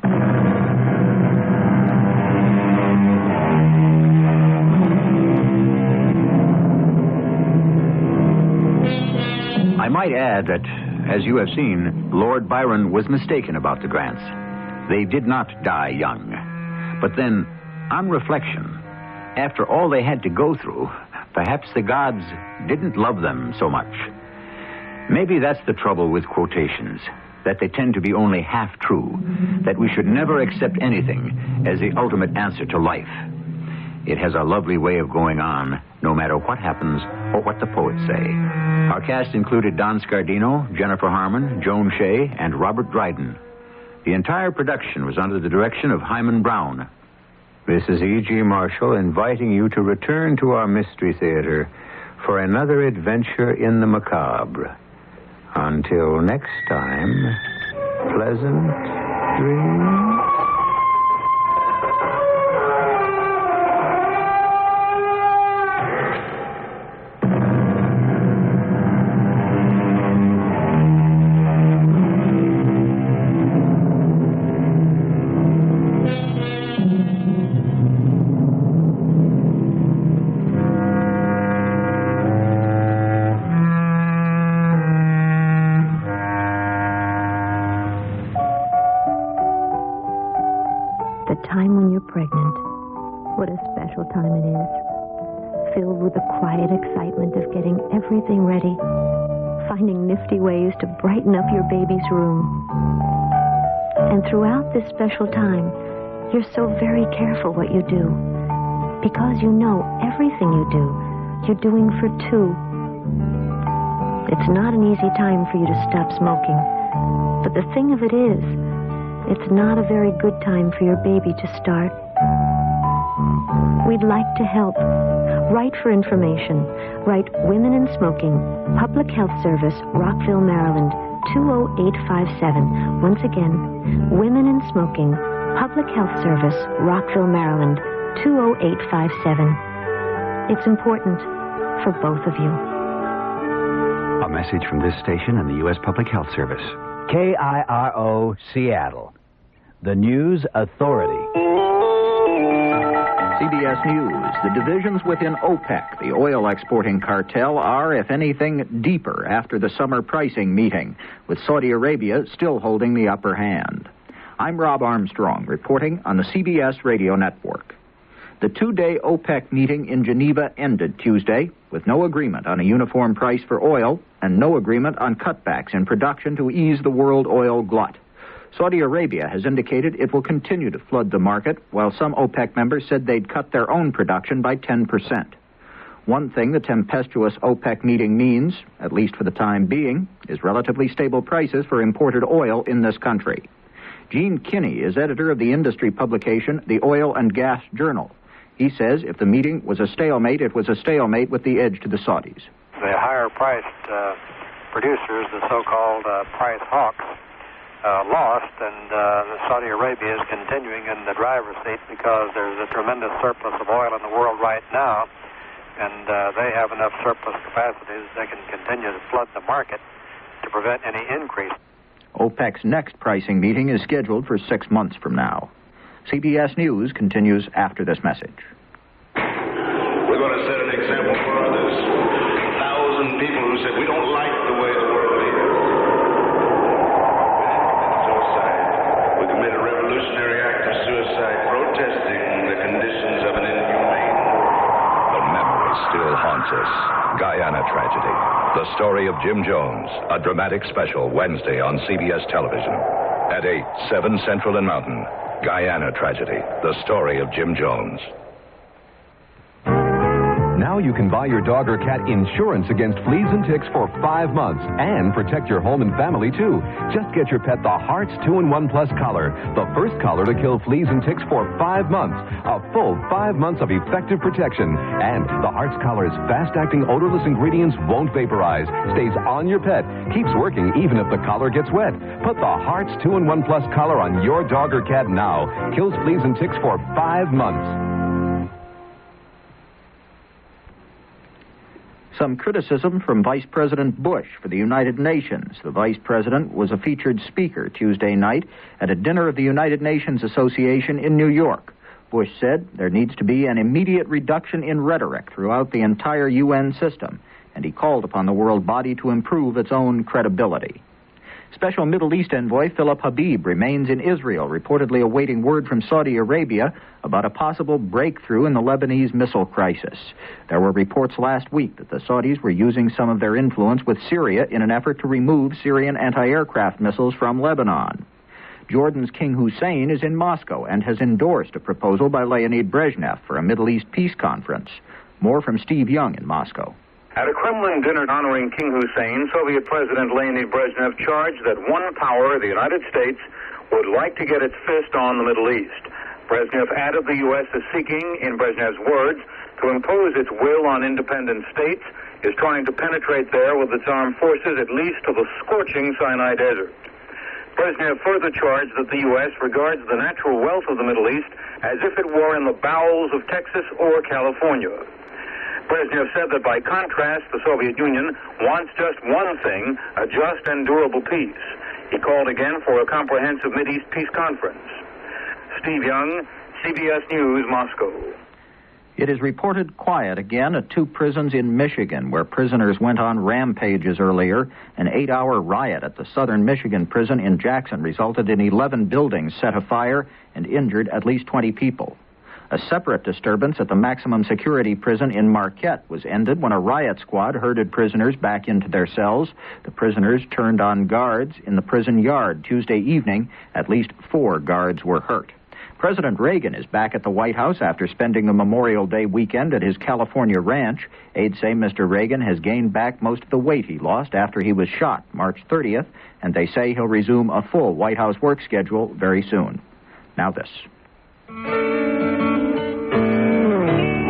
I might add that, as you have seen, Lord Byron was mistaken about the Grants. They did not die young. But then, on reflection, after all they had to go through, perhaps the gods didn't love them so much. Maybe that's the trouble with quotations, that they tend to be only half true, that we should never accept anything as the ultimate answer to life. It has a lovely way of going on, no matter what happens or what the poets say. Our cast included Don Scardino, Jennifer Harmon, Joan Shea, and Robert Dryden. The entire production was under the direction of Hyman Brown. This is E.G. Marshall inviting you to return to our Mystery Theater for another adventure in the macabre. Until next time, pleasant dreams. Time when you're pregnant. What a special time it is. Filled with the quiet excitement of getting everything ready. Finding nifty ways to brighten up your baby's room. And throughout this special time, you're so very careful what you do. Because you know everything you do, you're doing for two. It's not an easy time for you to stop smoking. But the thing of it is, it's not a very good time for your baby to start. We'd like to help. Write for information. Write Women in Smoking, Public Health Service, Rockville, Maryland, 20857. Once again, Women in Smoking, Public Health Service, Rockville, Maryland, 20857. It's important for both of you. A message from this station and the U.S. Public Health Service. KIRO, Seattle. The News Authority. CBS News. The divisions within OPEC, the oil exporting cartel, are, if anything, deeper after the summer pricing meeting, with Saudi Arabia still holding the upper hand. I'm Rob Armstrong, reporting on the CBS Radio Network. The 2-day OPEC meeting in Geneva ended Tuesday with no agreement on a uniform price for oil and no agreement on cutbacks in production to ease the world oil glut. Saudi Arabia has indicated it will continue to flood the market, while some OPEC members said they'd cut their own production by 10%. One thing the tempestuous OPEC meeting means, at least for the time being, is relatively stable prices for imported oil in this country. Gene Kinney is editor of the industry publication, The Oil and Gas Journal. He says if the meeting was a stalemate, it was a stalemate with the edge to the Saudis. The higher-priced producers, the so-called price hawks, lost, and Saudi Arabia is continuing in the driver's seat because there's a tremendous surplus of oil in the world right now, and they have enough surplus capacities they can continue to flood the market to prevent any increase. OPEC's next pricing meeting is scheduled for 6 months from now. CBS News continues after this message. We're going to set an example for others. 1,000 people who said, we don't like the way the world is. Suicide. We committed a revolutionary act of suicide, protesting the conditions of an inhumane world. The memory still haunts us. Guyana tragedy. The story of Jim Jones. A dramatic special Wednesday on CBS television. At 8, 7 Central and Mountain. Guyana tragedy. The story of Jim Jones. Now you can buy your dog or cat insurance against fleas and ticks for 5 months and protect your home and family, too. Just get your pet the Hearts 2-in-1 Plus collar, the first collar to kill fleas and ticks for 5 months. A full 5 months of effective protection. And the Hearts collar's fast-acting odorless ingredients won't vaporize, stays on your pet, keeps working even if the collar gets wet. Put the Hearts 2-in-1 Plus collar on your dog or cat now. Kills fleas and ticks for 5 months. Some criticism from Vice President Bush for the United Nations. The Vice President was a featured speaker Tuesday night at a dinner of the United Nations Association in New York. Bush said there needs to be an immediate reduction in rhetoric throughout the entire UN system, and he called upon the world body to improve its own credibility. Special Middle East envoy Philip Habib remains in Israel, reportedly awaiting word from Saudi Arabia about a possible breakthrough in the Lebanese missile crisis. There were reports last week that the Saudis were using some of their influence with Syria in an effort to remove Syrian anti-aircraft missiles from Lebanon. Jordan's King Hussein is in Moscow and has endorsed a proposal by Leonid Brezhnev for a Middle East peace conference. More from Steve Young in Moscow. At a Kremlin dinner honoring King Hussein, Soviet President Leonid Brezhnev charged that one power, the United States, would like to get its fist on the Middle East. Brezhnev added the U.S. is seeking, in Brezhnev's words, to impose its will on independent states, is trying to penetrate there with its armed forces at least to the scorching Sinai Desert. Brezhnev further charged that the U.S. regards the natural wealth of the Middle East as if it were in the bowels of Texas or California. Brezhnev said that by contrast, the Soviet Union wants just one thing, a just and durable peace. He called again for a comprehensive Mideast peace conference. Steve Young, CBS News, Moscow. It is reported quiet again at 2 prisons in Michigan, where prisoners went on rampages earlier. An 8-hour riot at the Southern Michigan prison in Jackson resulted in 11 buildings set afire and injured at least 20 people. A separate disturbance at the maximum security prison in Marquette was ended when a riot squad herded prisoners back into their cells. The prisoners turned on guards in the prison yard Tuesday evening. At least 4 guards were hurt. President Reagan is back at the White House after spending the Memorial Day weekend at his California ranch. Aides say Mr. Reagan has gained back most of the weight he lost after he was shot March 30th, and they say he'll resume a full White House work schedule very soon. Now this.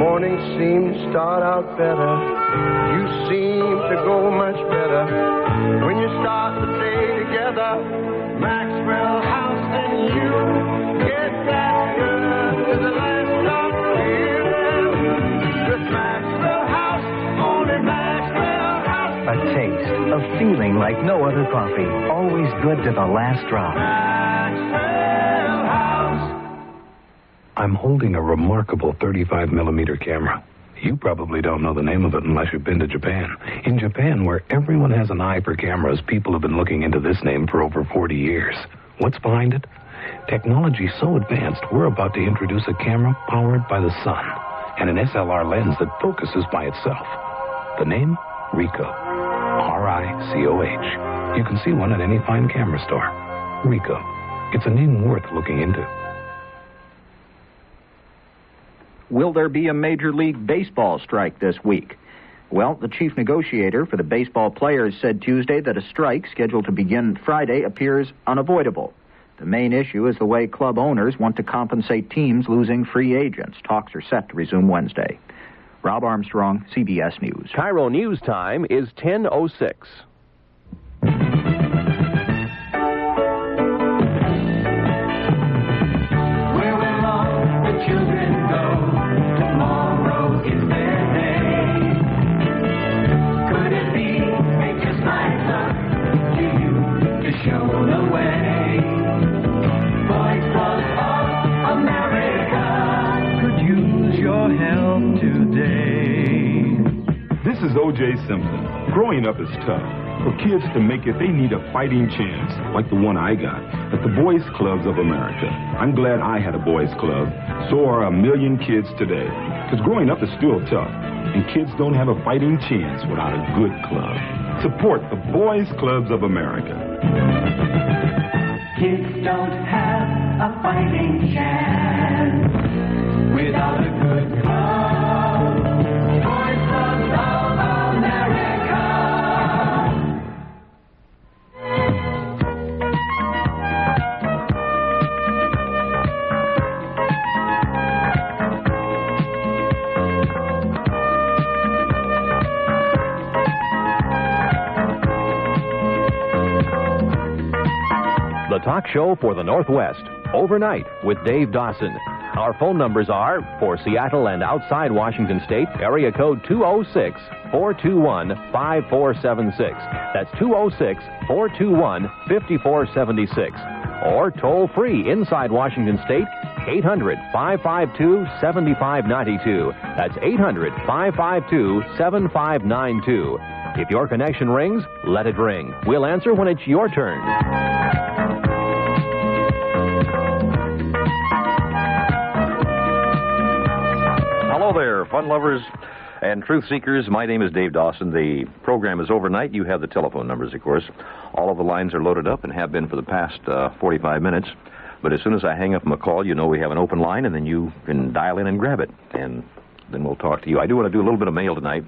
Morning seemed to start out better. You seem to go much better when you start the day together. Maxwell House and you get that good to the last of feeling. With Maxwell House, only Maxwell House. A taste, a feeling like no other coffee. Always good to the last drop. Maxwell House. I'm holding a remarkable 35mm camera. You probably don't know the name of it unless you've been to Japan. In Japan, where everyone has an eye for cameras, people have been looking into this name for over 40 years. What's behind it? Technology so advanced, we're about to introduce a camera powered by the sun and an SLR lens that focuses by itself. The name? Ricoh. R-I-C-O-H. You can see one at any fine camera store. Ricoh. It's a name worth looking into. Will there be a Major League Baseball strike this week? Well, the chief negotiator for the baseball players said Tuesday that a strike scheduled to begin Friday appears unavoidable. The main issue is the way club owners want to compensate teams losing free agents. Talks are set to resume Wednesday. Rob Armstrong, CBS News. Cairo News Time is 10:06. Where will all the children go? Tomorrow is their day. Could it be they just might look to you to show the way? Boys Club of America could use your help today. This is O.J. Simpson. Growing up is tough. For kids to make it, they need a fighting chance, like the one I got at the Boys Clubs of America. I'm glad I had a boys club. So are 1 million kids today. Because growing up is still tough, and kids don't have a fighting chance without a good club. Support the Boys Clubs of America. Kids don't have a fighting chance without a good club. Boys Clubs of America. The talk show for the Northwest, Overnight with Dave Dawson. Our phone numbers are, for Seattle and outside Washington State, area code 206-421-5476. That's 206-421-5476. Or toll free inside Washington State, 800-552-7592. That's 800-552-7592. If your connection rings, let it ring. We'll answer when it's your turn. Hello there, fun lovers and truth seekers. My name is Dave Dawson. The program is Overnight. You have the telephone numbers, of course. All of the lines are loaded up and have been for the past 45 minutes. But as soon as I hang up my call, you know we have an open line, and then you can dial in and grab it, and then we'll talk to you. I do want to do a little bit of mail tonight,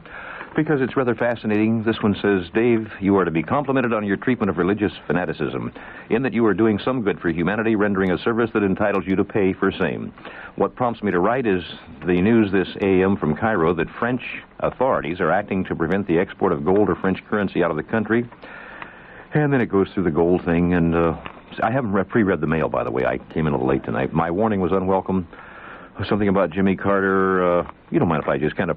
because it's rather fascinating. This one says, Dave, you are to be complimented on your treatment of religious fanaticism, in that you are doing some good for humanity, rendering a service that entitles you to pay for same. What prompts me to write is the news this AM from Cairo that French authorities are acting to prevent the export of gold or French currency out of the country. And then it goes through the gold thing, and I haven't pre-read the mail, by the way. I came in a little late tonight. My warning was unwelcome. Something about Jimmy Carter. You don't mind if I just kind of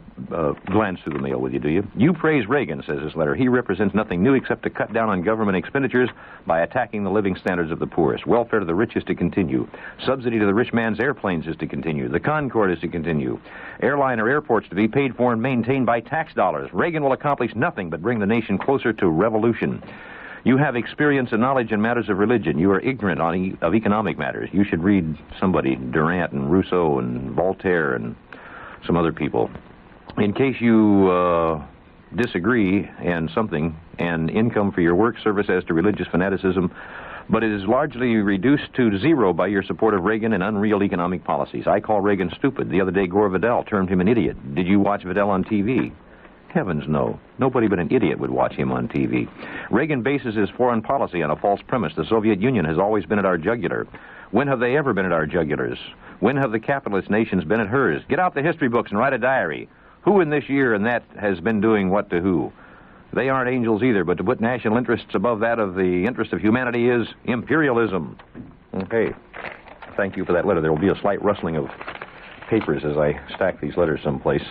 glance through the mail with you, do you? You praise Reagan, says this letter. He represents nothing new except to cut down on government expenditures by attacking the living standards of the poorest. Welfare to the rich is to continue. Subsidy to the rich man's airplanes is to continue. The Concorde is to continue. Airline or airports to be paid for and maintained by tax dollars. Reagan will accomplish nothing but bring the nation closer to revolution. You have experience and knowledge in matters of religion. You are ignorant of economic matters. You should read somebody, Durant and Rousseau and Voltaire and some other people. In case you disagree and income for your work, service as to religious fanaticism, but it is largely reduced to zero by your support of Reagan and unreal economic policies. I call Reagan stupid. The other day, Gore Vidal termed him an idiot. Did you watch Vidal on TV? Heavens, no. Nobody but an idiot would watch him on TV. Reagan bases his foreign policy on a false premise. The Soviet Union has always been at our jugular. When have they ever been at our jugulars? When have the capitalist nations been at hers? Get out the history books and write a diary. Who in this year and that has been doing what to who? They aren't angels either, but to put national interests above that of the interest of humanity is imperialism. Okay. Thank you for that letter. There will be a slight rustling of papers as I stack these letters someplace.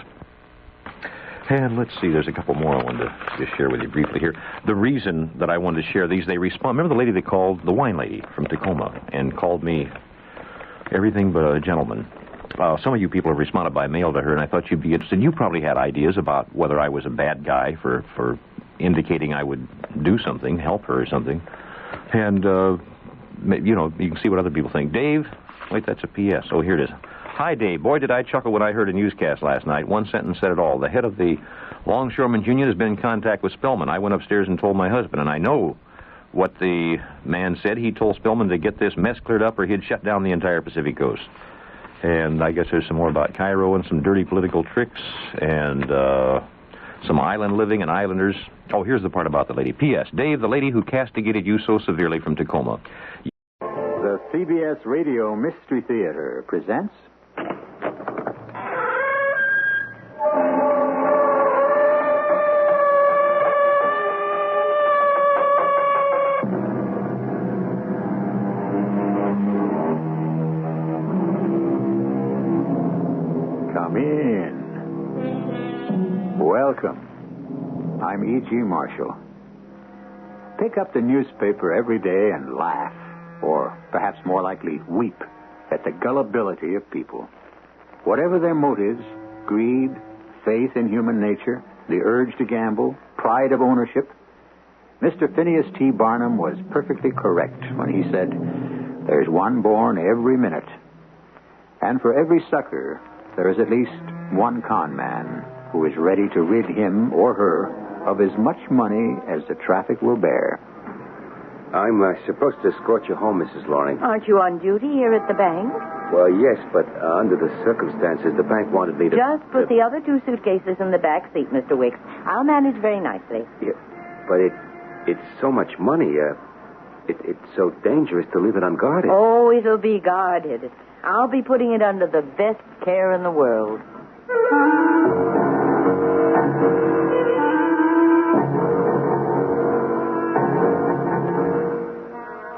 And let's see, there's a couple more I wanted to just share with you briefly here. The reason that I wanted to share these, they respond. Remember the lady they called, the wine lady from Tacoma, and called me everything but a gentleman. Some of you people have responded by mail to her, and I thought you'd be interested. You probably had ideas about whether I was a bad guy for indicating I would do something, help her or something. And you can see what other people think. Dave, wait, that's a P.S. Oh, here it is. Hi, Dave. Boy, did I chuckle when I heard a newscast last night. One sentence said it all. The head of the Longshoremen's Union has been in contact with Spellman. I went upstairs and told my husband, and I know what the man said. He told Spellman to get this mess cleared up or he'd shut down the entire Pacific Coast. And I guess there's some more about Cairo and some dirty political tricks and some island living and islanders. Oh, here's the part about the lady. P.S. Dave, the lady who castigated you so severely from Tacoma. The CBS Radio Mystery Theater presents... Come in. Welcome. I'm E.G. Marshall. Pick up the newspaper every day and laugh, or perhaps more likely weep, at the gullibility of people. Whatever their motives, greed, faith in human nature, the urge to gamble, pride of ownership, Mr. Phineas T. Barnum was perfectly correct when he said, "There's one born every minute." And for every sucker, there is at least one con man who is ready to rid him or her of as much money as the traffic will bear. I'm supposed to escort you home, Mrs. Loring. Aren't you on duty here at the bank? Well, yes, but under the circumstances, the bank wanted me to... Just put the other 2 suitcases in the back seat, Mr. Wicks. I'll manage very nicely. Yeah, but it's so much money. It's so dangerous to leave it unguarded. Oh, it'll be guarded. I'll be putting it under the best care in the world.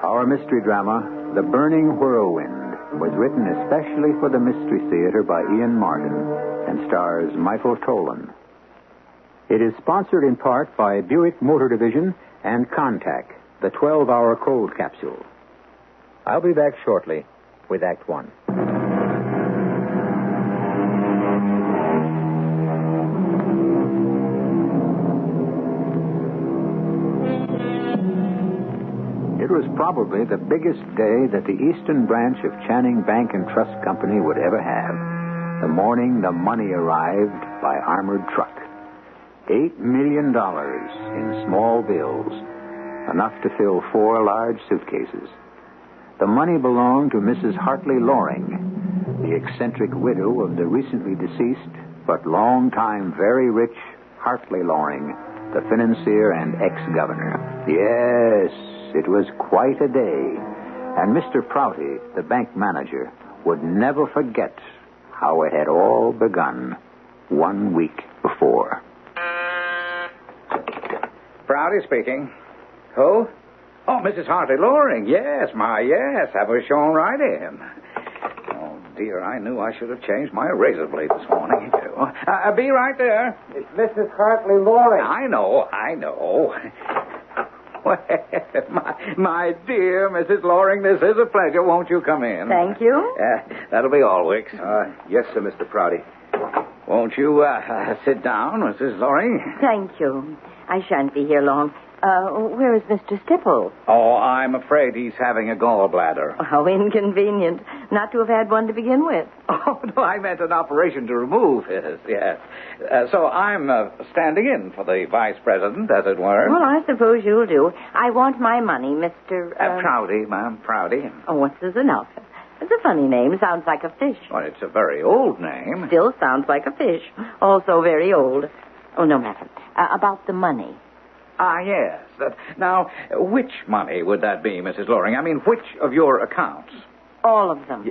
Our mystery drama, The Burning Whirlwind, was written especially for the Mystery Theater by Ian Martin and stars Michael Tolan. It is sponsored in part by Buick Motor Division and Contac, the 12-hour cold capsule. I'll be back shortly with Act One. It was probably the biggest day that the Eastern Branch of Channing Bank and Trust Company would ever have. The morning the money arrived by armored truck. $8 million in small bills, enough to fill 4 large suitcases. The money belonged to Mrs. Hartley Loring, the eccentric widow of the recently deceased but long-time very rich Hartley Loring, the financier and ex-governor. Yes, it was quite a day, and Mr. Prouty, the bank manager, would never forget how it had all begun 1 week before. Prouty speaking. Who? Oh, Mrs. Hartley Loring. Yes. Have her shown right in. Oh, dear, I knew I should have changed my razor blade this morning. Be right there. It's Mrs. Hartley Loring. I know. Well, my dear Mrs. Loring, this is a pleasure. Won't you come in? Thank you. That'll be all, Wicks. Yes, sir, Mr. Prouty. Won't you sit down, Mrs. Loring? Thank you. I shan't be here long. Where is Mr. Stipple? Oh, I'm afraid he's having a gallbladder. How inconvenient. Not to have had one to begin with. Oh, no, I meant an operation to remove his, yes. So I'm standing in for the vice president, as it were. Well, I suppose you'll do. I want my money, Mr. Prouty, ma'am, Prouty. Oh, what's this enough? It's a funny name. Sounds like a fish. Well, it's a very old name. Still sounds like a fish. Also very old. Oh, no matter. About the money. Ah, yes. Now, which money would that be, Mrs. Loring? I mean, which of your accounts? All of them.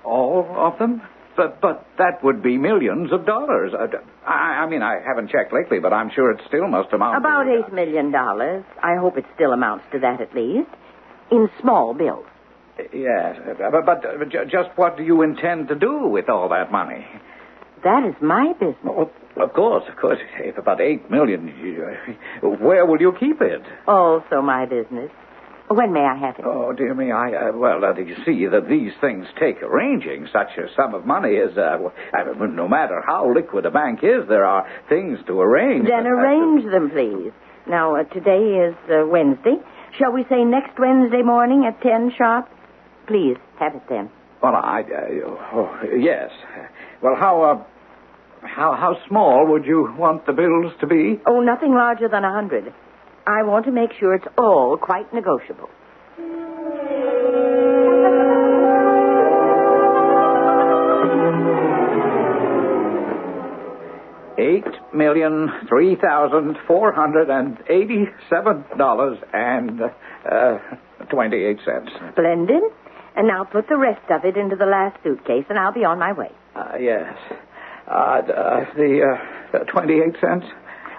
All of them? But that would be millions of dollars. I mean, I haven't checked lately, but I'm sure it still must amount about to... $8 million. I hope it still amounts to that at least. In small bills. Yes, but just what do you intend to do with all that money? That is my business. Oh, of course. If about $8 million, where will you keep it? Also my business. When may I have it? Oh, dear me, you see that these things take arranging. Such a sum of money is, no matter how liquid a bank is, there are things to arrange. Then arrange them, please. Now, today is Wednesday. Shall we say next Wednesday morning at 10 sharp? Please, have it then. Well, yes. Well, how small would you want the bills to be? Oh, nothing larger than 100. I want to make sure it's all quite negotiable. $8,387.28. Splendid. And now put the rest of it into the last suitcase, and I'll be on my way. Yes. The 28 cents?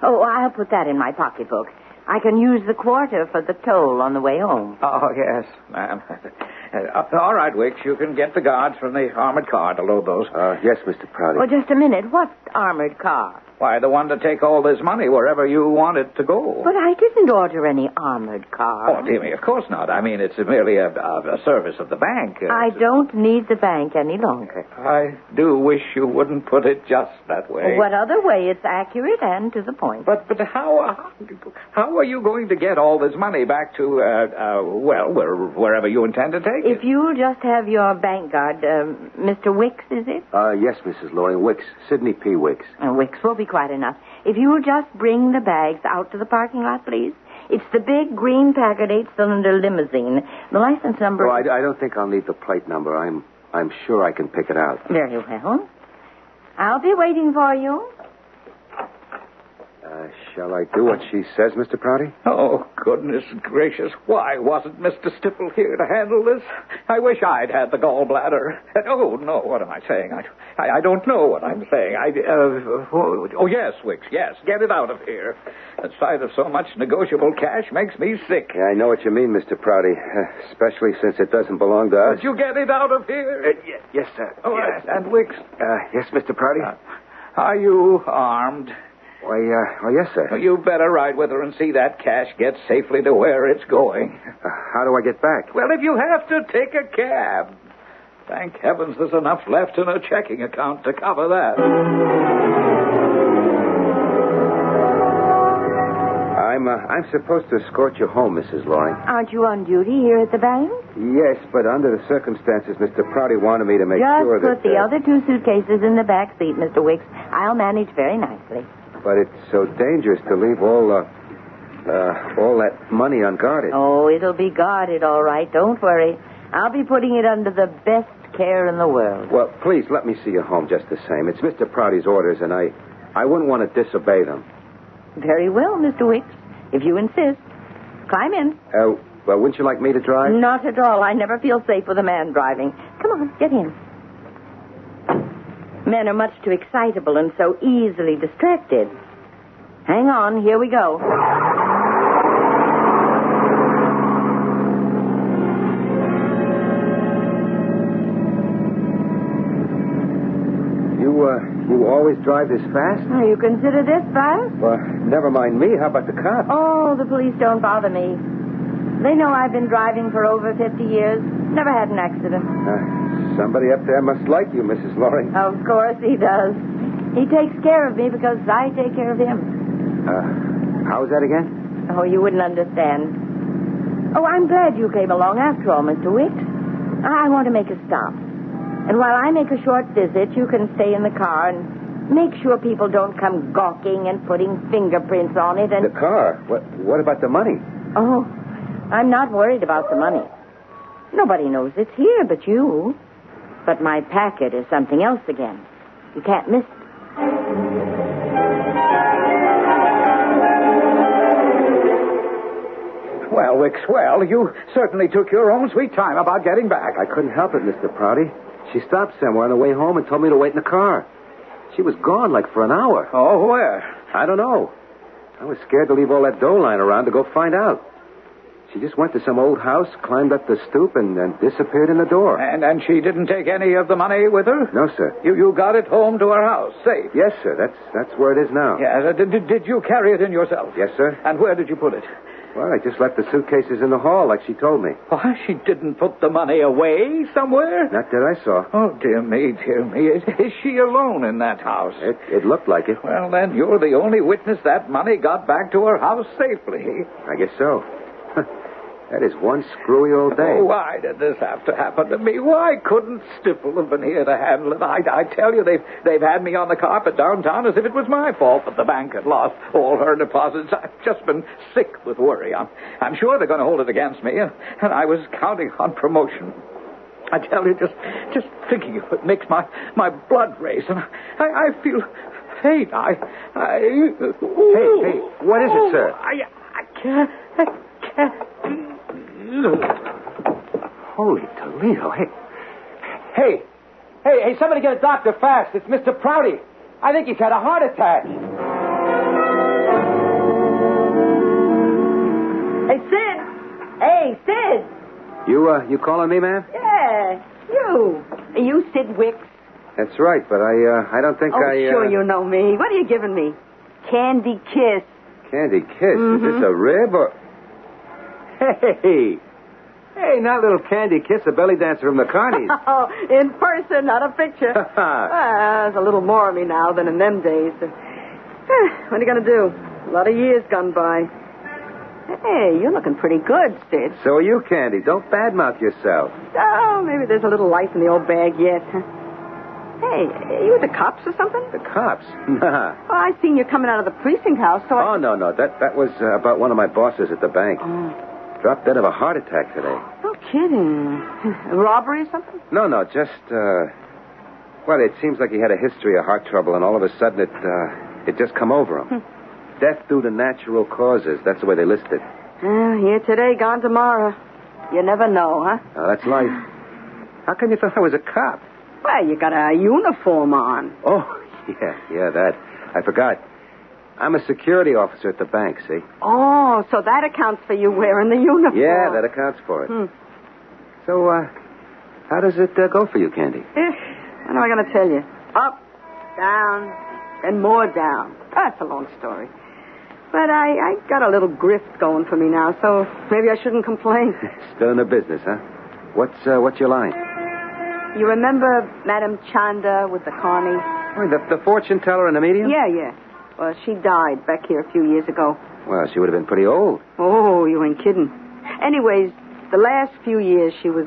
Oh, I'll put that in my pocketbook. I can use the quarter for the toll on the way home. Oh, yes, ma'am. All right, Wicks, you can get the guards from the armored car to load those. Yes, Mr. Prouty. Oh, just a minute. What armored car? Why, the one to take all this money wherever you want it to go. But I didn't order any armored car. Oh, dear me, of course not. I mean, it's merely a service of the bank. I don't need the bank any longer. I do wish you wouldn't put it just that way. What other way? It's accurate and to the point. But how are you going to get all this money back to, wherever you intend to take it? If you'll just have your bank guard, Mr. Wicks, is it? Yes, Mrs. Loring. Wicks. Sidney P. Wicks. Wicks will be quite enough. If you'll just bring the bags out to the parking lot, please. It's the big green Packard 8-cylinder limousine. The license number... Oh, I don't think I'll need the plate number. I'm sure I can pick it out. Very well. I'll be waiting for you. Shall I do what she says, Mr. Prouty? Oh, goodness gracious. Why wasn't Mr. Stipple here to handle this? I wish I'd had the gallbladder. Oh, no, what am I saying? I don't know what I'm saying. Yes, Wicks, yes. Get it out of here. The sight of so much negotiable cash makes me sick. Yeah, I know what you mean, Mr. Prouty, especially since it doesn't belong to us. Would you get it out of here? Yes, sir. Oh, yes. And Wicks? Yes, Mr. Prouty? Are you armed? Why, yes, sir. You better ride with her and see that cash get safely to where it's going. How do I get back? Well, if you have to, take a cab. Thank heavens there's enough left in a checking account to cover that. I'm supposed to escort you home, Mrs. Loring. Aren't you on duty here at the bank? Yes, but under the circumstances, Mr. Prouty wanted me to make sure that... Just put the other 2 suitcases in the back seat, Mr. Wicks. I'll manage very nicely. But it's so dangerous to leave all that money unguarded. Oh, it'll be guarded, all right. Don't worry. I'll be putting it under the best care in the world. Well, please, let me see you home just the same. It's Mr. Prouty's orders, and I wouldn't want to disobey them. Very well, Mr. Wicks. If you insist. Climb in. Well, wouldn't you like me to drive? Not at all. I never feel safe with a man driving. Come on, get in. Men are much too excitable and so easily distracted. Hang on, here we go. You always drive this fast? You consider this fast? Well, never mind me. How about the cops? Oh, the police don't bother me. They know I've been driving for over 50 years. Never had an accident. Somebody up there must like you, Mrs. Loring. Of course he does. He takes care of me because I take care of him. How's that again? Oh, you wouldn't understand. Oh, I'm glad you came along after all, Mr. Wicks. I want to make a stop. And while I make a short visit, you can stay in the car and make sure people don't come gawking and putting fingerprints on it and... The car? What about the money? Oh, I'm not worried about the money. Nobody knows it's here but you. But my packet is something else again. You can't miss it. Well, Wicks, you certainly took your own sweet time about getting back. I couldn't help it, Mr. Prouty. She stopped somewhere on the way home and told me to wait in the car. She was gone like for an hour. Oh, where? I don't know. I was scared to leave all that dough lying around to go find out. She just went to some old house, climbed up the stoop, and disappeared in the door. And she didn't take any of the money with her? No, sir. You got it home to her house, safe? Yes, sir. That's where it is now. Yeah. Did you carry it in yourself? Yes, sir. And where did you put it? Well, I just left the suitcases in the hall like she told me. Why, she didn't put the money away somewhere? Not that I saw. Oh, dear me, dear me. Is she alone in that house? It looked like it. Well, then, you're the only witness that money got back to her house safely. I guess so. That is one screwy old day. Oh, why did this have to happen to me? Why couldn't Stifel have been here to handle it? I tell you, they've had me on the carpet downtown as if it was my fault that the bank had lost all her deposits. I've just been sick with worry. I'm sure they're going to hold it against me, and I was counting on promotion. I tell you, just thinking of it makes my blood race, and I feel faint. Hey, what is it, sir? I can't. Holy Toledo. Hey, somebody get a doctor fast. It's Mr. Prouty. I think he's had a heart attack. Hey, Sid. Hey, Sid. You calling me, ma'am? Yeah, you. Are you Sid Wicks? That's right, but I don't think Sure you know me. What are you giving me? Candy Kiss. Candy Kiss? Mm-hmm. Is this a rib or... Hey, not little Candy Kiss, a belly dancer from the Carnies. Oh, in person, not a picture. There's a little more of me now than in them days. What are you going to do? A lot of years gone by. Hey, you're looking pretty good, Sid. So are you, Candy. Don't badmouth yourself. Oh, maybe there's a little life in the old bag yet. Hey, are you with the cops or something? The cops? Nah. Well, I seen you coming out of the precinct house, so Oh, no. That was about one of my bosses at the bank. Dropped dead of a heart attack today. No kidding. A robbery or something? No, just, well, it seems like he had a history of heart trouble, and all of a sudden it just come over him. Death due to natural causes. That's the way they list it. Here today, gone tomorrow. You never know, huh? Oh, that's life. How come you thought I was a cop? Well, you got a uniform on. Oh, yeah, that. I forgot. I'm a security officer at the bank, see? Oh, so that accounts for you wearing the uniform. Yeah, that accounts for it. So, how does it go for you, Candy? What am I going to tell you? Up, down, and more down. That's a long story. But I got a little grift going for me now, so maybe I shouldn't complain. Still in the business, huh? What's your line? You remember Madame Chanda with the Carney? Oh, the fortune teller in the medium? Yeah. Well, she died back here a few years ago. Well, she would have been pretty old. Oh, you ain't kidding. Anyways, the last few years she was,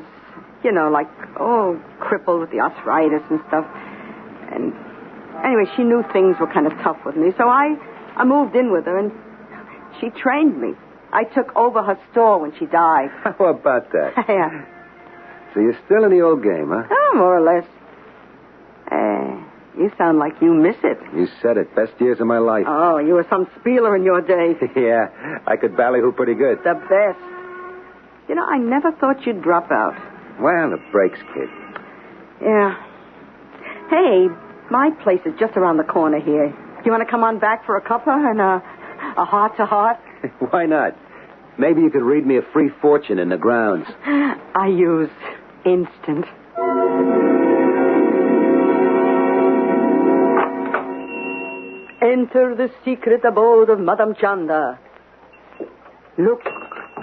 crippled with the arthritis and stuff. And anyway, she knew things were kind of tough with me, so I moved in with her, and she trained me. I took over her store when she died. How about that? Yeah. So you're still in the old game, huh? Oh, more or less. You sound like you miss it. You said it. Best years of my life. Oh, you were some spieler in your day. Yeah, I could ballyhoo pretty good. The best. I never thought you'd drop out. Well, the breaks, kid. Yeah. Hey, my place is just around the corner here. You want to come on back for a cuppa and a heart-to-heart? Why not? Maybe you could read me a free fortune in the grounds. I use instant. Enter the secret abode of Madame Chanda. Look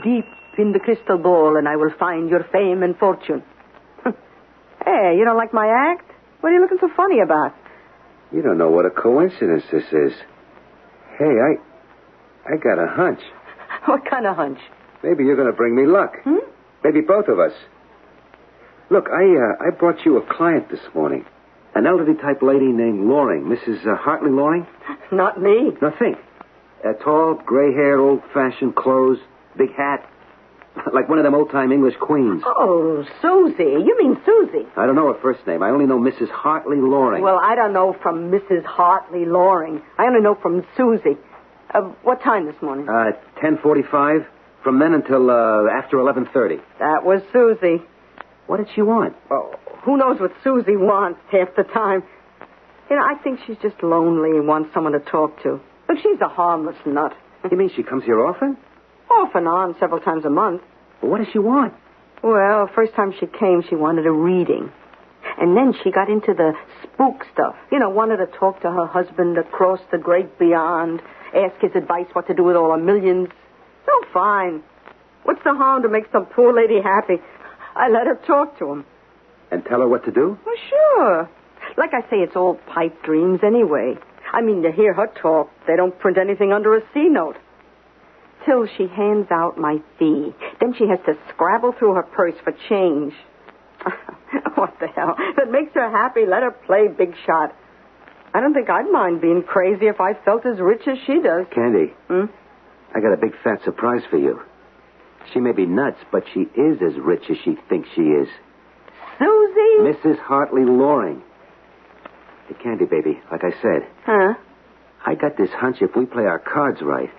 deep in the crystal ball, and I will find your fame and fortune. Hey, you don't like my act? What are you looking so funny about? You don't know what a coincidence this is. Hey, I got a hunch. What kind of hunch? Maybe you're going to bring me luck. Maybe both of us. Look, I brought you a client this morning. An elderly-type lady named Loring. Mrs. Hartley Loring? Not me. Now think. Tall, gray-haired, old-fashioned clothes, big hat. Like one of them old-time English queens. Oh, Susie. You mean Susie? I don't know her first name. I only know Mrs. Hartley Loring. Well, I don't know from Mrs. Hartley Loring. I only know from Susie. What time this morning? 10:45. From then until after 11:30. That was Susie. What did she want? Oh, who knows what Susie wants half the time. I think she's just lonely and wants someone to talk to. But she's a harmless nut. You mean she comes here often? Off and on, several times a month. Well, what does she want? Well, first time she came, she wanted a reading. And then she got into the spook stuff. Wanted to talk to her husband across the great beyond, ask his advice what to do with all her millions. Oh, fine. What's the harm to make some poor lady happy? I let her talk to him. And tell her what to do? Well, sure. Like I say, it's all pipe dreams anyway. I mean, to hear her talk, they don't print anything under a C note. till she hands out my fee. Then she has to scrabble through her purse for change. What the hell? If it makes her happy, let her play big shot. I don't think I'd mind being crazy if I felt as rich as she does. Candy. I got a big fat surprise for you. She may be nuts, but she is as rich as she thinks she is. Susie? Mrs. Hartley Loring. Hey, Candy, baby, like I said. Huh? I got this hunch if we play our cards right,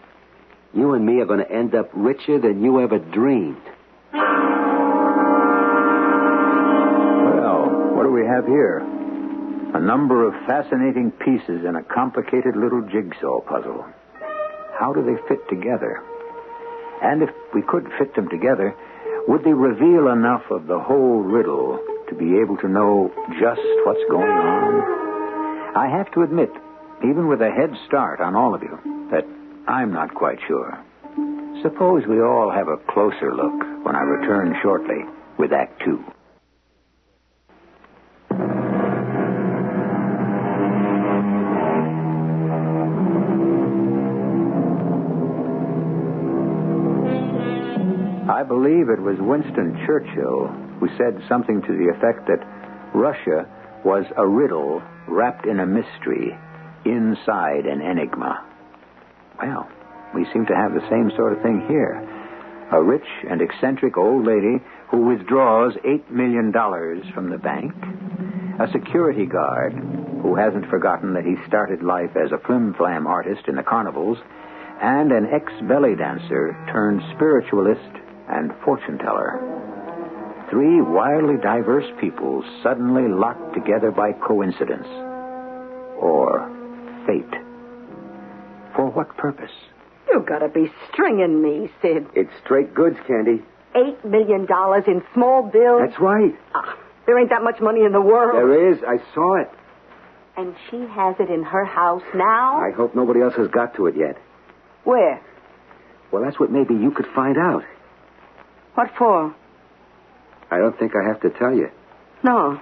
you and me are going to end up richer than you ever dreamed. Well, what do we have here? A number of fascinating pieces in a complicated little jigsaw puzzle. How do they fit together? And if we could fit them together, would they reveal enough of the whole riddle to be able to know just what's going on? I have to admit, even with a head start on all of you, that I'm not quite sure. Suppose we all have a closer look when I return shortly with Act 2. I believe it was Winston Churchill who said something to the effect that Russia was a riddle wrapped in a mystery inside an enigma. Well, we seem to have the same sort of thing here. A rich and eccentric old lady who withdraws $8 million from the bank, a security guard who hasn't forgotten that he started life as a flim-flam artist in the carnivals, and an ex-belly dancer turned spiritualist and fortune-teller. Three wildly diverse people suddenly locked together by coincidence. Or fate. For what purpose? You gotta be stringing me, Sid. It's straight goods, Candy. $8 million in small bills. That's right. There ain't that much money in the world. There is. I saw it. And she has it in her house now? I hope nobody else has got to it yet. Where? Well, that's what maybe you could find out. What for? I don't think I have to tell you. No,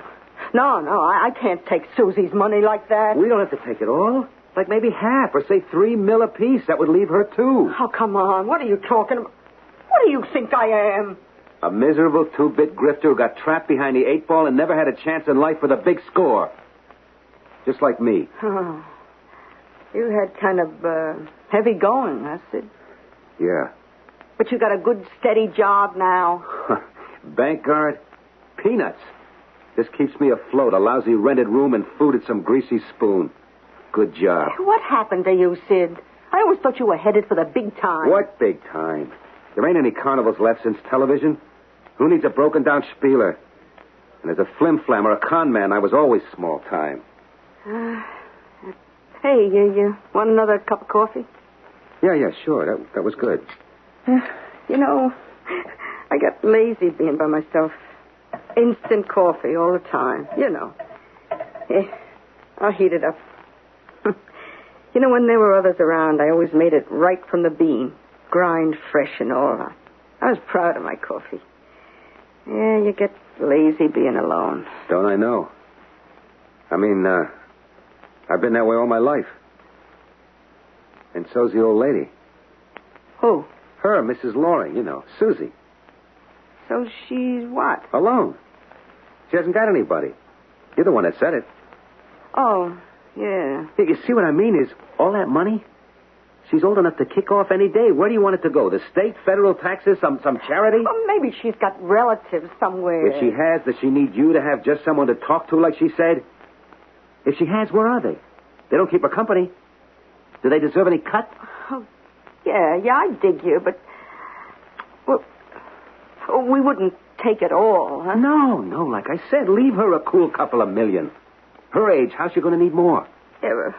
I can't take Susie's money like that. We don't have to take it all. Like maybe half, or say $3 million apiece. That would leave her $2. Oh, come on. What are you talking about? What do you think I am? A miserable two-bit grifter who got trapped behind the 8 ball and never had a chance in life for the big score. Just like me. Oh, you had kind of heavy going, huh, Sid? Yeah. But you got a good, steady job now. Bank guard? Peanuts. This keeps me afloat. A lousy rented room and food at some greasy spoon. Good job. What happened to you, Sid? I always thought you were headed for the big time. What big time? There ain't any carnivals left since television. Who needs a broken-down spieler? And as a flim-flam or a con man, I was always small time. Hey, you want another cup of coffee? Yeah, sure. That was good. You know, I got lazy being by myself. Instant coffee all the time, you know. I'll heat it up. You know, when there were others around, I always made it right from the bean. Grind fresh and all. I was proud of my coffee. Yeah, you get lazy being alone. Don't I know? I mean, I've been that way all my life. And so's the old lady. Who? Her, Mrs. Loring, you know, Susie. So she's what? Alone. She hasn't got anybody. You're the one that said it. Oh, yeah. You see what I mean is, all that money, she's old enough to kick off any day. Where do you want it to go? The state, federal taxes, some charity? Well, maybe she's got relatives somewhere. If she has, does she need you to have just someone to talk to, like she said? If she has, where are they? They don't keep her company. Do they deserve any cut? Oh, yeah, I dig you, but... Well, we wouldn't take it all, huh? No, like I said, leave her a cool couple of million. Her age, how's she going to need more? Yeah,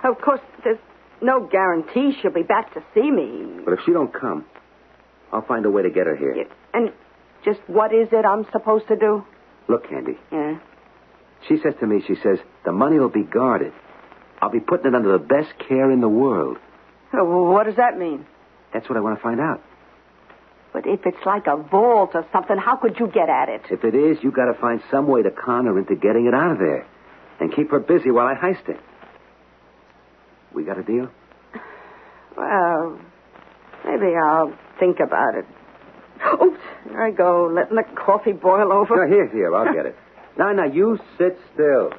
of course, there's no guarantee she'll be back to see me. But if she don't come, I'll find a way to get her here. Yeah, and just what is it I'm supposed to do? Look, Candy. Yeah? She says to me, the money will be guarded. I'll be putting it under the best care in the world. Oh, what does that mean? That's what I want to find out. But if it's like a vault or something, how could you get at it? If it is, you got to find some way to con her into getting it out of there. And keep her busy while I heist it. We got a deal? Well, Maybe I'll think about it. Oops, there I go, letting the coffee boil over. No, here, I'll get it. Now, you sit still.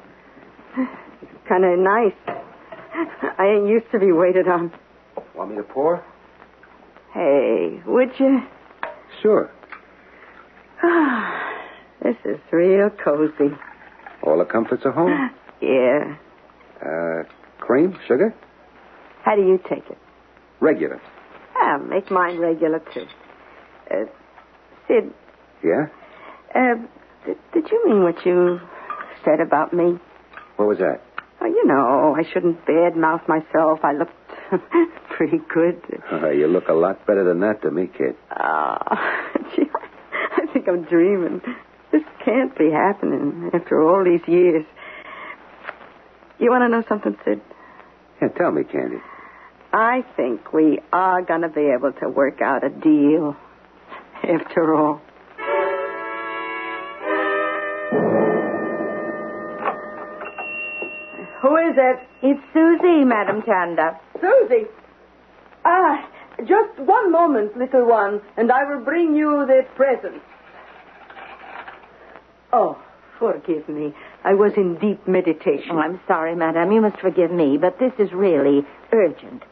It's kind of nice. I ain't used to be waited on. Want me to pour? Hey, would you? Sure. This is real cozy. All the comforts of home? Yeah. Cream? Sugar? How do you take it? Regular. Make mine regular, too. Sid. Yeah? Did you mean what you said about me? What was that? Oh, you know, I shouldn't badmouth myself. I looked pretty good. You look a lot better than that to me, kid. Gee, I think I'm dreaming. This can't be happening after all these years. You want to know something, Sid? Yeah, tell me, Candy. I think we are going to be able to work out a deal. After all. Who is it? It's Susie, Madam Chanda. Susie. Just one moment, little one, and I will bring you the present. Oh, forgive me. I was in deep meditation. Oh, I'm sorry, Madam. You must forgive me, but this is really urgent.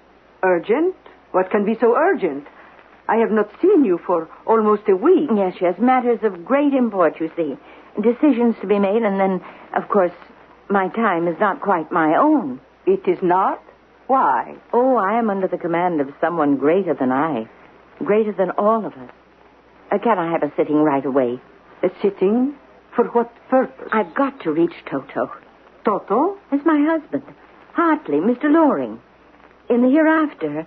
Urgent? What can be so urgent? I have not seen you for almost a week. Yes. Matters of great import, you see. Decisions to be made, and then, of course, my time is not quite my own. It is not? Why? Oh, I am under the command of someone greater than I. Greater than all of us. Can I have a sitting right away? A sitting? For what purpose? I've got to reach Toto. Toto? It's my husband. Hartley, Mr. Loring. In the hereafter,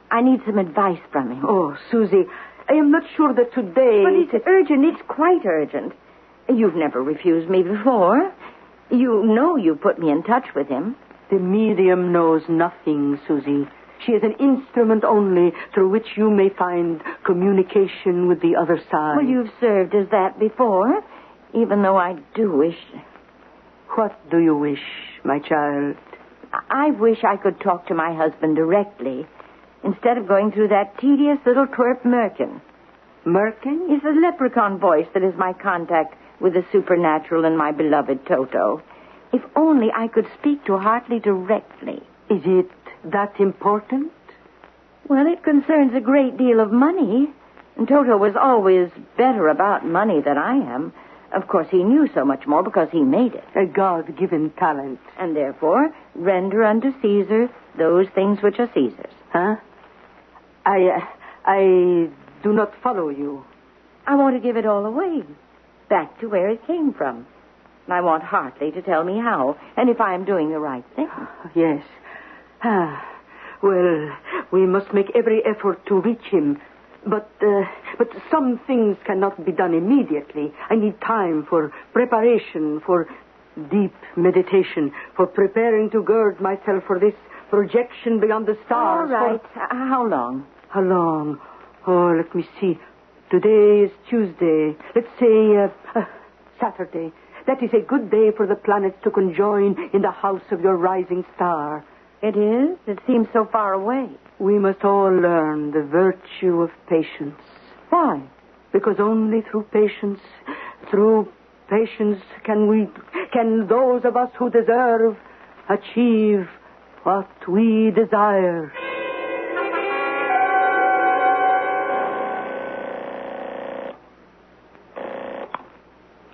I need some advice from him. Oh, Susie, I am not sure that today... But it's urgent. It's quite urgent. You've never refused me before. You know you put me in touch with him. The medium knows nothing, Susie. She is an instrument only through which you may find communication with the other side. Well, you've served as that before, even though I do wish... What do you wish, my child? I wish I could talk to my husband directly, instead of going through that tedious little twerp Merkin. Merkin? It's the leprechaun voice that is my contact with the supernatural and my beloved Toto. If only I could speak to Hartley directly. Is it that important? Well, it concerns a great deal of money. And Toto was always better about money than I am. Of course, he knew so much more because he made it. A God-given talent. And therefore, render unto Caesar those things which are Caesar's. Huh? I do not follow you. I want to give it all away. Back to where it came from. And I want Hartley to tell me how, and if I am doing the right thing. Yes. Well, we must make every effort to reach him. But some things cannot be done immediately. I need time for preparation, for deep meditation, for preparing to gird myself for this projection beyond the stars. All right. How long? How long? Oh, let me see. Today is Tuesday. Let's say Saturday. That is a good day for the planets to conjoin in the house of your rising star. It is? It seems so far away. We must all learn the virtue of patience. Why? Because only through patience can those of us who deserve achieve what we desire.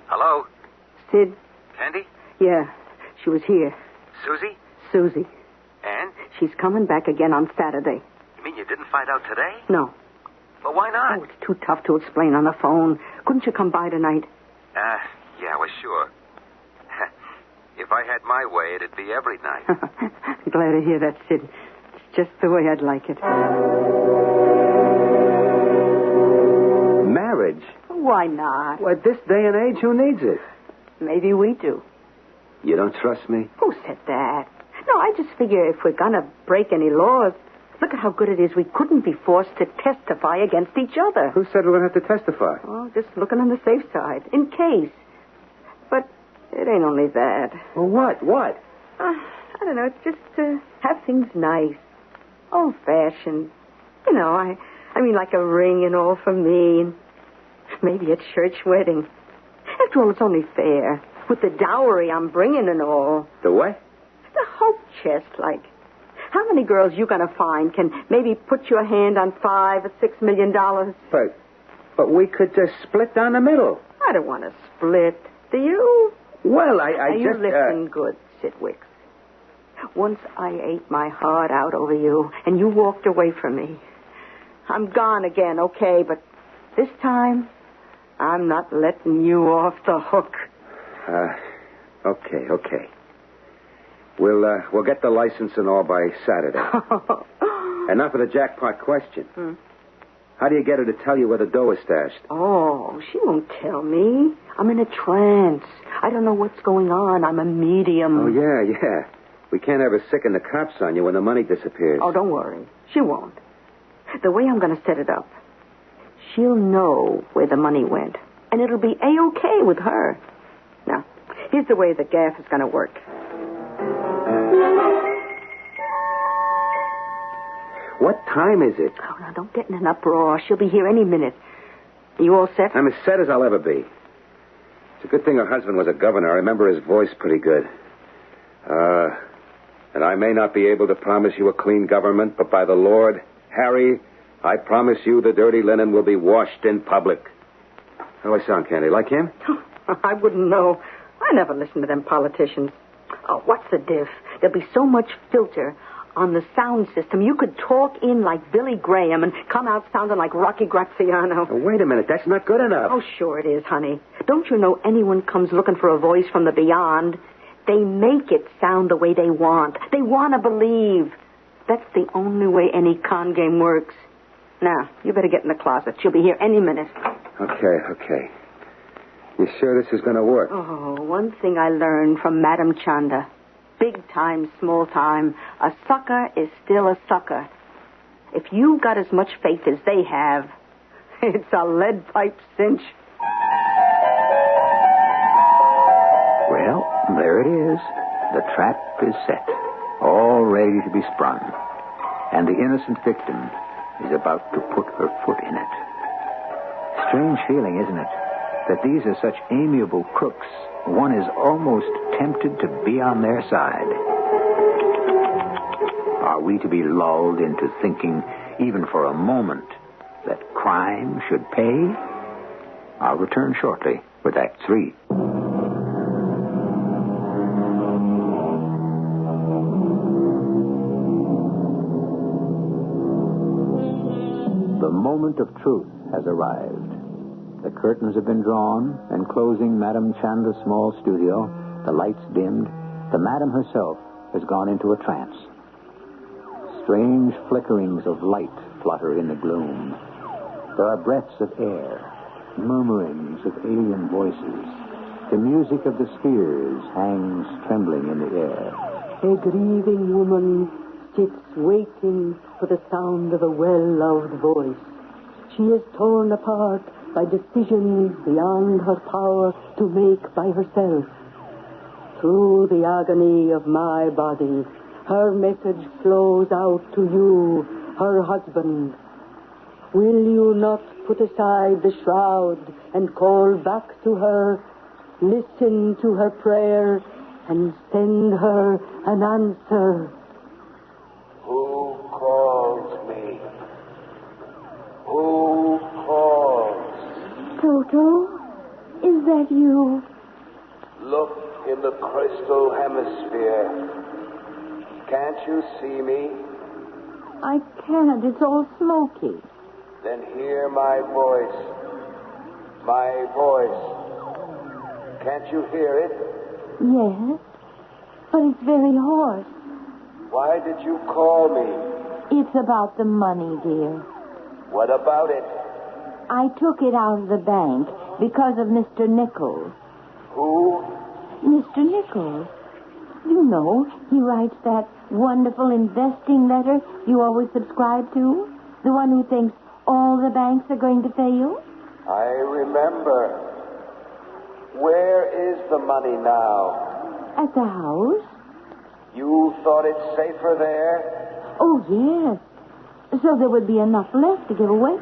Hello? Sid? Candy? Yeah, she was here. Susie? Susie. And? She's coming back again on Saturday. You mean you didn't find out today? No. But why not? Oh, it's too tough to explain on the phone. Couldn't you come by tonight? Yeah, well, sure. If I had my way, it'd be every night. Glad to hear that, Sid. It's just the way I'd like it. Marriage? Why not? Well, at this day and age, who needs it? Maybe we do. You don't trust me? Who said that? No, I just figure if we're going to break any laws, look at how good it is we couldn't be forced to testify against each other. Who said we're going to have to testify? Oh, just looking on the safe side, in case. But it ain't only that. Well, what? What? I don't know. It's just to have things nice. Old-fashioned. You know, I mean, like a ring and all for me, and maybe a church wedding. After all, it's only fair. With the dowry I'm bringing and all. The what? The hope chest, like. How many girls you gonna find can maybe put your hand on $5 or $6 million? But we could just split down the middle. I don't want to split. Do you? Well, Now, I you just... listen good, Sitwicks. Once I ate my heart out over you, and you walked away from me. I'm gone again, okay, but this time, I'm not letting you off the hook. Okay. We'll get the license and all by Saturday. Enough of the jackpot question. How do you get her to tell you where the dough is stashed? Oh, she won't tell me. I'm in a trance. I don't know what's going on. I'm a medium. Oh, yeah. We can't ever sicken the cops on you when the money disappears. Oh, don't worry. She won't. The way I'm going to set it up, she'll know where the money went, and it'll be A-OK with her. Now, here's the way the gaff is going to work. What time is it? Oh, now, don't get in an uproar. She'll be here any minute. You all set? I'm as set as I'll ever be. It's a good thing her husband was a governor. I remember his voice pretty good. And I may not be able to promise you a clean government, but by the Lord, Harry, I promise you the dirty linen will be washed in public. How do I sound, Candy? Like him? I wouldn't know. I never listen to them politicians. Oh, what's the diff? There'll be so much filter on the sound system. You could talk in like Billy Graham and come out sounding like Rocky Graziano. Oh, wait a minute. That's not good enough. Oh, sure it is, honey. Don't you know anyone comes looking for a voice from the beyond? They make it sound the way they want. They want to believe. That's the only way any con game works. Now, you better get in the closet. She'll be here any minute. Okay. You sure this is going to work? Oh, one thing I learned from Madame Chanda. Big time, small time. A sucker is still a sucker. If you've got as much faith as they have, it's a lead pipe cinch. Well, there it is. The trap is set, all ready to be sprung. And the innocent victim is about to put her foot in it. Strange feeling, isn't it? That these are such amiable crooks, one is almost tempted to be on their side. Are we to be lulled into thinking, even for a moment, that crime should pay? I'll return shortly with Act 3. The moment of truth has arrived. The curtains have been drawn, enclosing Madame Chanda's small studio. The lights dimmed. The Madame herself has gone into a trance. Strange flickerings of light flutter in the gloom. There are breaths of air, murmurings of alien voices. The music of the spheres hangs trembling in the air. A grieving woman sits waiting for the sound of a well-loved voice. She is torn apart by decisions beyond her power to make by herself. Through the agony of my body, her message flows out to you, her husband. Will you not put aside the shroud and call back to her, listen to her prayer, and send her an answer? Who calls me? Who calls? Toto, is that you? Look in the crystal hemisphere. Can't you see me? I can't. It's all smoky. Then hear my voice. My voice. Can't you hear it? Yes, but it's very hoarse. Why did you call me? It's about the money, dear. What about it? I took it out of the bank because of Mr. Nichols. Who? Mr. Nichols. You know, he writes that wonderful investing letter you always subscribe to. The one who thinks all the banks are going to fail. I remember. Where is the money now? At the house. You thought it safer there? Oh, yes. so there would be enough left to give away.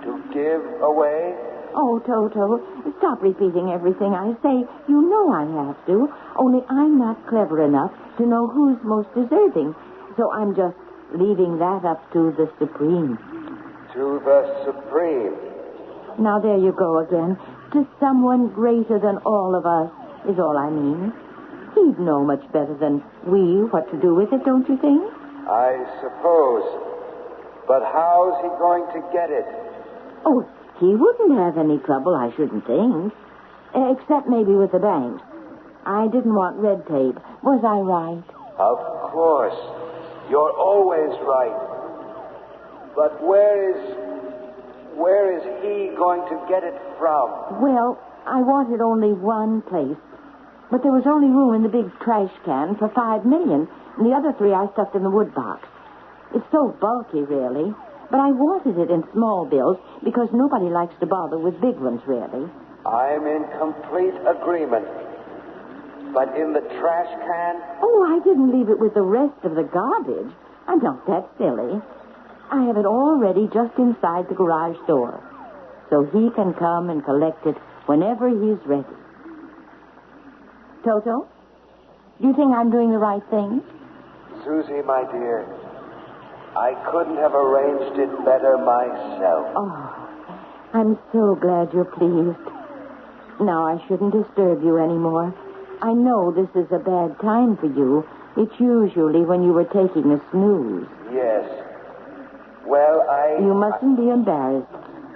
To give away? Oh, Toto, stop repeating everything I say. You know I have to. Only I'm not clever enough to know who's most deserving. So I'm just leaving that up to the Supreme. To the Supreme. Now, there you go again. To someone greater than all of us is all I mean. He'd know much better than we what to do with it, don't you think? I suppose. But how's he going to get it? Oh, he wouldn't have any trouble, I shouldn't think. Except maybe with the bank. I didn't want red tape. Was I right? Of course. You're always right. But where is he going to get it from? Well, I wanted only one place. But there was only room in the big trash can for $5 million, and the other 3 I stuffed in the wood box. It's so bulky, really. But I wanted it in small bills because nobody likes to bother with big ones, really. I'm in complete agreement. But in the trash can? Oh, I didn't leave it with the rest of the garbage. I'm not that silly. I have it all ready just inside the garage door. So he can come and collect it whenever he's ready. Toto, do you think I'm doing the right thing? Susie, my dear, I couldn't have arranged it better myself. Oh, I'm so glad you're pleased. Now I shouldn't disturb you anymore. I know this is a bad time for you. It's usually when you were taking a snooze. Yes. Well, You mustn't be embarrassed.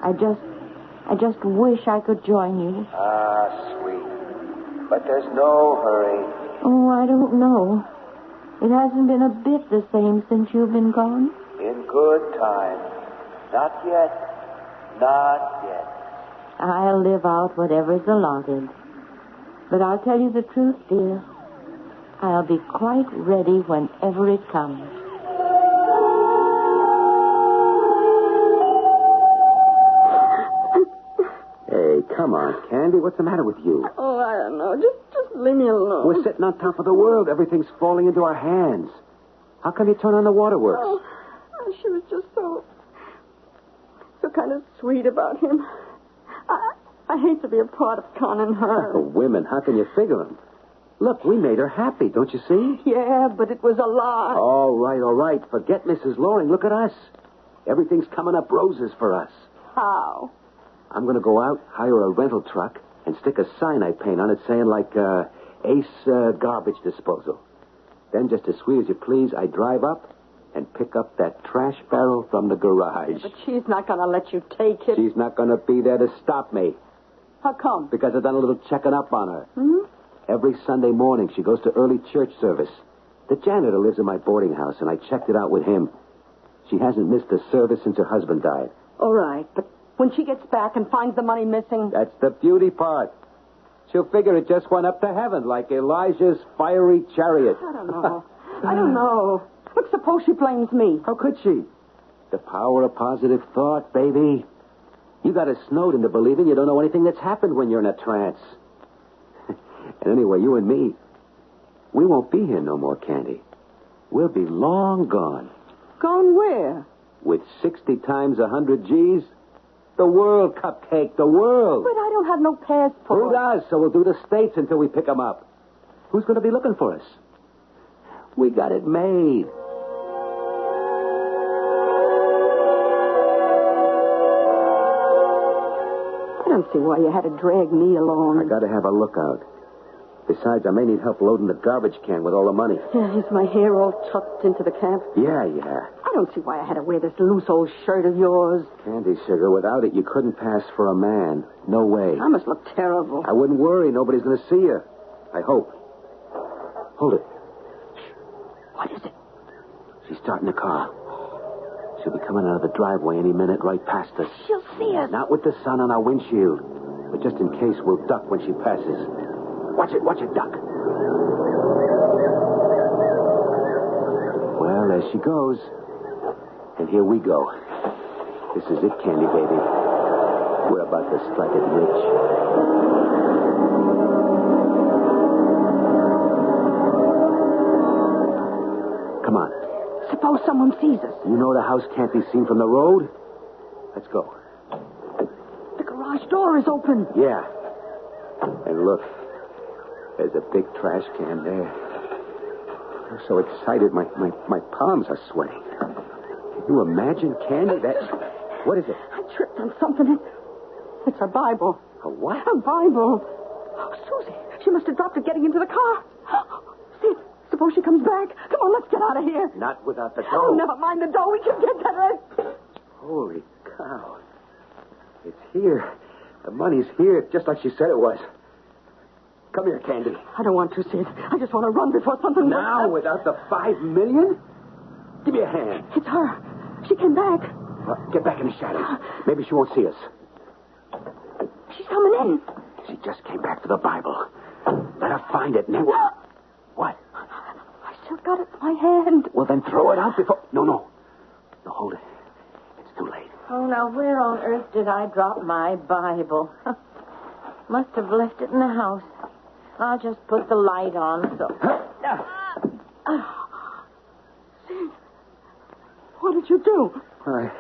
I just wish I could join you. Ah, sweet. But there's no hurry. Oh, I don't know. It hasn't been a bit the same since you've been gone. In good time. Not yet. Not yet. I'll live out whatever's allotted. But I'll tell you the truth, dear. I'll be quite ready whenever it comes. Hey, come on, Candy. What's the matter with you? Oh, I don't know. Just leave me alone. We're sitting on top of the world. Everything's falling into our hands. How come you turn on the waterworks? Oh, she was just so kind of sweet about him. I hate to be a part of conning her. Oh, women, how can you figure them? Look, we made her happy, don't you see? Yeah, but it was a lie. All right. Forget Mrs. Loring. Look at us. Everything's coming up roses for us. How? I'm going to go out, hire a rental truck, and stick a sign I paint on it saying, Ace Garbage Disposal. Then, just as sweet as you please, I drive up and pick up that trash barrel from the garage. But she's not going to let you take it. She's not going to be there to stop me. How come? Because I've done a little checking up on her. Hmm? Every Sunday morning, she goes to early church service. The janitor lives in my boarding house, and I checked it out with him. She hasn't missed a service since her husband died. All right, but when she gets back and finds the money missing... That's the beauty part. She'll figure it just went up to heaven like Elijah's fiery chariot. I don't know. Look, suppose she blames me. How could she? The power of positive thought, baby. You got a Snowden to believe in. You don't know anything that's happened when you're in a trance. And anyway, you and me, we won't be here no more, Candy. We'll be long gone. Gone where? With 60 times 100 G's, the world, Cupcake, the world. But I don't have no passport. Who does? So we'll do the States until we pick them up. Who's going to be looking for us? We got it made. I don't see why you had to drag me along. I got to have a lookout. Besides, I may need help loading the garbage can with all the money. Yeah, is my hair all tucked into the cap? Yeah. I don't see why I had to wear this loose old shirt of yours. Candy, sugar, without it, you couldn't pass for a man. No way. I must look terrible. I wouldn't worry. Nobody's going to see you. I hope. Hold it. What is it? She's starting the car. She'll be coming out of the driveway any minute right past us. She'll see us. Not with the sun on our windshield. But just in case, we'll duck when she passes. Watch it, duck. Well, there she goes. And here we go. This is it, Candy, baby. We're about to strike it rich. Come on. Suppose someone sees us. You know the house can't be seen from the road? Let's go. The garage door is open. Yeah. And look, there's a big trash can there. I'm so excited, my palms are sweating. Can you imagine, Candy? What is it? I tripped on something. It's a Bible. A what? A Bible. Oh, Susie, she must have dropped it getting into the car. Sid, suppose she comes back. Come on, let's get out of here. Not without the dough. Oh, never mind the dough. We can get that. Holy cow. It's here. The money's here, just like she said it was. Come here, Candy. I don't want to, Sid. I just want to run before something... Now, without the $5 million? Give me a hand. It's her. She came back. Get back in the shadows. Maybe she won't see us. She's coming in. She just came back for the Bible. Let her find it, and then What? I still got it in my hand. Well, then throw it out before... No, hold it. It's too late. Oh, now, where on earth did I drop my Bible? Must have left it in the house. I'll just put the light on, so... Sid, what did you do? I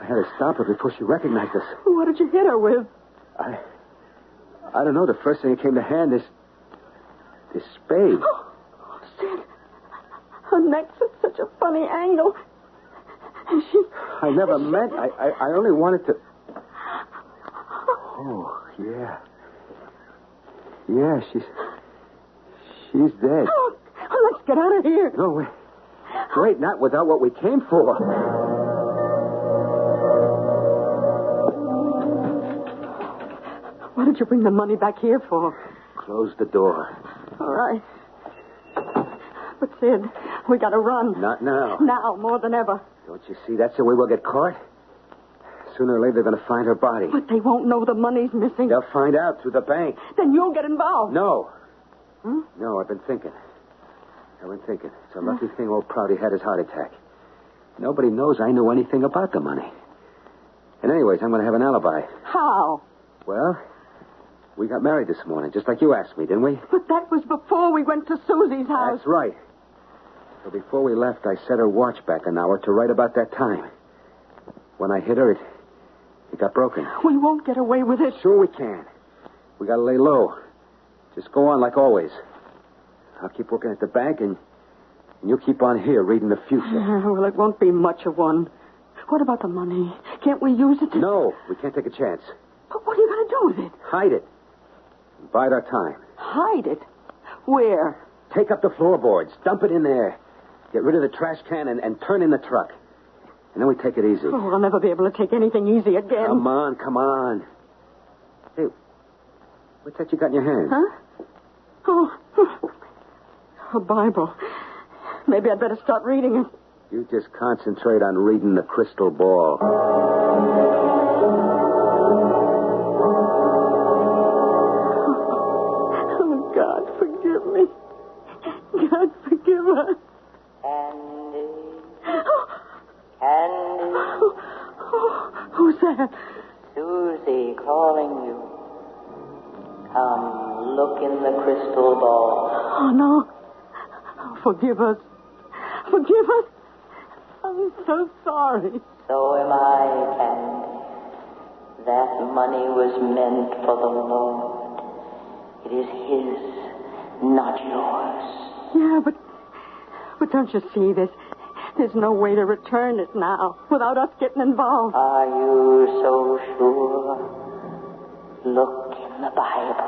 had to stop her before she recognized us. What did you hit her with? I don't know. The first thing that came to hand is this spade. Oh, Sid, her neck's at such a funny angle. I never meant... I only wanted to... Oh, yeah. Yeah, she's dead. Oh, let's get out of here. No, wait, not without what we came for. What did you bring the money back here for? Close the door. All right. But, Sid, we got to run. Not now. Now, more than ever. Don't you see? That's the way we'll get caught. Sooner or later, they're going to find her body. But they won't know the money's missing. They'll find out through the bank. Then you'll get involved. No. No, I've been thinking. It's a lucky thing old Prouty had his heart attack. Nobody knows I knew anything about the money. And anyways, I'm going to have an alibi. How? Well, we got married this morning, just like you asked me, didn't we? But that was before we went to Susie's house. That's right. So before we left, I set her watch back an hour to right about that time. When I hit her, it got broken. We won't get away with it. Sure we can. We got to lay low. Just go on like always. I'll keep working at the bank, and you keep on here reading the future. Well, it won't be much of one. What about the money? Can't we use it? No, we can't take a chance. But what are you going to do with it? Hide it. Bide our time. Hide it? Where? Take up the floorboards. Dump it in there. Get rid of the trash can and turn in the truck. And then we take it easy. Oh, we'll never be able to take anything easy again. Come on. Hey, what's that you got in your hand? Huh? Oh, a Bible. Maybe I'd better start reading it. You just concentrate on reading the crystal ball. Oh, God, forgive me. God, forgive us. Candy. Who's that? Susie calling you. Come, look in the crystal ball. Oh, no. Oh, forgive us. Forgive us. I'm so sorry. So am I, Candy. That money was meant for the Lord. It is His, not yours. Yeah, but don't you see this? There's no way to return it now without us getting involved. Are you so sure? Look in the Bible.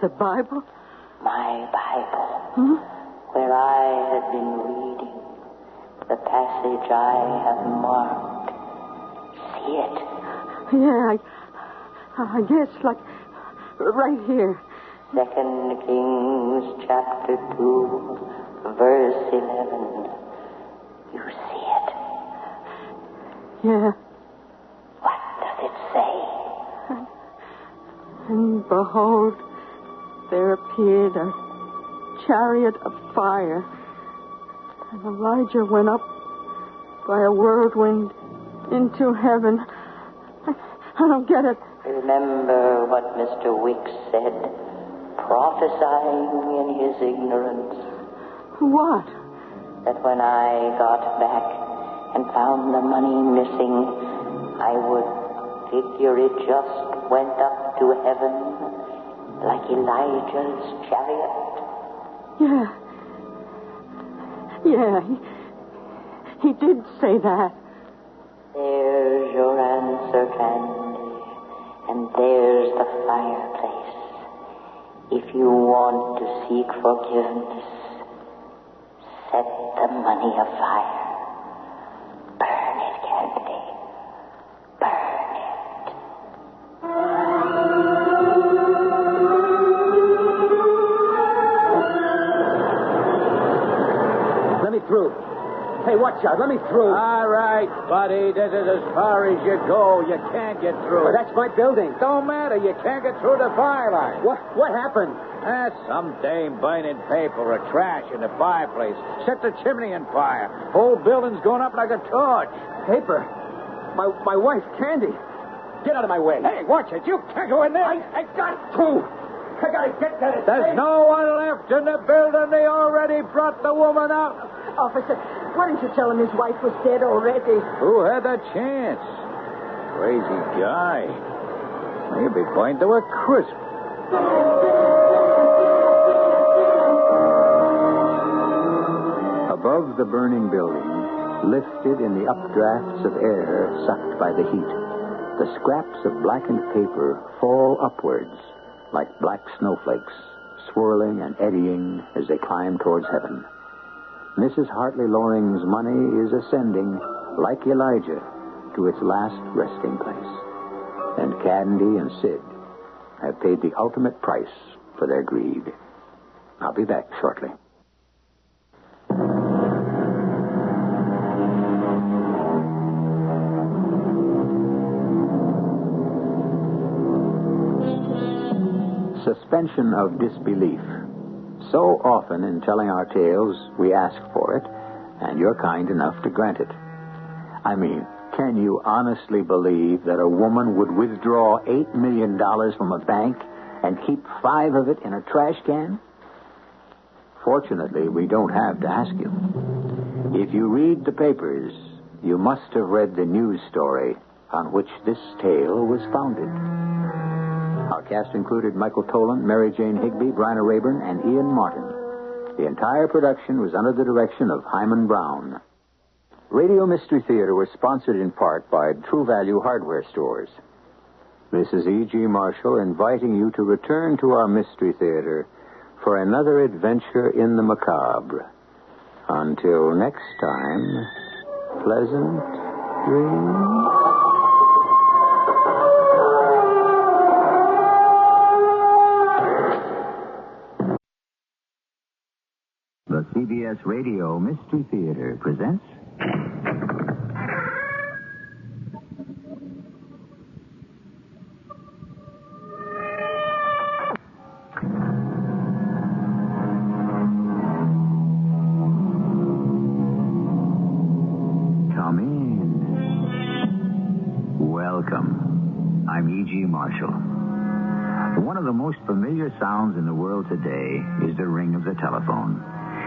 The Bible? My Bible. Where I had been reading. The passage I have marked. See it? Yeah, I guess, like, right here. 2 Kings chapter 2, verse 11. You see it? Yeah. What does it say? And behold, there appeared a chariot of fire, and Elijah went up by a whirlwind into heaven. I don't get it. Remember what Mr. Wicks said, prophesying in his ignorance. What? that when I got back and found the money missing, I would figure it just went up to heaven like Elijah's chariot? Yeah, he did say that. There's your answer, Candy. And there's the fireplace. If you want to seek forgiveness, set the money afire. Burn it, Candy. Burn it. Let me through. Hey, watch out. Let me through. All right, buddy. This is as far as you go. You can't get through. Well, that's my building. Don't matter. You can't get through the fire line. What happened? Some dame burning paper or trash in the fireplace. Set the chimney on fire. Whole building's going up like a torch. Paper? My wife, Candy. Get out of my way. Hey, watch it. You can't go in there. I got to. I got to get to this. There's no one left in the building. They already brought the woman out. Officer, why didn't you tell him his wife was dead already? Who had that chance? Crazy guy. He'll be going to a crisp. Above the burning building, lifted in the updrafts of air sucked by the heat, the scraps of blackened paper fall upwards like black snowflakes, swirling and eddying as they climb towards heaven. Mrs. Hartley Loring's money is ascending, like Elijah, to its last resting place. And Candy and Sid have paid the ultimate price for their greed. I'll be back shortly. Suspension of disbelief. So often in telling our tales, we ask for it, and you're kind enough to grant it. I mean, can you honestly believe that a woman would withdraw $8 million from a bank and keep 5 of it in a trash can? Fortunately, we don't have to ask you. If you read the papers, you must have read the news story on which this tale was founded. Our cast included Michael Tolan, Mary Jane Higby, Bryna Rayburn, and Ian Martin. The entire production was under the direction of Hyman Brown. Radio Mystery Theater was sponsored in part by True Value Hardware Stores. This is E.G. Marshall inviting you to return to our Mystery Theater for another adventure in the macabre. Until next time, pleasant dreams. The CBS Radio Mystery Theater presents... Come in. Welcome. I'm E.G. Marshall. One of the most familiar sounds in the world today is the ring of the telephone.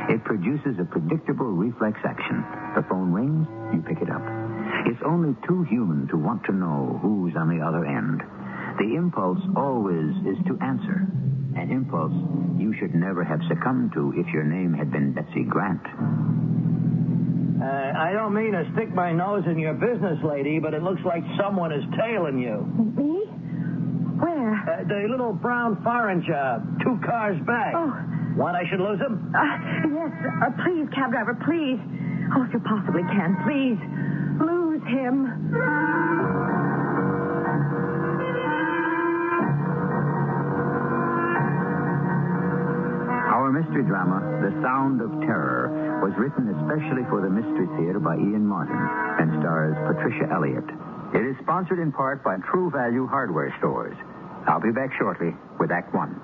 It produces a predictable reflex action. The phone rings, you pick it up. It's only too human to want to know who's on the other end. The impulse always is to answer. An impulse you should never have succumbed to if your name had been Betsy Grant. I don't mean to stick my nose in your business, lady, but it looks like someone is tailing you. Me? Where? The little brown foreign job, 2 cars back. Oh. Want I should lose him? Yes. Please, cab driver, please. Oh, if you possibly can, please. Lose him. Our mystery drama, The Sound of Terror, was written especially for the Mystery Theater by Ian Martin and stars Patricia Elliott. It is sponsored in part by True Value Hardware Stores. I'll be back shortly with Act 1.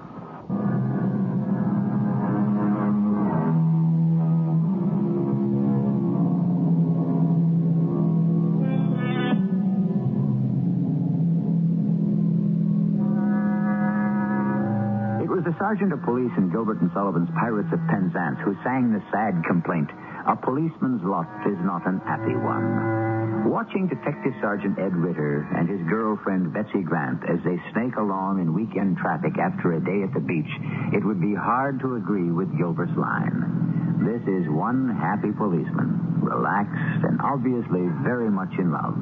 It was the sergeant of police in Gilbert and Sullivan's Pirates of Penzance who sang the sad complaint. a policeman's lot is not an happy one. Watching Detective Sergeant Ed Ritter and his girlfriend Betsy Grant as they snake along in weekend traffic after a day at the beach, it would be hard to agree with Gilbert's line. This is one happy policeman, relaxed and obviously very much in love.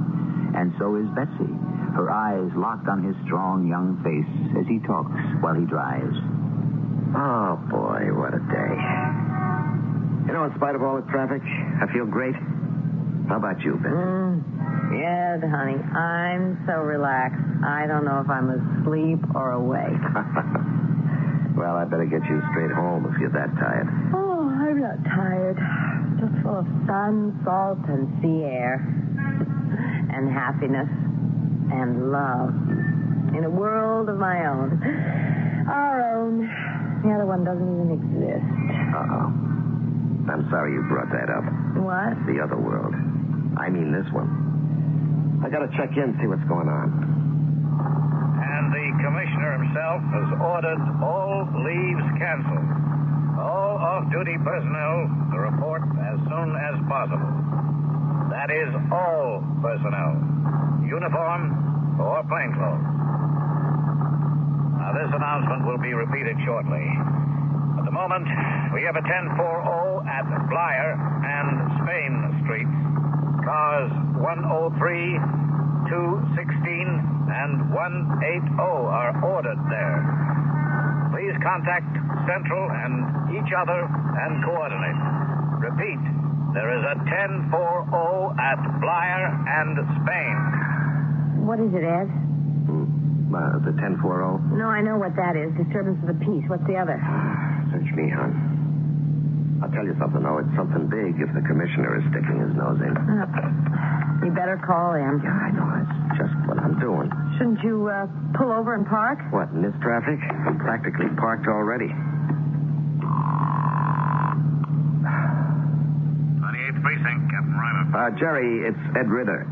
And so is Betsy, her eyes locked on his strong young face as he talks while he drives. Oh, boy, what a day. You know, in spite of all the traffic, I feel great. How about you, Betsy? Ed, honey, I'm so relaxed. I don't know if I'm asleep or awake. Well, I better get you straight home if you're that tired. Oh, I'm not tired. Just full of sun, salt, and sea air. And happiness. And love. In a world of my own. Our own. The other one doesn't even exist. Uh-oh. I'm sorry you brought that up. What? The other world. I mean this one. I gotta check in, see what's going on. And the commissioner himself has ordered all leaves canceled. All off-duty personnel to report as soon as possible. That is all personnel. Uniform or plainclothes. Now, this announcement will be repeated shortly. At the moment, we have a 1040 at Blyer and Spain Streets. Cars 103, 216, and 180 are ordered there. Please contact Central and each other and coordinate. Repeat, there is a 1040 at Blyer and Spain. What is it, Ed? The 1040? No, I know what that is. Disturbance of the peace. What's the other? Search me, hon. I'll tell you something, though. It's something big if the commissioner is sticking his nose in. You better call him. Yeah, I know. That's just what I'm doing. Shouldn't you pull over and park? What, in this traffic? I'm practically parked already. 28th Precinct, Captain Ryder. Jerry, it's Ed Ritter.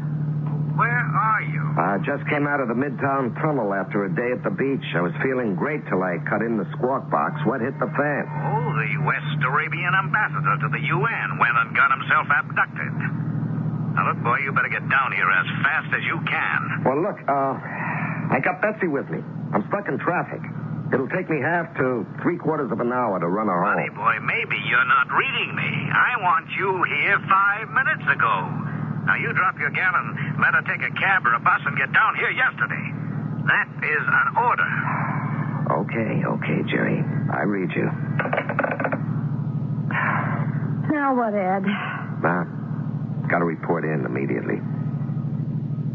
Where are you? Just came out of the Midtown Tunnel after a day at the beach. I was feeling great till I cut in the squawk box. What hit the fan? Oh, the West Arabian ambassador to the UN went and got himself abducted. Now, look, boy, you better get down here as fast as you can. Well, look, I got Betsy with me. I'm stuck in traffic. It'll take me half to 3/4 of an hour to run her home. Honey, boy, maybe you're not reading me. I want you here 5 minutes ago. Now, you drop your gal and let her take a cab or a bus and get down here yesterday. That is an order. Okay, Jerry. I read you. Now what, Ed? Got to report in immediately.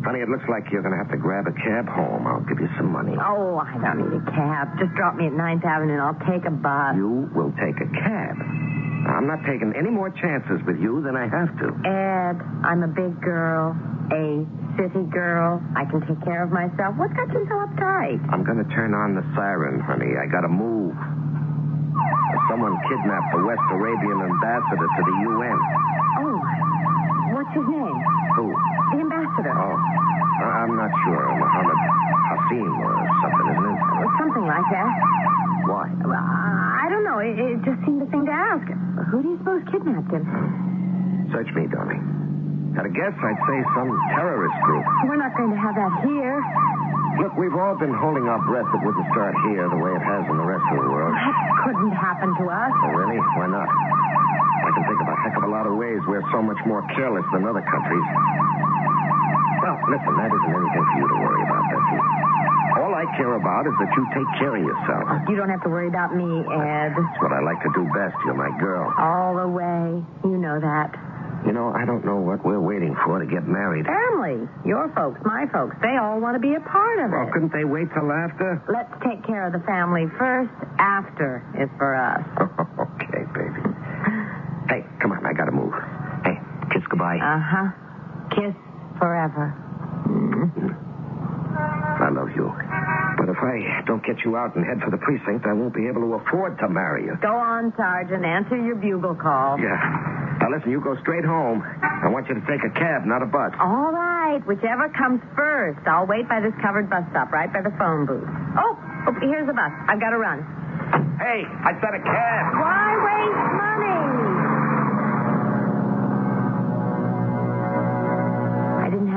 Honey, it looks like you're going to have to grab a cab home. I'll give you some money. Oh, I don't need a cab. Just drop me at 9th Avenue and I'll take a bus. You will take a cab. I'm not taking any more chances with you than I have to. Ed, I'm a big girl, a city girl. I can take care of myself. What's got you so uptight? I'm going to turn on the siren, honey. I got to move. Someone kidnapped the West Arabian ambassador to the UN. Oh, what's his name? Who? The ambassador. Oh, I'm not sure. Mohammed Hassim or something, isn't it? Something like that. Why? Well, I don't know. It just seemed a thing to ask. Who do you suppose kidnapped him? Search me, darling. At a guess, I'd say some terrorist group. We're not going to have that here. Look, we've all been holding our breath it wouldn't start here the way it has in the rest of the world. That couldn't happen to us. Oh, really? Why not? I can think of a heck of a lot of ways we're so much more careless than other countries. Well, listen, that isn't anything for you to worry about, Betsy. All I care about is that you take care of yourself. You don't have to worry about me, Ed. That's what I like to do best. You're my girl. All the way. You know that. You know, I don't know what we're waiting for to get married. Family. Your folks, my folks. They all want to be a part of Well, it. couldn't they wait till after? Let's take care of the family first. After is for us. Okay, baby. Hey, come on. I got to move. Hey, kiss goodbye. Uh-huh. Kiss forever. I love you. But if I don't get you out and head for the precinct, I won't be able to afford to marry you. Go on, Sergeant. Answer your bugle call. Yeah. Now, listen, you go straight home. I want you to take a cab, not a bus. All right. Whichever comes first. I'll wait by this covered bus stop right by the phone booth. Oh, here's the bus. I've got to run. Hey, I said a cab. Why waste money?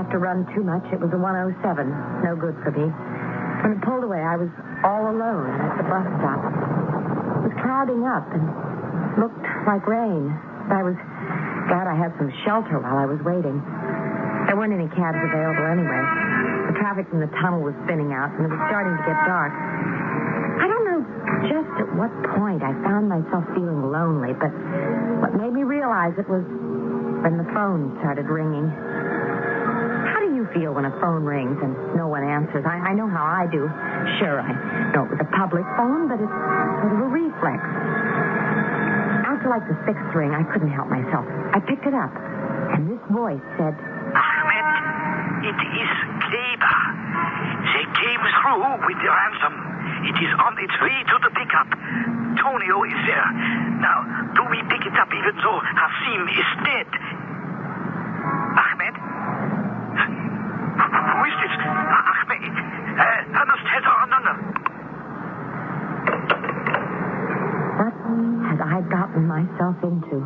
have to run too much. It was a 107. No good for me. When it pulled away, I was all alone at the bus stop. It was clouding up and looked like rain. I was glad I had some shelter while I was waiting. There weren't any cabs available anyway. The traffic from the tunnel was thinning out, and it was starting to get dark. I don't know just at what point I found myself feeling lonely, but what made me realize it was when the phone started ringing. How do you feel when a phone rings and no one answers? I know how I do. Sure, I know it was a public phone, but it's sort of a reflex. After like the 6th ring, I couldn't help myself. I picked it up, and this voice said, Ahmed, it is Kleber. They came through with the ransom. It is on its way to the pickup. Tonio is there. Now, do we pick it up even though Hassim is dead? Ahmed? Who is this? Ahmed? What had I gotten myself into?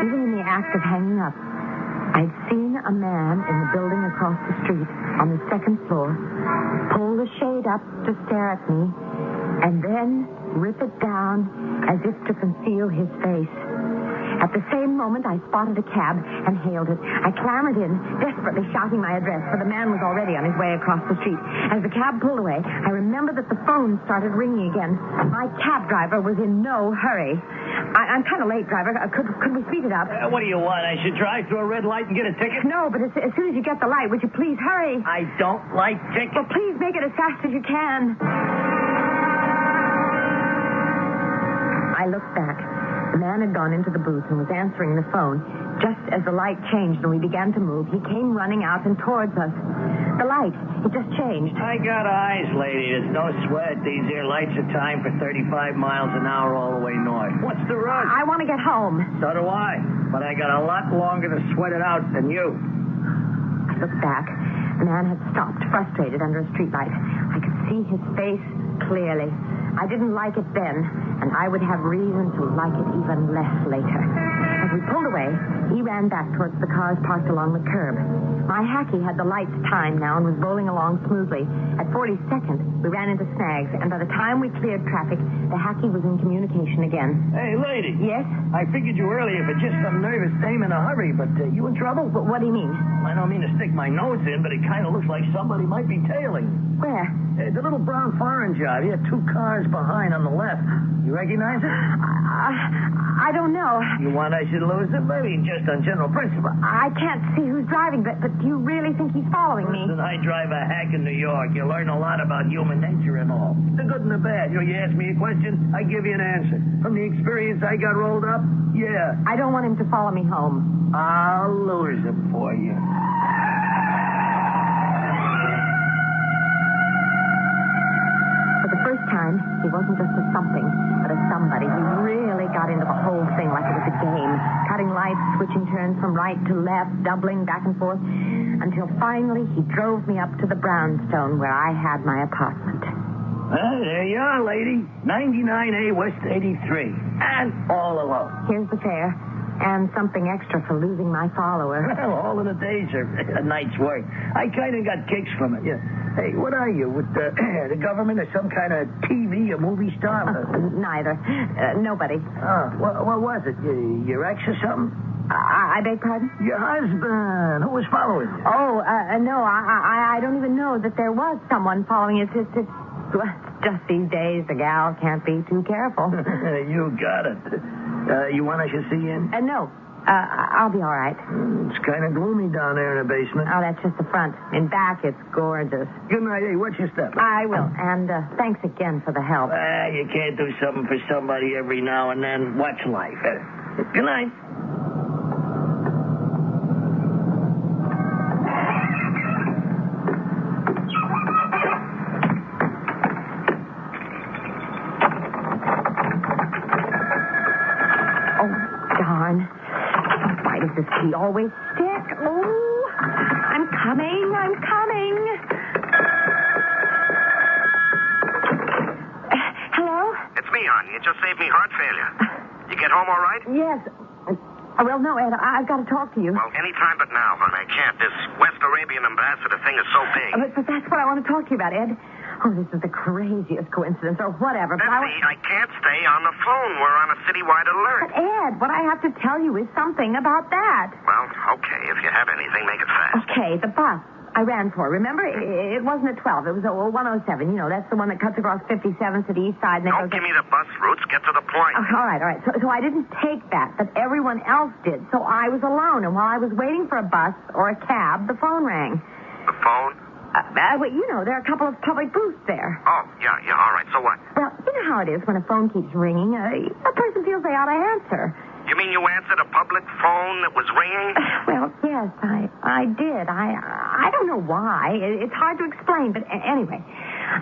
Even in the act of hanging up, I'd seen a man in the building across the street on the 2nd floor pull the shade up to stare at me and then rip it down as if to conceal his face. At the same moment, I spotted a cab and hailed it. I clambered in, desperately shouting my address, for the man was already on his way across the street. As the cab pulled away, I remembered that the phone started ringing again. My cab driver was in no hurry. I'm kind of late, driver. Could we speed it up? What do you want? I should drive through a red light and get a ticket? No, but as soon as you get the light, would you please hurry? I don't like tickets. Well, please make it as fast as you can. I looked back. The man had gone into the booth and was answering the phone. Just as the light changed and we began to move, he came running out and towards us. The light, it just changed. I got eyes, lady. There's no sweat. These here lights are timed for 35 miles an hour all the way north. What's the rush? I want to get home. So do I. But I got a lot longer to sweat it out than you. I looked back. The man had stopped, frustrated, under a streetlight. I could see his face clearly. I didn't like it then, and I would have reason to like it even less later. As we pulled away, he ran back towards the cars parked along the curb. My hacky had the lights timed now and was bowling along smoothly. At 42nd, we ran into snags, and by the time we cleared traffic, the hacky was in communication again. Hey, lady. Yes? I figured you earlier for just some nervous dame in a hurry, but you in trouble? What do you mean? I don't mean to stick my nose in, but it kind of looks like somebody might be tailing. Where? The little brown foreign job. Here, 2 cars behind on the left. You recognize it? I don't know. You want I should lose it? Maybe just on general principle. I can't see who's driving, but do you really think he's following me? Listen, I drive a hack in New York. You learn a lot about human nature and all. The good and the bad. You ask me a question, I give you an answer. From the experience I got rolled up, yeah. I don't want him to follow me home. I'll lose him for you. Time, he wasn't just a something, but a somebody. He really got into the whole thing like it was a game, cutting lights, switching turns from right to left, doubling back and forth, until finally he drove me up to the brownstone where I had my apartment. Well, there you are, lady. 99A West 83. And all alone. Here's the fare. And something extra for losing my follower. Well, all in a day's a night's work. I kind of got kicks from it. Yeah. Hey, what are you, with the government or some kind of TV or movie star? Neither. Nobody. Oh, what was it? Your ex or something? I beg pardon? Your husband. Who was following you? Oh, no, I don't even know that there was someone following us. It's just these days, the gal can't be too careful. You got it. You want I should see you in? No. I'll be all right. It's kind of gloomy down there in the basement. Oh, that's just the front. In back, it's gorgeous. Good night. Hey, watch your step. I will. And thanks again for the help. You can't do something for somebody every now and then. Watch life. Good night. Why does this key always stick? Oh, I'm coming. Hello? It's me, hon. You just saved me heart failure. You get home all right? Yes. Oh, well, no, Ed, I've got to talk to you. Well, any time but now, hon. I can't. This West Arabian ambassador thing is so big. But that's what I want to talk to you about, Ed. Oh, this is the craziest coincidence, or whatever. Betsy, I can't stay on the phone. We're on a citywide alert. But, Ed, what I have to tell you is something about that. Well, okay. If you have anything, make it fast. Okay, the bus I ran for. Remember? It wasn't a 12. It was a 107. You know, that's the one that cuts across 57th to the east side. And Don't give me the bus routes. Get to the point. All right. So I didn't take that, but everyone else did. So I was alone. And while I was waiting for a bus or a cab, the phone rang. The phone? Well, you know, there are a couple of public booths there. Oh, yeah. All right. So what? Well, you know how it is when a phone keeps ringing. A person feels they ought to answer. You mean you answered a public phone that was ringing? Well, yes, I did. I don't know why. It's hard to explain, but anyway,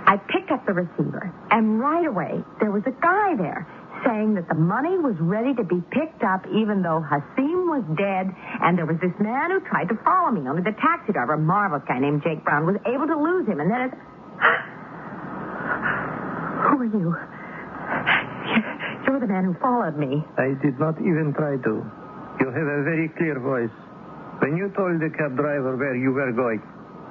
I picked up the receiver, and right away there was a guy there saying that the money was ready to be picked up even though Hasim was dead, and there was this man who tried to follow me. Only the taxi driver, a marvelous guy named Jake Brown, was able to lose him, and then it... Who are you? You're the man who followed me. I did not even try to. You have a very clear voice. When you told the cab driver where you were going,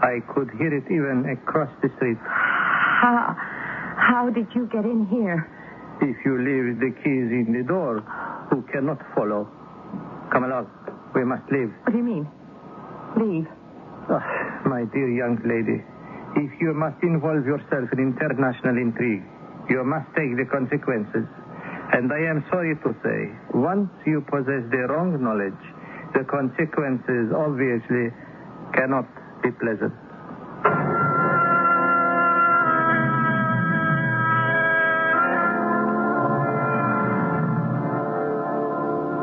I could hear it even across the street. How did you get in here? If you leave the keys in the door, who cannot follow? Come along. We must leave. What do you mean? Leave? Oh, my dear young lady, if you must involve yourself in international intrigue, you must take the consequences. And I am sorry to say, once you possess the wrong knowledge, the consequences obviously cannot be pleasant.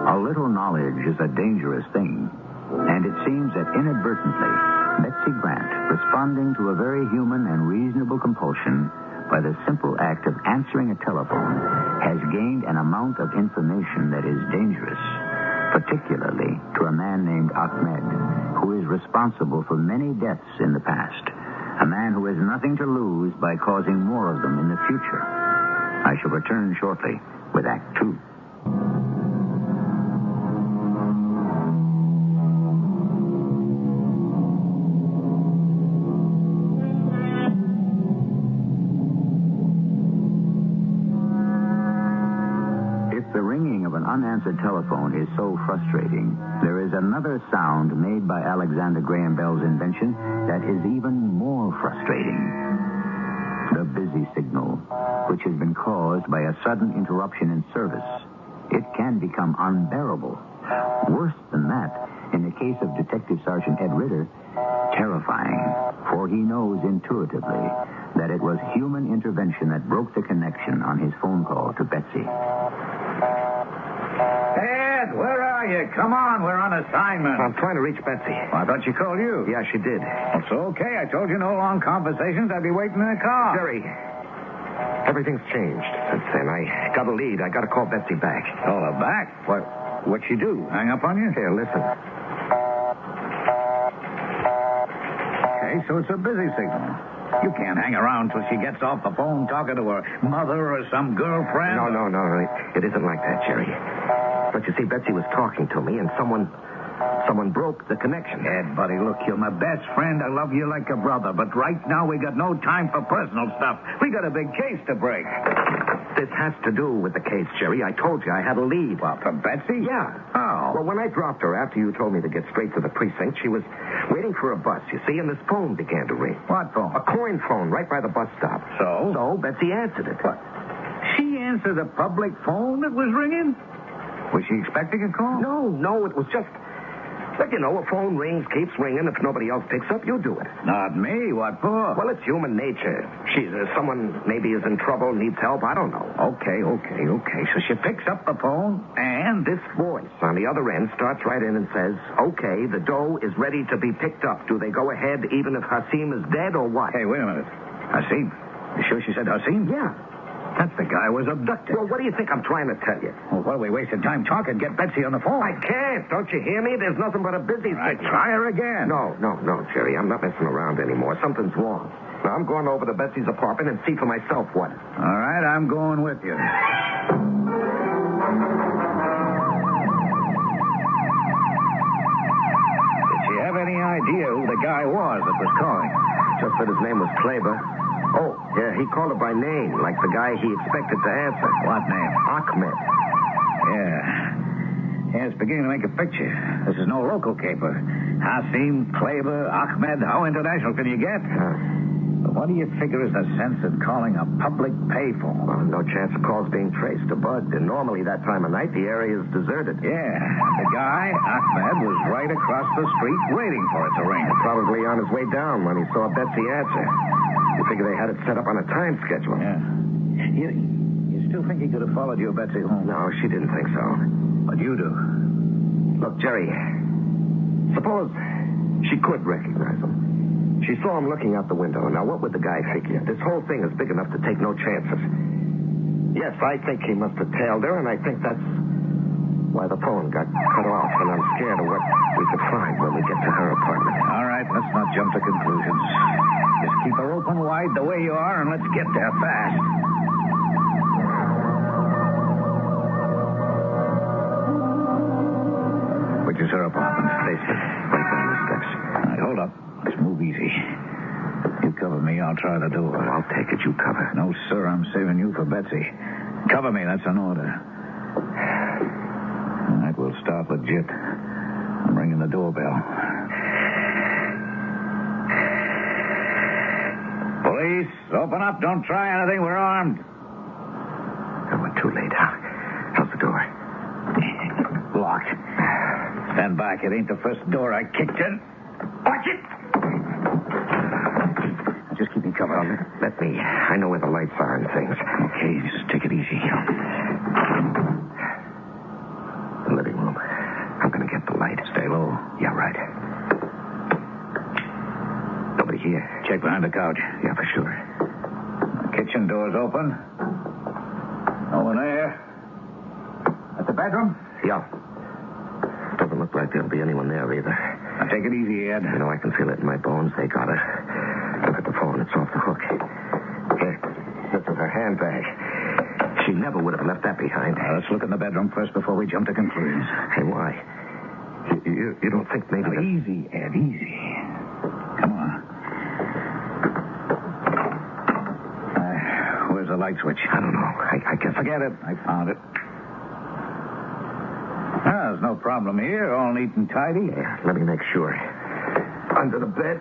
A little knowledge is a dangerous thing, and it seems that inadvertently, Betsy Grant, responding to a very human and reasonable compulsion by the simple act of answering a telephone, has gained an amount of information that is dangerous, particularly to a man named Ahmed, who is responsible for many deaths in the past, a man who has nothing to lose by causing more of them in the future. I shall return shortly with Act 2. Unanswered telephone is so frustrating, there is another sound made by Alexander Graham Bell's invention that is even more frustrating. The busy signal, which has been caused by a sudden interruption in service. It can become unbearable. Worse than that, in the case of Detective Sergeant Ed Ritter, terrifying, for he knows intuitively that it was human intervention that broke the connection on his phone call to Betsy. Ed, where are you? Come on, we're on assignment. I'm trying to reach Betsy. Well, I thought she called you. Yeah, she did. It's okay. I told you no long conversations. I'd be waiting in the car. Jerry, everything's changed since then. I got a lead. I got to call Betsy back. Call her back? What'd she do? Hang up on you? Here, listen. Okay, so it's a busy signal. You can't hang around till she gets off the phone talking to her mother or some girlfriend. No. It isn't like that, Jerry. But you see, Betsy was talking to me, and someone broke the connection. Ed, buddy, look, you're my best friend. I love you like a brother. But right now, we got no time for personal stuff. We got a big case to break. This has to do with the case, Jerry. I told you I had a lead. What, for Betsy? Yeah. Oh. Well, when I dropped her after you told me to get straight to the precinct, she was waiting for a bus, you see, and this phone began to ring. What phone? A coin phone right by the bus stop. So? So Betsy answered it. What? She answered the public phone that was ringing? Was she expecting a call? No, it was just... But, you know, a phone rings, keeps ringing. If nobody else picks up, you do it. Not me. What for? Well, it's human nature. Someone maybe is in trouble, needs help. I don't know. Okay. So she picks up the phone, and this voice on the other end starts right in and says, okay, the dough is ready to be picked up. Do they go ahead even if Hasim is dead or what? Hey, wait a minute. Hasim? You sure she said Hasim? Yeah. That's the guy who was abducted. Well, what do you think I'm trying to tell you? Well, what are we wasting time talking? Get Betsy on the phone. I can't. Don't you hear me? There's nothing but a busy signal. signal. Try her again. No, Jerry. I'm not messing around anymore. Something's wrong. Now, I'm going over to Betsy's apartment and see for myself what. All right, I'm going with you. any idea who the guy was that was calling? Just that his name was Kleber. Oh, yeah, he called her by name, like the guy he expected to answer. What name? Ahmed. Yeah, it's beginning to make a picture. This is no local caper. Hasim, Kleber, Ahmed, how international can you get? But what do you figure is the sense in calling a public payphone? Well, no chance of calls being traced to Bud. And normally that time of night, the area is deserted. Yeah, the guy, Ahmed, was right across the street waiting for it to ring. Probably on his way down when he saw Betsy answer. You figure they had it set up on a time schedule. Yeah. You still think he could have followed you, Betsy, home? No, she didn't think so. But you do. Look, Jerry, suppose she could recognize him. She saw him looking out the window. Now, what would the guy figure? This whole thing is big enough to take no chances. Yes, I think he must have tailed her, and I think that's why the phone got cut off, and I'm scared of what we could find when we get to her apartment. All right, let's not jump to conclusions. Just keep her open wide the way you are, and let's get there fast. Which is her apartment? Basement, right down the steps. All right, hold up. Let's move easy. You cover me, I'll try the door. Well, I'll take it, you cover. No, sir, I'm saving you for Betsy. Cover me, that's an order. All right, we'll start legit. I'm ringing the doorbell. Police, open up. Don't try anything. We're armed. Oh, we're too late. How's the door? Locked. Stand back. It ain't the first door I kicked in. Watch it. Just keep me covered. Let me. I know where the lights are and things. Okay, just take it easy. The living room. I'm going to get the light. Stay low. Yeah, right. Nobody here. Check behind the couch. Yeah, for sure. The kitchen door's open. No one there. At the bedroom? Yeah. Doesn't look like there'll be anyone there either. Now take it easy, Ed. You know, I can feel it in my bones. They got it. Look at the phone. It's off the hook. Here. This is her handbag. She never would have left that behind. Let's look in the bedroom first before we jump to conclusions. Hey, why? You don't think maybe... Now, easy, Ed, easy. Come on. Where's the light switch? I don't know. I guess... Forget it. I found it. There's no problem here. All neat and tidy. Yeah, let me make sure. Under the bed.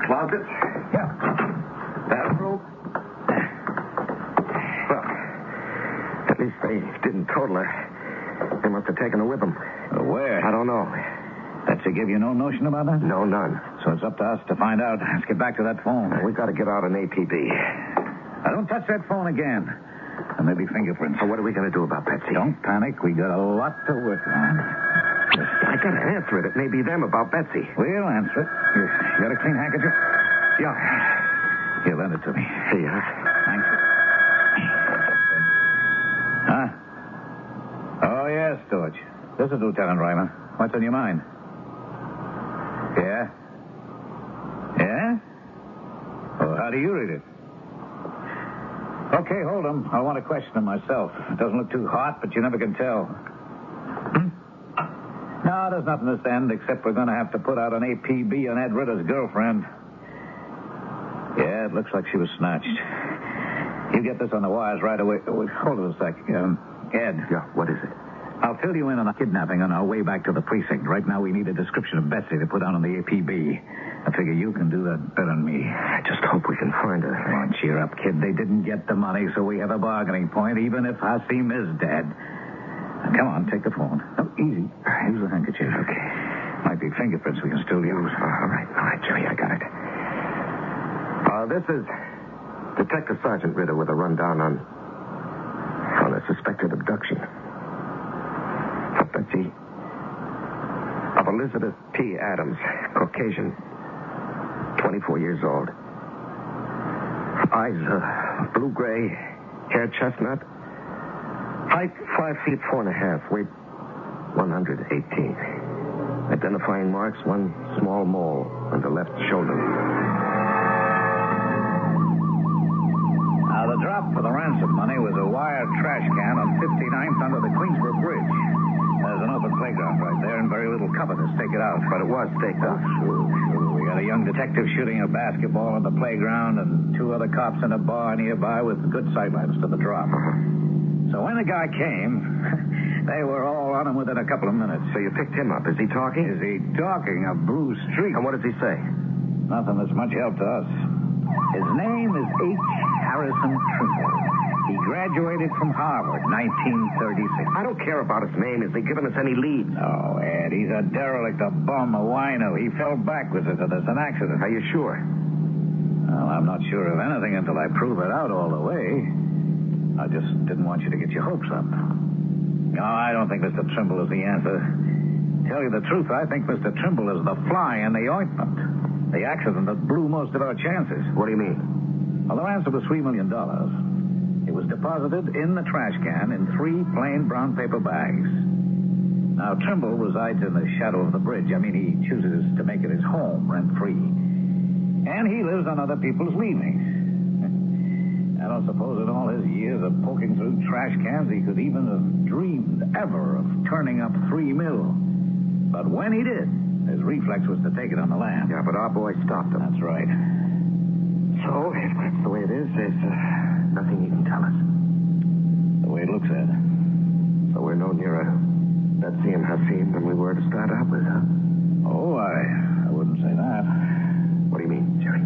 Closet. Yeah. Bathroom. Well, at least they didn't total her. They must have taken her with them. Where? I don't know. Betsy give you no notion about that? No, none. So it's up to us to find out. Let's get back to that phone. We got to get out an APB. Now, don't touch that phone again. There may be fingerprints. So what are we going to do about Betsy? Don't panic. We got a lot to work on. I got to answer it. It may be them about Betsy. We'll answer it. You got a clean handkerchief? Yeah. Here, lend it to me. Here you are. Thanks. Huh? Oh, yes, George. This is Lieutenant Ryman. What's on your mind? Yeah? Yeah? Well, how do you read it? Okay, hold him. I want to question him myself. It doesn't look too hot, but you never can tell. No, there's nothing to stand except we're going to have to put out an APB on Ed Ritter's girlfriend. Yeah, it looks like she was snatched. You get this on the wires right away. Hold it a sec. Ed. Yeah, what is it? I'll fill you in on the kidnapping on our way back to the precinct. Right now, we need a description of Betsy to put out on the APB. I figure you can do that better than me. I just hope we can find her. Come on, cheer up, kid. They didn't get the money, so we have a bargaining point, even if Hasim is dead. Now, come on, take the phone. Oh, easy. Use the handkerchief. Okay. Might be fingerprints we can still use. All right, Jerry, I got it. This is Detective Sergeant Ritter with a rundown on a suspected abduction. Of Betsy. Of Elizabeth P. Adams, Caucasian, 24 years old. Eyes blue-gray, hair chestnut. Height 5 feet 4.5, weight 118. Identifying marks, one small mole on the left shoulder. Now, the drop for the ransom money was a wire trash can on 59th under the Queensboro Bridge. There's an open place playground right there, and very little cover to stake it out. But it was staked out. Sure. We got a young detective shooting a basketball on the playground and 2 other cops in a bar nearby with good sightlines to the drop. So when the guy came, they were all on him within a couple of minutes. So you picked him up. Is he talking? Is he talking? A blue streak. And what does he say? Nothing that's much help to us. His name is H. Harrison Trimble. He graduated from Harvard, 1936. I don't care about his name. Has he given us any leads? No, Ed. He's a derelict, a bum, a wino. He fell backwards into this, an accident. Are you sure? Well, I'm not sure of anything until I prove it out all the way. I just didn't want you to get your hopes up. No, I don't think Mr. Trimble is the answer. Tell you the truth, I think Mr. Trimble is the fly in the ointment. The accident that blew most of our chances. What do you mean? Well, the ransom was $3 million. It was deposited in the trash can in 3 plain brown paper bags. Now, Trimble resides in the shadow of the bridge. I mean, he chooses to make it his home, rent-free. And he lives on other people's leavings. I don't suppose in all his years of poking through trash cans he could even have dreamed ever of turning up $3 million. But when he did, his reflex was to take it on the lam. Yeah, but our boy stopped him. That's right. So, if that's the way it is, there's nothing you can tell us. The way it looks, Ed. So we're no nearer Betsy and Hassim than we were to start out with, huh? Oh, I wouldn't say that. What do you mean, Jerry?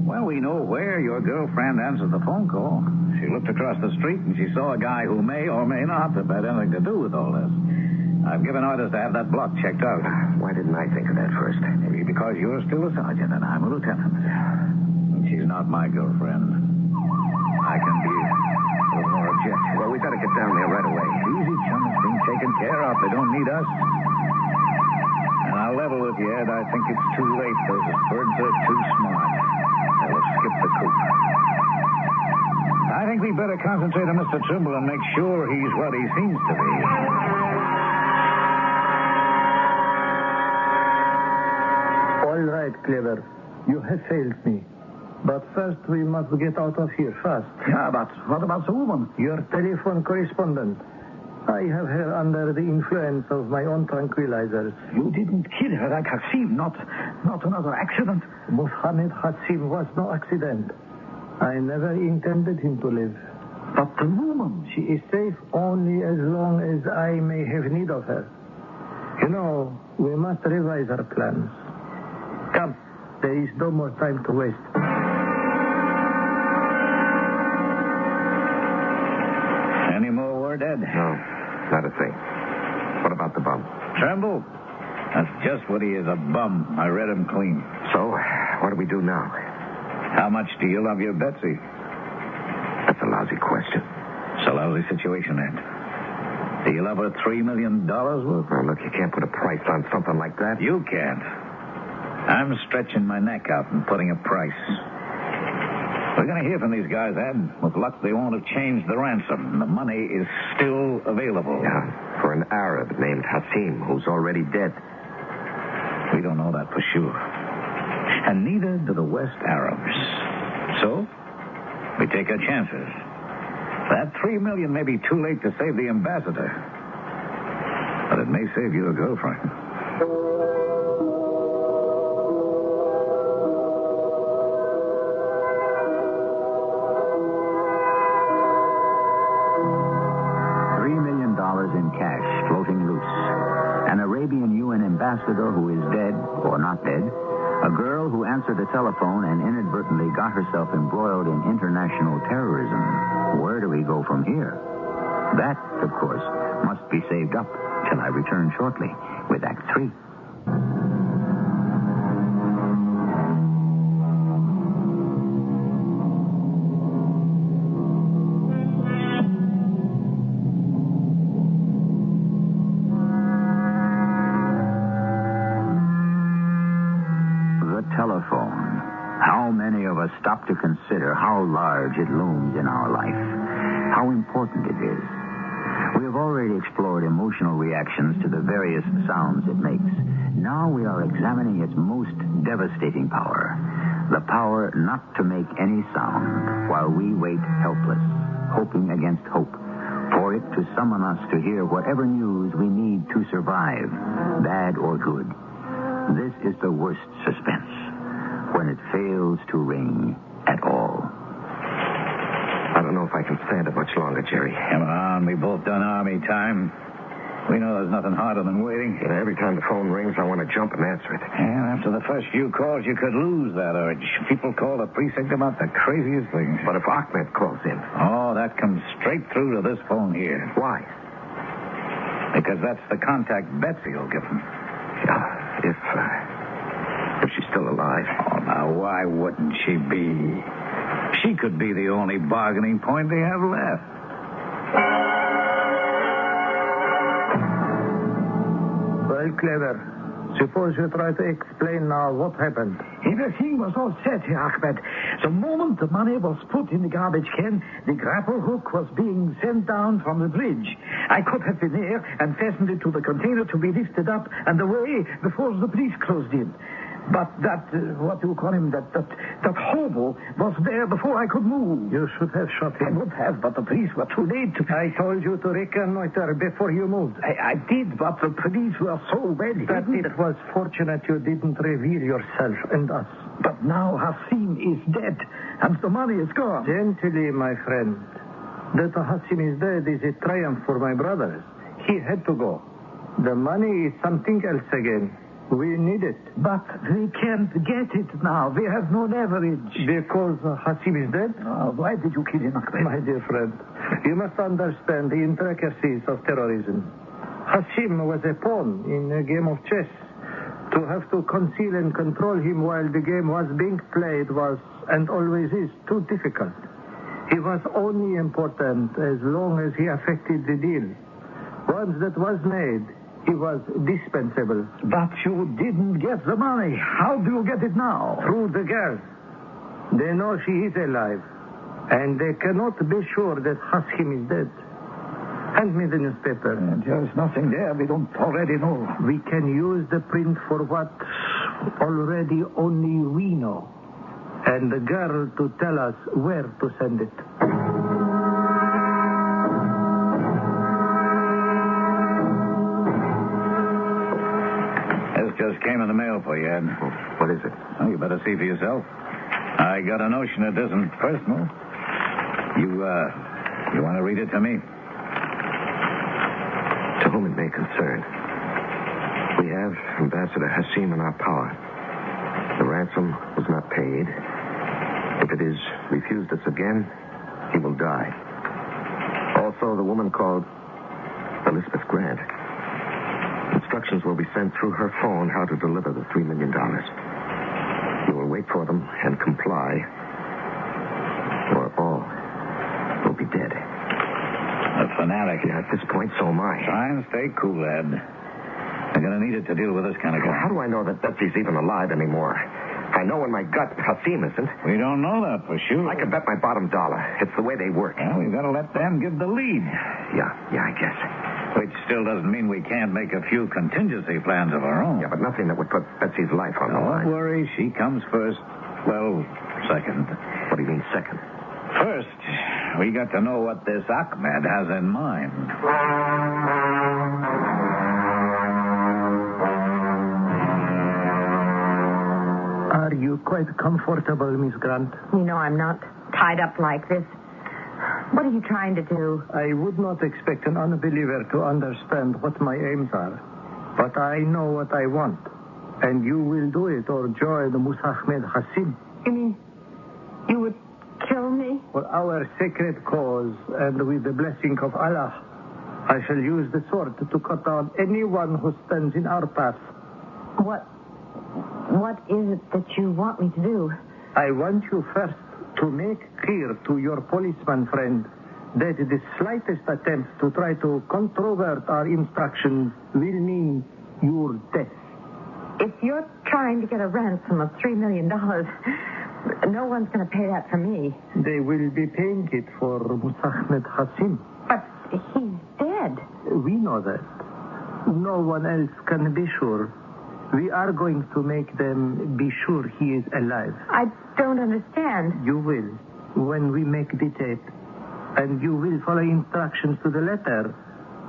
Well, we know where your girlfriend answered the phone call. She looked across the street and she saw a guy who may or may not have had anything to do with all this. I've given orders to have that block checked out. Why didn't I think of that first? Maybe because you're still a sergeant and I'm a lieutenant. And she's not my girlfriend. I can be a little more objective. Well, we better get down there right away. Easy, chum. It's being taken care of. They don't need us. And I'll level with you, Ed. I think it's too late. Those birds are too smart. They'll skip the coop. I think we better concentrate on Mr. Trimble and make sure he's what he seems to be. All right, Clever. You have failed me. But first, we must get out of here fast. Yeah, but what about the woman? Your telephone correspondent. I have her under the influence of my own tranquilizers. You didn't kill her like Hassim, not another accident. Mohammed Hassim was no accident. I never intended him to live. But the woman? She is safe only as long as I may have need of her. You know, we must revise our plans. Come, there is no more time to waste. Any more word, Ed? No, not a thing. What about the bum? Trimble? That's just what he is, a bum. I read him clean. So, what do we do now? How much do you love your Betsy? That's a lousy question. It's a lousy situation, Ed. Do you love her $3 million worth? Oh, look, you can't put a price on something like that. You can't. I'm stretching my neck out and putting a price. We're going to hear from these guys, Ed. With luck, they won't have changed the ransom. The money is still available. Yeah, for an Arab named Hassim, who's already dead. We don't know that for sure. And neither do the West Arabs. So, we take our chances. That $3 million may be too late to save the ambassador. But it may save your girlfriend. In cash floating loose, an Arabian UN ambassador who is dead or not dead, a girl who answered the telephone and inadvertently got herself embroiled in international terrorism. Where do we go from here? That, of course, must be saved up till I return shortly with Act 3. Telephone. How many of us stop to consider how large it looms in our life, how important it is. We have already explored emotional reactions to the various sounds it makes. Now we are examining its most devastating power, the power not to make any sound while we wait helpless, hoping against hope, For it to summon us to hear whatever news we need to survive, bad or good. This is the worst suspense, when it fails to ring at all. I don't know if I can stand it much longer, Jerry. Come on, we both done army time. We know there's nothing harder than waiting. Yeah, every time the phone rings, I want to jump and answer it. And after the first few calls, you could lose that urge. People call the precinct about the craziest things. But if Ahmed calls in? Oh, that comes straight through to this phone here. Why? Because that's the contact Betsy will give him. Yeah, if she's still alive. Oh, now, why wouldn't she be? She could be the only bargaining point they have left. Well, clever. Suppose you try to explain now what happened. Everything was all set here, Ahmed. The moment the money was put in the garbage can, the grapple hook was being sent down from the bridge. I could have been there and fastened it to the container to be lifted up and away before the police closed in. But that, what do you call him, that hobo was there before I could move. You should have shot him. I would have, but the police were too late. I told you to reconnoiter before you moved. I did, but the police were so well hidden. It was fortunate you didn't reveal yourself and us. But now Hassim is dead, and the money is gone. Gently, my friend. That Hassim is dead is a triumph for my brothers. He had to go. The money is something else again. We need it. But we can't get it now. We have no leverage. Because Hassim is dead? Why did you kill him, Ahmed? My dear friend, you must understand the intricacies of terrorism. Hassim was a pawn in a game of chess. To have to conceal and control him while the game was being played was, and always is, too difficult. He was only important as long as he affected the deal. Once that was made, he was dispensable. But you didn't get the money. How do you get it now? Through the girl. They know she is alive. And they cannot be sure that Hassim is dead. Hand me the newspaper. There's nothing there we don't already know. We can use the print for what already only we know. And the girl to tell us where to send it. Just came in the mail for you, Ed. What is it? Oh, you better see for yourself. I got a notion it isn't personal. You want to read it to me? To whom it may concern. We have Ambassador Hassim in our power. The ransom was not paid. If it is refused us again, he will die. Also, the woman called Elizabeth Grant. Instructions will be sent through her phone how to deliver the $3 million. You will wait for them and comply, or all will be dead. A fanatic. Yeah, at this point, so am I. Try and stay cool, Ed. You're going to need it to deal with this kind of guy. How do I know that Betsy's even alive anymore? I know in my gut Hassim isn't. We don't know that for sure. I could bet my bottom dollar. It's the way they work. Well, we've got to let them give the lead. Yeah, I guess. Which still doesn't mean we can't make a few contingency plans of our own. Yeah, but nothing that would put Betsy's life on the line. Don't worry, she comes first. Well, second. What do you mean, second? First, we got to know what this Ahmed has in mind. Are you quite comfortable, Miss Grant? You know I'm not tied up like this. What are you trying to do? I would not expect an unbeliever to understand what my aims are. But I know what I want. And you will do it or join Ahmed Hassim. You mean you would kill me? For our sacred cause and with the blessing of Allah, I shall use the sword to cut down anyone who stands in our path. What is it that you want me to do? I want you first to make clear to your policeman friend that the slightest attempt to try to controvert our instructions will mean your death. If you're trying to get a ransom of $3 million, no one's going to pay that for me. They will be paying it for Ahmed Hassim. But he's dead. We know that. No one else can be sure. We are going to make them be sure he is alive. I don't understand. You will, when we make the tape. And you will follow instructions to the letter,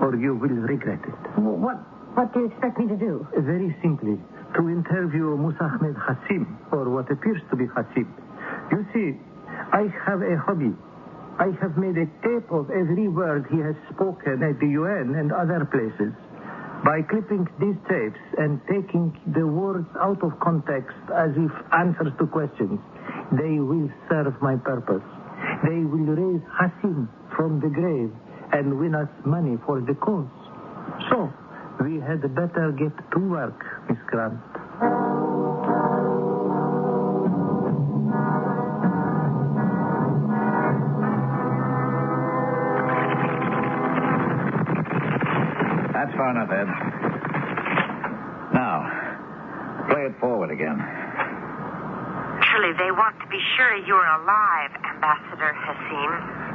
or you will regret it. What do you expect me to do? Very simply, to interview Musahmed Hassim, or what appears to be Hassim. You see, I have a hobby. I have made a tape of every word he has spoken at the UN and other places. By clipping these tapes and taking the words out of context as if answers to questions, they will serve my purpose. They will raise Hassim from the grave and win us money for the cause. So, we had better get to work, Miss Grant. That's far enough, Ed. Now, play it forward again. Surely they want to be sure you're alive, Ambassador Hassim.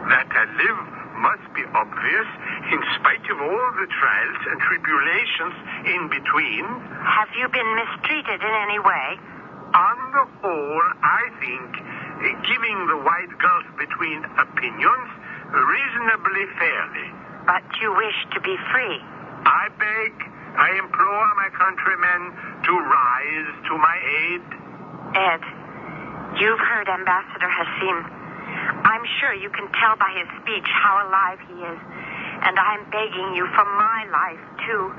That I live must be obvious in spite of all the trials and tribulations in between. Have you been mistreated in any way? On the whole, I think giving the wide gulf between opinions reasonably fairly. But you wish to be free. I beg, I implore my countrymen to rise to my aid. Ed, you've heard Ambassador Hassim. I'm sure you can tell by his speech how alive he is. And I'm begging you for my life, too.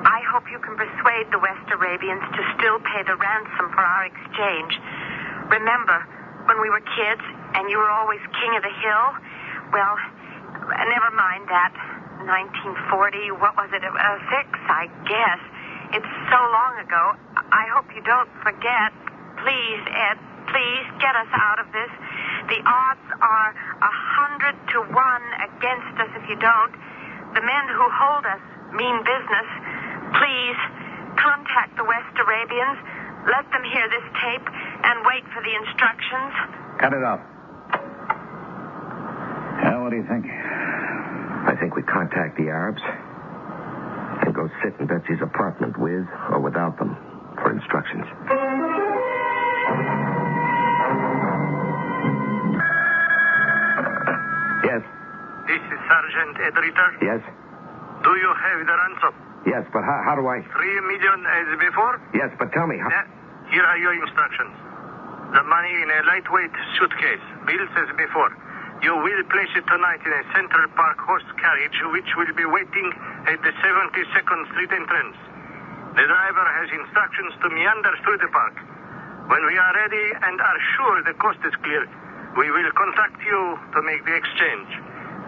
I hope you can persuade the West Arabians to still pay the ransom for our exchange. Remember, when we were kids and you were always king of the hill? Well, never mind that. 1940, what was it? 6, I guess. It's so long ago. I hope you don't forget. Please, Ed, please get us out of this. The odds are 100 to 1 against us if you don't. The men who hold us mean business. Please, contact the West Arabians. Let them hear this tape and wait for the instructions. Cut it off. Well, what do you think? I think we contact the Arabs and go sit in Betsy's apartment with or without them for instructions. Yes. This is Sergeant Ed Ritter. Yes. Do you have the ransom? Yes, but how do I... 3 million as before? Yes, but tell me how... Here are your instructions. The money in a lightweight suitcase, bills as before. You will place it tonight in a Central Park horse carriage, which will be waiting at the 72nd Street entrance. The driver has instructions to meander through the park. When we are ready and are sure the coast is clear, we will contact you to make the exchange.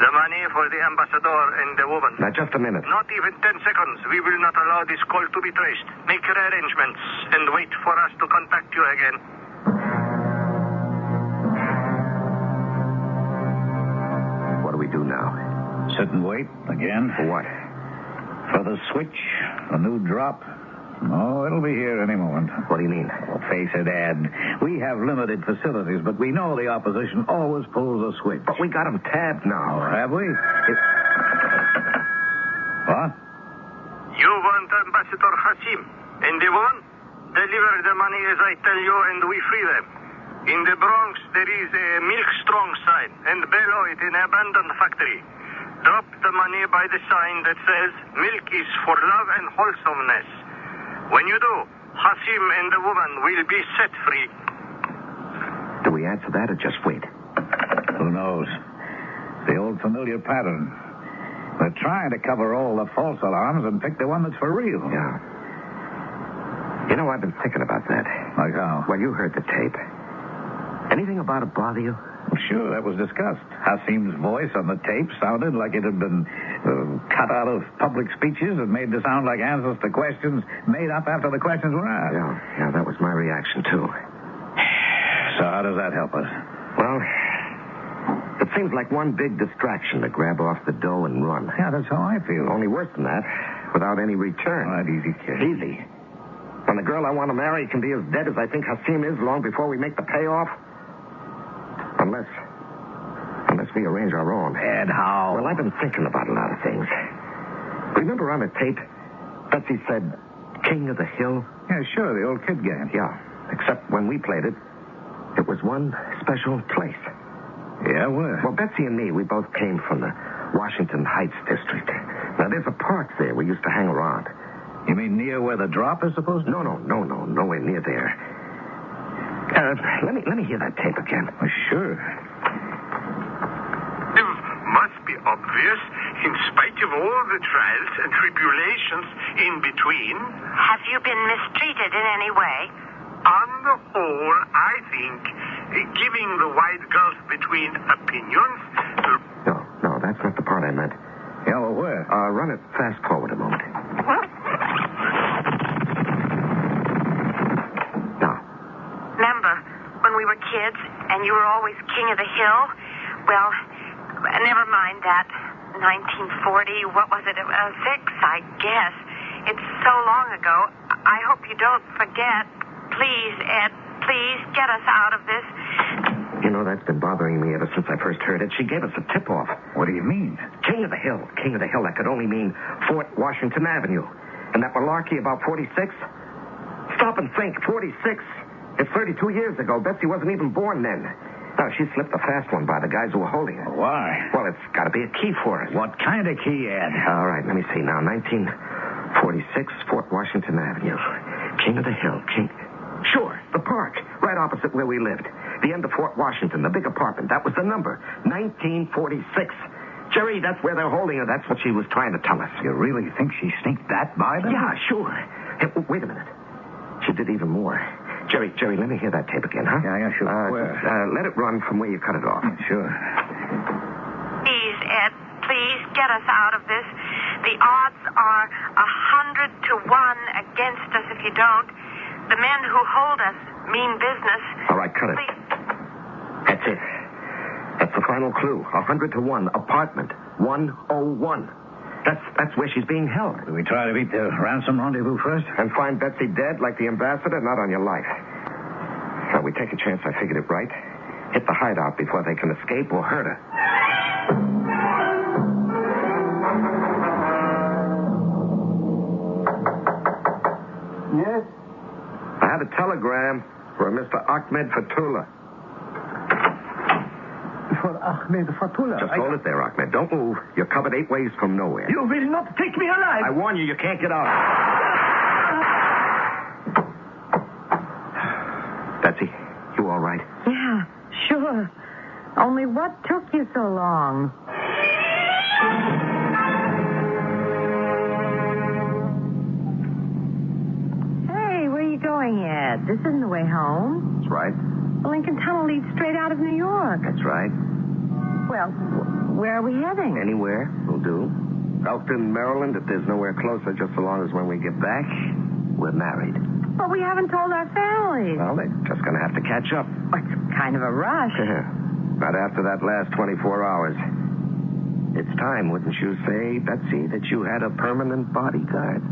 The money for the ambassador and the woman. Now, just a minute. Not even 10 seconds. We will not allow this call to be traced. Make your arrangements and wait for us to contact you again. What do we do now? Sit and wait again. For what? For the switch, a new drop. Oh, it'll be here any moment. What do you mean? Oh, face it, Ed. We have limited facilities, but we know the opposition always pulls a switch. But we got them tabbed now. Oh, have we? What? You want Ambassador Hassim and the woman? Deliver the money as I tell you and we free them. In the Bronx, there is a Milk Strong sign, and below it an abandoned factory. Drop the money by the sign that says, milk is for love and wholesomeness. When you do, Hassim and the woman will be set free. Do we answer that or just wait? Who knows? The old familiar pattern. We're trying to cover all the false alarms and pick the one that's for real. Yeah. You know, I've been thinking about that. Like how? Well, you heard the tape. Anything about it bother you? Sure, that was discussed. Hassim's voice on the tape sounded like it had been cut out of public speeches and made to sound like answers to questions made up after the questions were asked. Yeah, that was my reaction, too. So how does that help us? Well, it seems like one big distraction to grab off the dough and run. Yeah, that's how I feel. Only worse than that, without any return. All right, easy, kid. Easy. When the girl I want to marry can be as dead as I think Hassim is long before we make the payoff. Unless we arrange our own. And how? Well, I've been thinking about a lot of things. Remember on the tape, Betsy said, King of the Hill? Yeah, sure, the old kid game. Yeah, except when we played it, it was one special place. Yeah, where? Well, Betsy and me, we both came from the Washington Heights district. Now, there's a park there we used to hang around. You mean near where the drop is supposed to be? No, nowhere near there. Let me hear that tape again. Well, sure. It must be obvious, in spite of all the trials and tribulations in between. Have you been mistreated in any way? On the whole, I think giving the wide gulf between opinions. No, that's not the part I meant. Yeah, well, where? Run it fast forward a moment. Remember when we were kids and you were always king of the hill? Well, never mind that. 1940, what was it? 6, I guess. It's so long ago. I hope you don't forget. Please, Ed, please get us out of this. You know, that's been bothering me ever since I first heard it. She gave us a tip-off. What do you mean? King of the Hill. King of the Hill. That could only mean Fort Washington Avenue. And that malarkey about 46? Stop and think. 46. It's 32 years ago. Betsy wasn't even born then. No, she slipped a fast one by the guys who were holding her. Why? Well, it's got to be a key for us. What kind of key, Ed? All right, let me see now. 1946, Fort Washington Avenue. King of the Hill. Sure, the park, right opposite where we lived. The end of Fort Washington, the big apartment. That was the number. 1946. Jerry, that's where they're holding her. That's what she was trying to tell us. You really think she sneaked that by them? Yeah, sure. Hey, wait a minute. She did even more. Jerry, let me hear that tape again, huh? Yeah, sure. Let it run from where you cut it off. Sure. Please, Ed, please get us out of this. The odds are 100 to 1 against us if you don't. The men who hold us mean business. All right, cut it. Please. That's it. That's the final clue. 100 to 1. Apartment 101. That's where she's being held. Do we try to beat the ransom rendezvous first? And find Betsy dead like the ambassador? Not on your life. Now, we take a chance. I figured it right. Hit the hideout before they can escape or hurt her. Yes? I have a telegram for a Mr. Ahmed Fatullah. For Ahmed Fatullah? Just hold it there, Ahmed. Don't move. You're covered 8 ways from nowhere. You will not take me alive. I warn you can't get out. Betsy, you all right? Yeah, sure. Only what took you so long? Hey, where are you going, Ed? This isn't the way home. That's right. The Lincoln Tunnel leads straight out of New York. That's right. Well, where are we heading? Anywhere will do. Elkton, Maryland, if there's nowhere closer, just so long as when we get back, we're married. But we haven't told our families. Well, they're just going to have to catch up. It's kind of a rush. Not after that last 24 hours. It's time, wouldn't you say, Betsy, that you had a permanent bodyguard?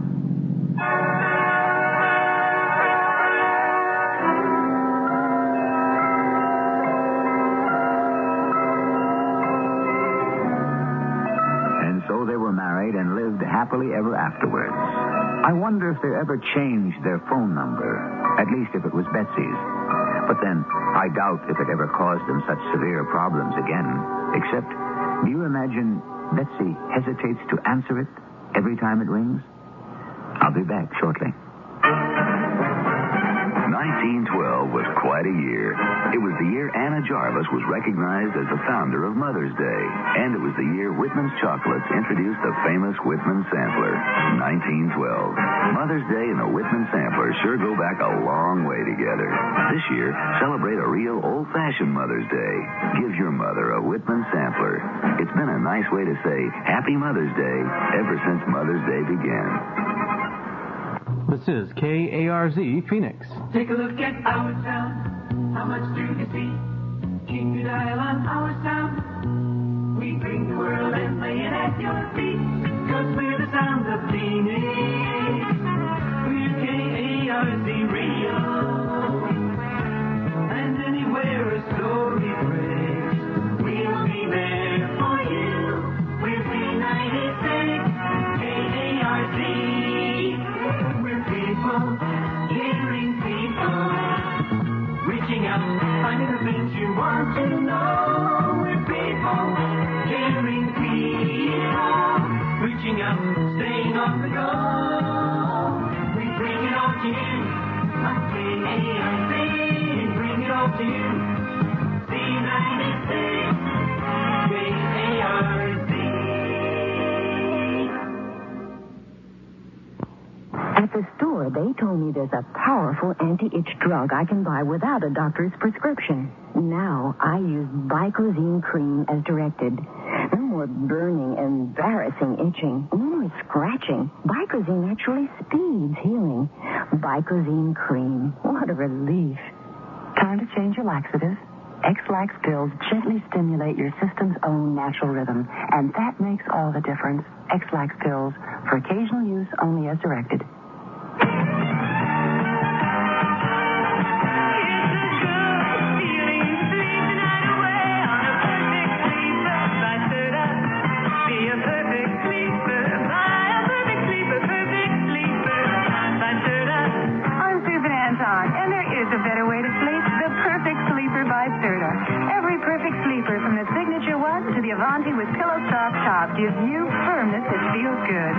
So they were married and lived happily ever afterwards. I wonder if they ever changed their phone number, at least if it was Betsy's. But then, I doubt if it ever caused them such severe problems again. Except, do you imagine Betsy hesitates to answer it every time it rings? I'll be back shortly. 1912 was quite a year. It was the year Anna Jarvis was recognized as the founder of Mother's Day. And it was the year Whitman's Chocolates introduced the famous Whitman Sampler. 1912. Mother's Day and the Whitman Sampler sure go back a long way together. This year, celebrate a real old-fashioned Mother's Day. Give your mother a Whitman Sampler. It's been a nice way to say Happy Mother's Day ever since Mother's Day began. This is KARZ Phoenix. Take a look at our sound. How much do you see? Keep your dial on our sound. We bring the world and lay it at your feet. 'Cause we're the sound of Phoenix. We're KARZ Radio. And anywhere a story breaks, we'll be there for you. We're free 96 KARZ. Hearing people, reaching out, finding the things you want to know. to you. C96 KARZ. At the store, they told me there's a powerful anti-itch drug I can buy without a doctor's prescription. Now I use Bicozine cream as directed. No more burning, embarrassing itching. No more scratching. Bicozine actually speeds healing. Bicozine cream. What a relief. Time to change your laxatives. X-Lax pills gently stimulate your system's own natural rhythm, and that makes all the difference. X-Lax pills, for occasional use only as directed. With pillow soft top gives you firmness that feels good.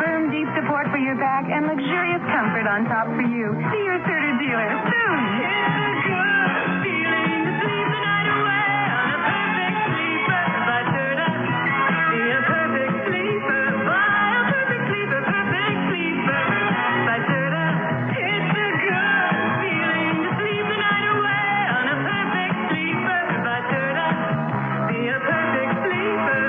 Firm, deep support for your back and luxurious comfort on top for you. See your Serta dealer soon. It's a good feeling to sleep the night away on a perfect sleeper by Serta. Be a perfect sleeper. Buy a perfect sleeper. Perfect sleeper by Serta. It's a good feeling to sleep the night away on a perfect sleeper by Serta. Be a perfect sleeper.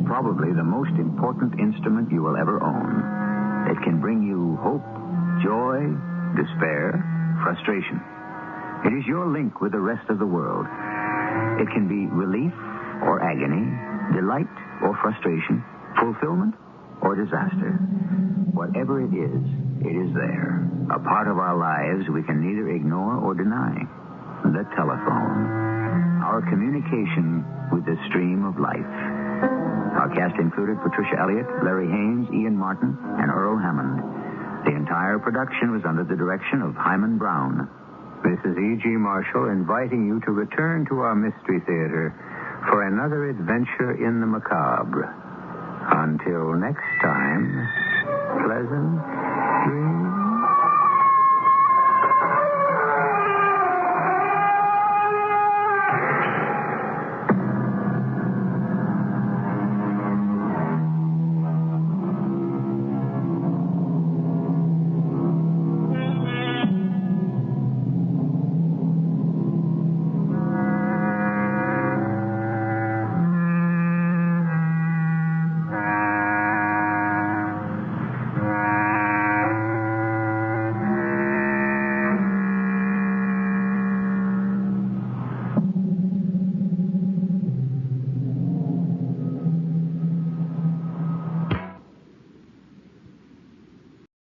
Probably the most important instrument you will ever own. It can bring you hope, joy, despair, frustration. It is your link with the rest of the world. It can be relief or agony, delight or frustration, fulfillment or disaster. Whatever it is there. A part of our lives we can neither ignore or deny. The telephone. Our communication with the stream of life. Our cast included Patricia Elliott, Larry Haynes, Ian Martin, and Earl Hammond. The entire production was under the direction of Hyman Brown. This is E.G. Marshall inviting you to return to our Mystery Theater for another adventure in the macabre. Until next time, pleasant dreams.